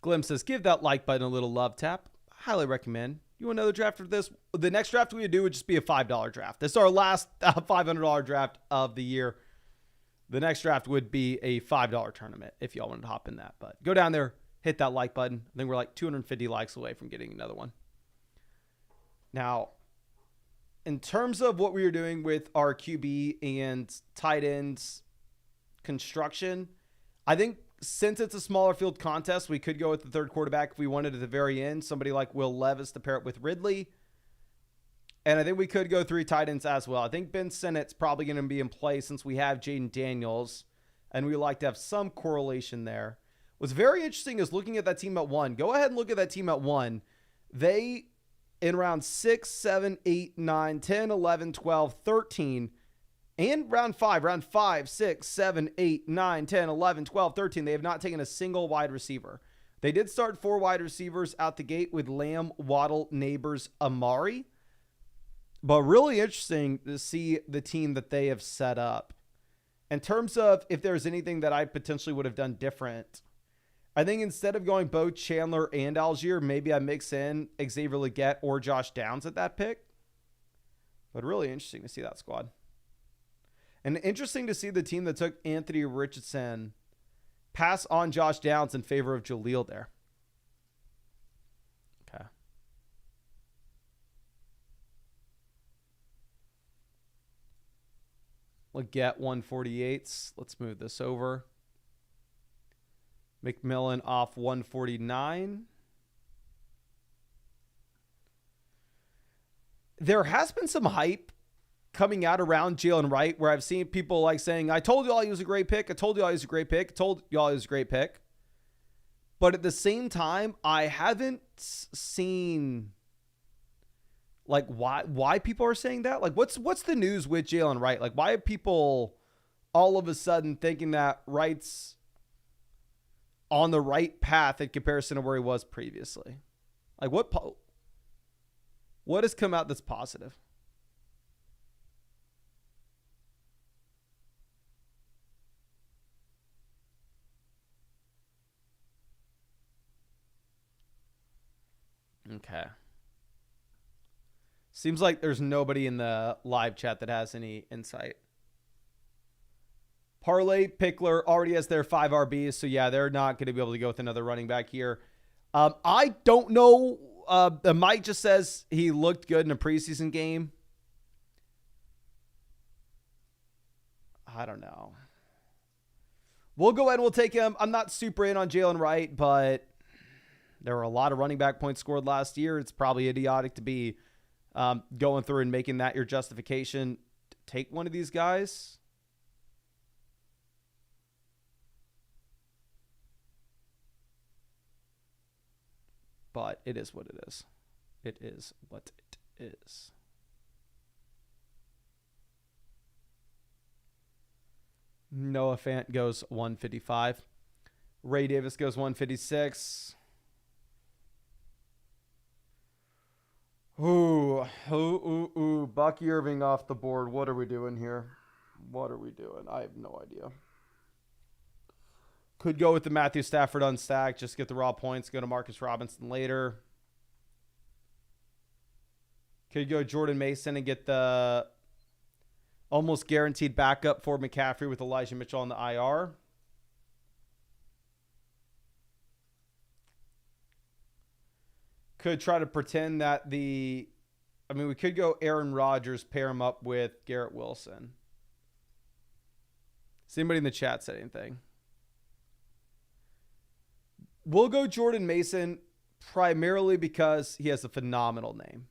Glim says, give that like button a little love tap. Highly recommend. You want another draft for this? The next draft we would do would just be a $5 draft. This is our last $500 draft of the year. The next draft would be a $5 tournament if y'all wanted to hop in that. But go down there, hit that like button. I think we're like 250 likes away from getting another one. Now, in terms of what we were doing with our QB and tight ends construction, I think since it's a smaller field contest, we could go with the third quarterback if we wanted at the very end. Somebody like Will Levis to pair it with Ridley. And I think we could go 3 tight ends as well. I think Ben Sennett's probably going to be in play since we have Jaden Daniels. And we like to have some correlation there. What's very interesting is looking at that team at 1. Go ahead and look at that team at 1. They, in round 6, 7, 8, 9, 10, 11, 12, 13, and round 5, 6, 7, 8, 9, 10, 11, 12, 13. They have not taken a single wide receiver. They did start 4 wide receivers out the gate with Lamb, Waddle, Neighbors, Amari. But really interesting to see the team that they have set up. In terms of if there's anything that I potentially would have done different, I think instead of going Bo Chandler and Algier, maybe I mix in Xavier Legette or Josh Downs at that pick. But really interesting to see that squad. And interesting to see the team that took Anthony Richardson pass on Josh Downs in favor of Jaleel there. Okay. Legette 148s. Let's move this over. McMillan off 149. There has been some hype coming out around Jalen Wright, where I've seen people like saying, I told y'all he was a great pick. I told y'all he was a great pick. I told y'all he was a great pick. But at the same time, I haven't seen like why people are saying that. Like what's the news with Jalen Wright? Like why are people all of a sudden thinking that Wright's on the right path in comparison to where he was previously? Like what has come out that's positive? Okay. Seems like there's nobody in the live chat that has any insight. Parlay Pickler already has their 5 RBs, so yeah, they're not going to be able to go with another running back here. I don't know. Mike just says he looked good in a preseason game. I don't know. We'll go ahead and we'll take him. I'm not super in on Jalen Wright, but there were a lot of running back points scored last year. It's probably idiotic to be going through and making that your justification to take one of these guys. But it is what it is. It is what it is. Noah Fant goes 155. Ray Davis goes 156. Ooh. Bucky Irving off the board. What are we doing here? What are we doing? I have no idea. Could go with the Matthew Stafford unstacked. Just get the raw points. Go to Marcus Robinson later. Could go Jordan Mason and get the almost guaranteed backup for McCaffrey with Elijah Mitchell on the IR. Could try to pretend that we could go Aaron Rodgers, pair him up with Garrett Wilson. Has anybody in the chat said anything? We'll go Jordan Mason primarily because he has a phenomenal name.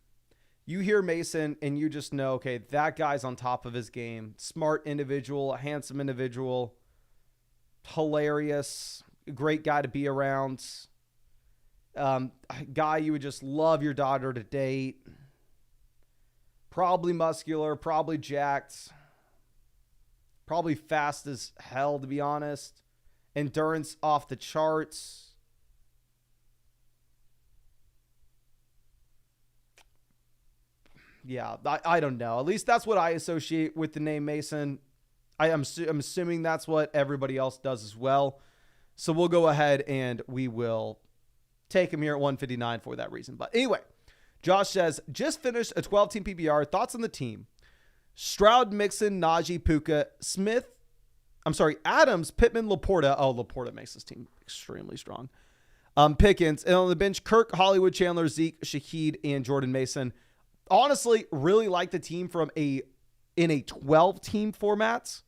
You hear Mason and you just know, okay, that guy's on top of his game. Smart individual, handsome individual, hilarious, great guy to be around. Guy you would just love your daughter to date. Probably muscular, probably jacked. Probably fast as hell, to be honest. Endurance off the charts. Yeah, I don't know. At least that's what I associate with the name Mason. I'm assuming that's what everybody else does as well. So we'll go ahead and we will take him here at 159 for that reason. But anyway, Josh says, just finished a 12-team PPR. Thoughts on the team? Stroud, Mixon, Najee, Puka, Adams, Pittman, Laporta. Oh, Laporta makes this team extremely strong. Pickens. And on the bench, Kirk, Hollywood, Chandler, Zeke, Shaheed, and Jordan Mason. Honestly, really like the team in a 12-team format.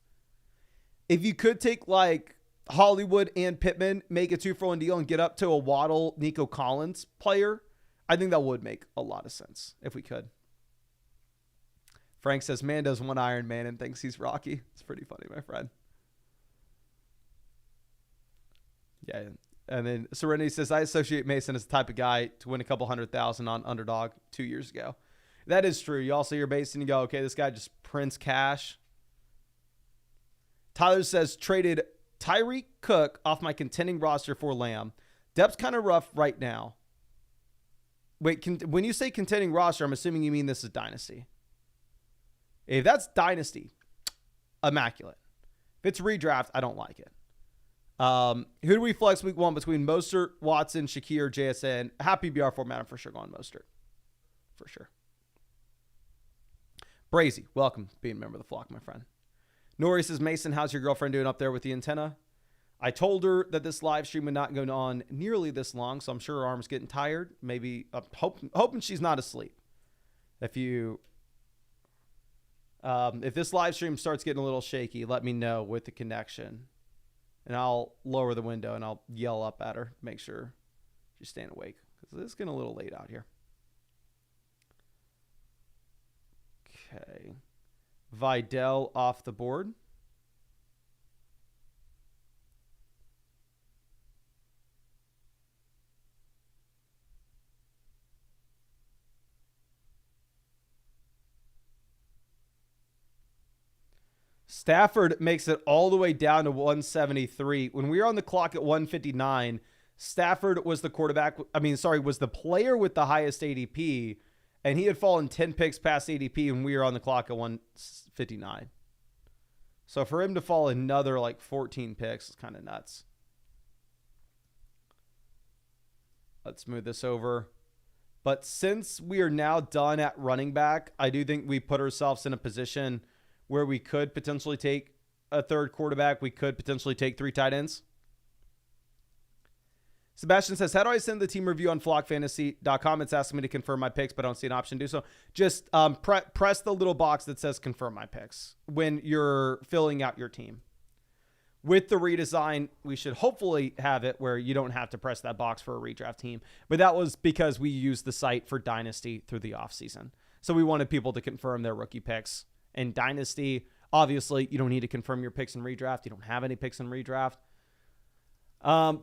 If you could take like Hollywood and Pittman, make a 2-for-1 deal and get up to a Waddle, Nico Collins player, I think that would make a lot of sense if we could. Frank says, man does one Iron Man and thinks he's Rocky. It's pretty funny, my friend. Yeah. And then Serenity says, I associate Mason as the type of guy to win a couple $100,000 on Underdog 2 years ago. That is true. You also hear Mason and you go, okay, this guy just prints cash. Tyler says, traded Tyreek Cook off my contending roster for Lamb. Depth's kind of rough right now. Wait, when you say contending roster, I'm assuming you mean this is Dynasty. If that's Dynasty, immaculate. If it's redraft, I don't like it. Who do we flex week 1 between Mostert, Watson, Shakir, JSN? Happy BR format, I'm for sure going Mostert. For sure. Brazy, welcome being a member of the flock, my friend. Nori says, Mason, how's your girlfriend doing up there with the antenna? I told her that this live stream would not go on nearly this long, so I'm sure her arm's getting tired. Maybe hoping she's not asleep. If this live stream starts getting a little shaky, let me know with the connection. And I'll lower the window and I'll yell up at her to make sure she's staying awake. Because it's getting a little late out here. Okay. Vidal off the board. Stafford makes it all the way down to 173. When we were on the clock at 159, Stafford was the was the player with the highest ADP, and he had fallen 10 picks past ADP when we were on the clock at 159. So for him to fall another like 14 picks is kind of nuts. Let's move this over. But since we are now done at running back, I do think we put ourselves in a position where we could potentially take a third quarterback. We could potentially take 3 tight ends. Sebastian says, how do I send the team review on flockfantasy.com? It's asking me to confirm my picks, but I don't see an option to do so. Just press the little box that says confirm my picks when you're filling out your team. With the redesign, we should hopefully have it where you don't have to press that box for a redraft team. But that was because we used the site for Dynasty through the offseason. So we wanted people to confirm their rookie picks. In Dynasty, obviously, you don't need to confirm your picks in redraft. You don't have any picks in redraft.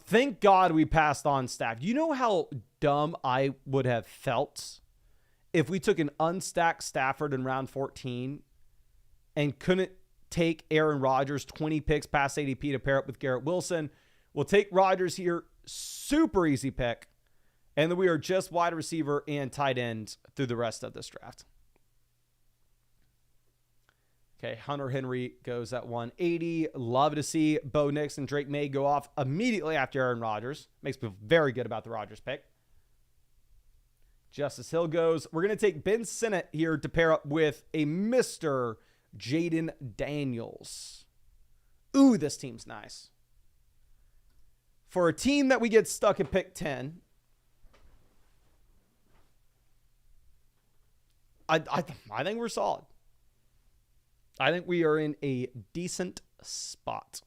Thank God we passed on Staff. You know how dumb I would have felt if we took an unstacked Stafford in round 14 and couldn't take Aaron Rodgers 20 picks past ADP to pair up with Garrett Wilson. We'll take Rodgers here. Super easy pick. And then we are just wide receiver and tight end through the rest of this draft. Okay, Hunter Henry goes at 180. Love to see Bo Nix and Drake May go off immediately after Aaron Rodgers. Makes me feel very good about the Rodgers pick. Justice Hill goes. We're going to take Ben Sinnott here to pair up with a Mr. Jaden Daniels. Ooh, this team's nice. For a team that we get stuck at pick 10, I think we're solid. I think we are in a decent spot.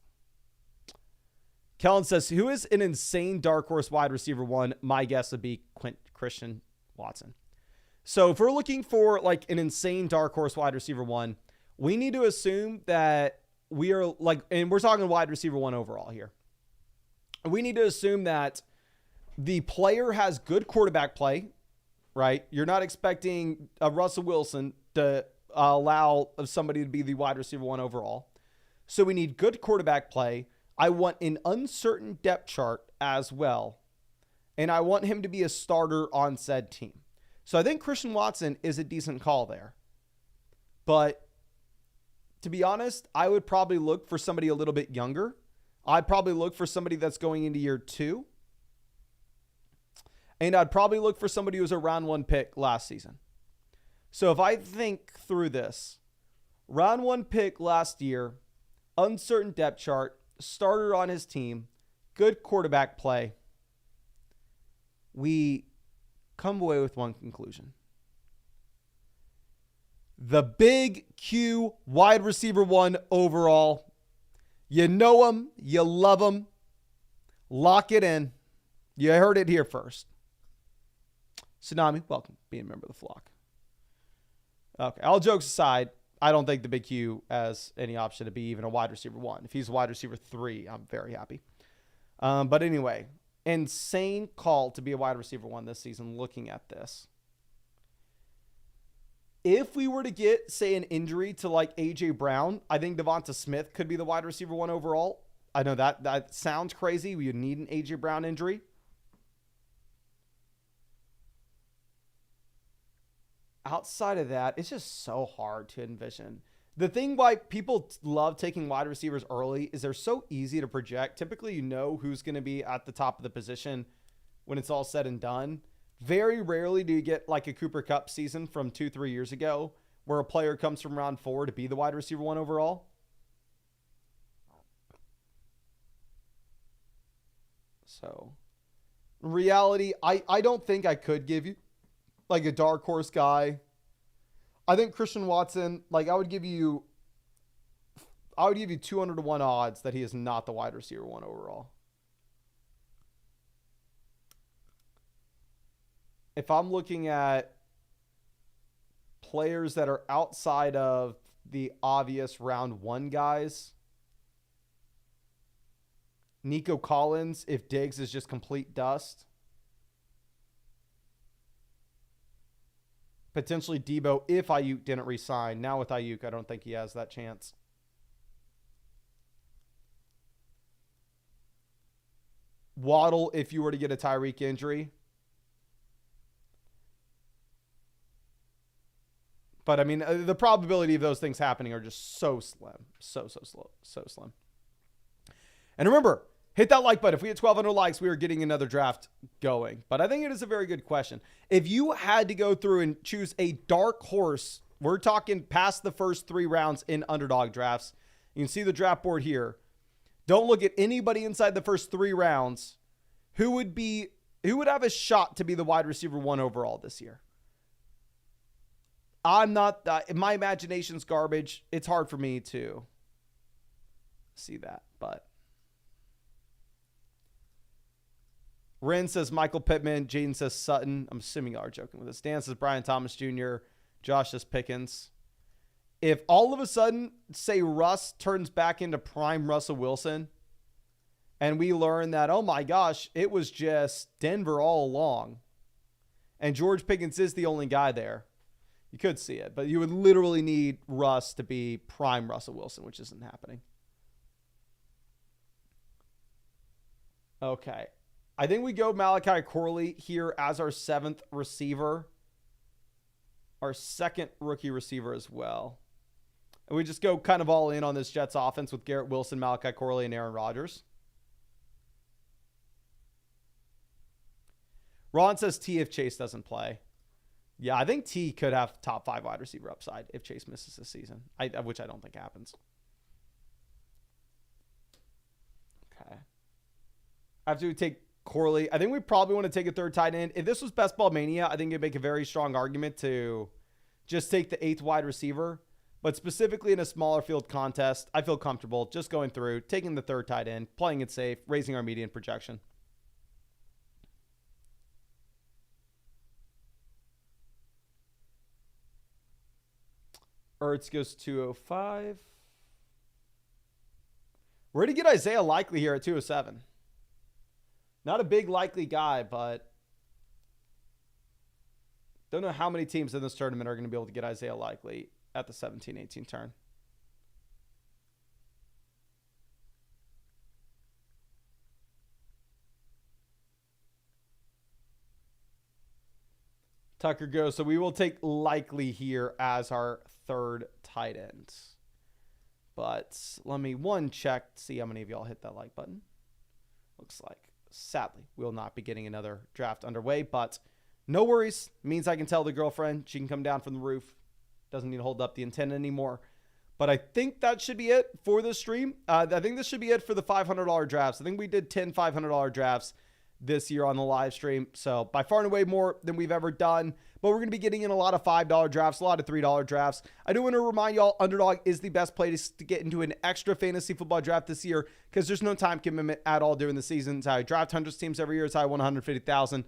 Kellen says, who is an insane dark horse wide receiver one? My guess would be Christian Watson. So if we're looking for like an insane dark horse wide receiver one, we need to assume that we are like, and we're talking wide receiver one overall here. We need to assume that the player has good quarterback play, right? You're not expecting a Russell Wilson to allow somebody to be the wide receiver one overall. So we need good quarterback play. I want an uncertain depth chart as well. And I want him to be a starter on said team. So I think Christian Watson is a decent call there. But to be honest, I would probably look for somebody a little bit younger. I'd probably look for somebody that's going into year 2. And I'd probably look for somebody who was a round 1 pick last season. So if I think through this, round 1 pick last year, uncertain depth chart, starter on his team, good quarterback play, we come away with one conclusion. The big Q wide receiver one overall. You know him. You love him. Lock it in. You heard it here first. Tsunami, welcome. Being a member of the flock. Okay, all jokes aside, I don't think the big Q has any option to be even a wide receiver one. If he's a wide receiver 3, I'm very happy. But anyway, insane call to be a wide receiver one this season looking at this. If we were to get, say, an injury to like A.J. Brown, I think Devonta Smith could be the wide receiver one overall. I know that sounds crazy. We would need an A.J. Brown injury. Outside of that, it's just so hard to envision. The thing why people love taking wide receivers early is they're so easy to project. Typically, you know who's going to be at the top of the position when it's all said and done. Very rarely do you get like a Cooper Kupp season from 2-3 years ago where a player comes from round 4 to be the wide receiver one overall. So, in reality, I don't think I could give you like a dark horse guy. I think Christian Watson, like I would give you 200 to 1 odds that he is not the wide receiver one overall. If I'm looking at players that are outside of the obvious round 1 guys, Nico Collins, if Diggs is just complete dust. Potentially Debo if Ayuk didn't resign. Now with Ayuk, I don't think he has that chance. Waddle if you were to get a Tyreek injury. But I mean, the probability of those things happening are just so slim. So slim. And remember, hit that like button. If we hit 1,200 likes, we are getting another draft going. But I think it is a very good question. If you had to go through and choose a dark horse, we're talking past the first 3 rounds in underdog drafts. You can see the draft board here. Don't look at anybody inside the first 3 rounds. Who would have a shot to be the wide receiver one overall this year? I'm not, my imagination's garbage. It's hard for me to see that, but. Ren says Michael Pittman. Jaden says Sutton. I'm assuming y'all are joking with this. Dan says Brian Thomas Jr. Josh says Pickens. If all of a sudden, say Russ turns back into prime Russell Wilson, and we learn that, oh my gosh, it was just Denver all along, and George Pickens is the only guy there, You could see it, but you would literally need Russ to be prime Russell Wilson, which isn't happening. Okay. I think we go Malachi Corley here as our 7th receiver. Our 2nd rookie receiver as well. And we just go kind of all in on this Jets offense with Garrett Wilson, Malachi Corley, and Aaron Rodgers. Ron says T if Chase doesn't play. Yeah, I think T could have top 5 wide receiver upside if Chase misses this season, which I don't think happens. Okay. After we take Corley, I think we probably want to take a 3rd tight end. If this was Best Ball Mania, I think it'd make a very strong argument to just take the 8th wide receiver. But specifically in a smaller field contest, I feel comfortable just going through, taking the 3rd tight end, playing it safe, raising our median projection. Ertz goes 205. We're going to get Isaiah Likely here at 207. Not a big likely guy, but don't know how many teams in this tournament are going to be able to get Isaiah Likely at the 17-18 turn. Tucker goes. So we will take Likely here as our 3rd tight end. But let me check, see how many of y'all hit that like button. Looks like, sadly, we will not be getting another draft underway, but no worries. It means I can tell the girlfriend she can come down from the roof. Doesn't need to hold up the antenna anymore. But I think that should be it for this stream. I think this should be it for the $500 drafts. I think we did 10 $500 drafts this year on the live stream. So by far and away more than we've ever done. But we're going to be getting in a lot of $5 drafts, a lot of $3 drafts. I do want to remind y'all, Underdog is the best place to get into an extra fantasy football draft this year because there's no time commitment at all during the season. It's how I draft hundreds of teams every year. It's how I won 150,000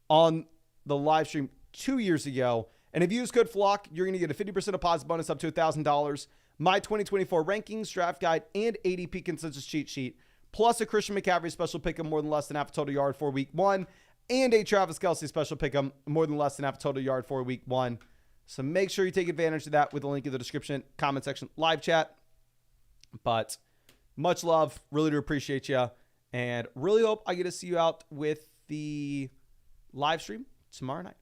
on the live stream 2 years ago. And if you use code FLOCK, you're going to get a 50% deposit bonus up to $1,000. My 2024 rankings, draft guide, and ADP consensus cheat sheet, plus a Christian McCaffrey special pick of more than less than half a total yard for week 1, and a Travis Kelce special pick of more than less than half a total yard for week 1. So make sure you take advantage of that with the link in the description, comment section, live chat. But much love. Really do appreciate you. And really hope I get to see you out with the live stream tomorrow night.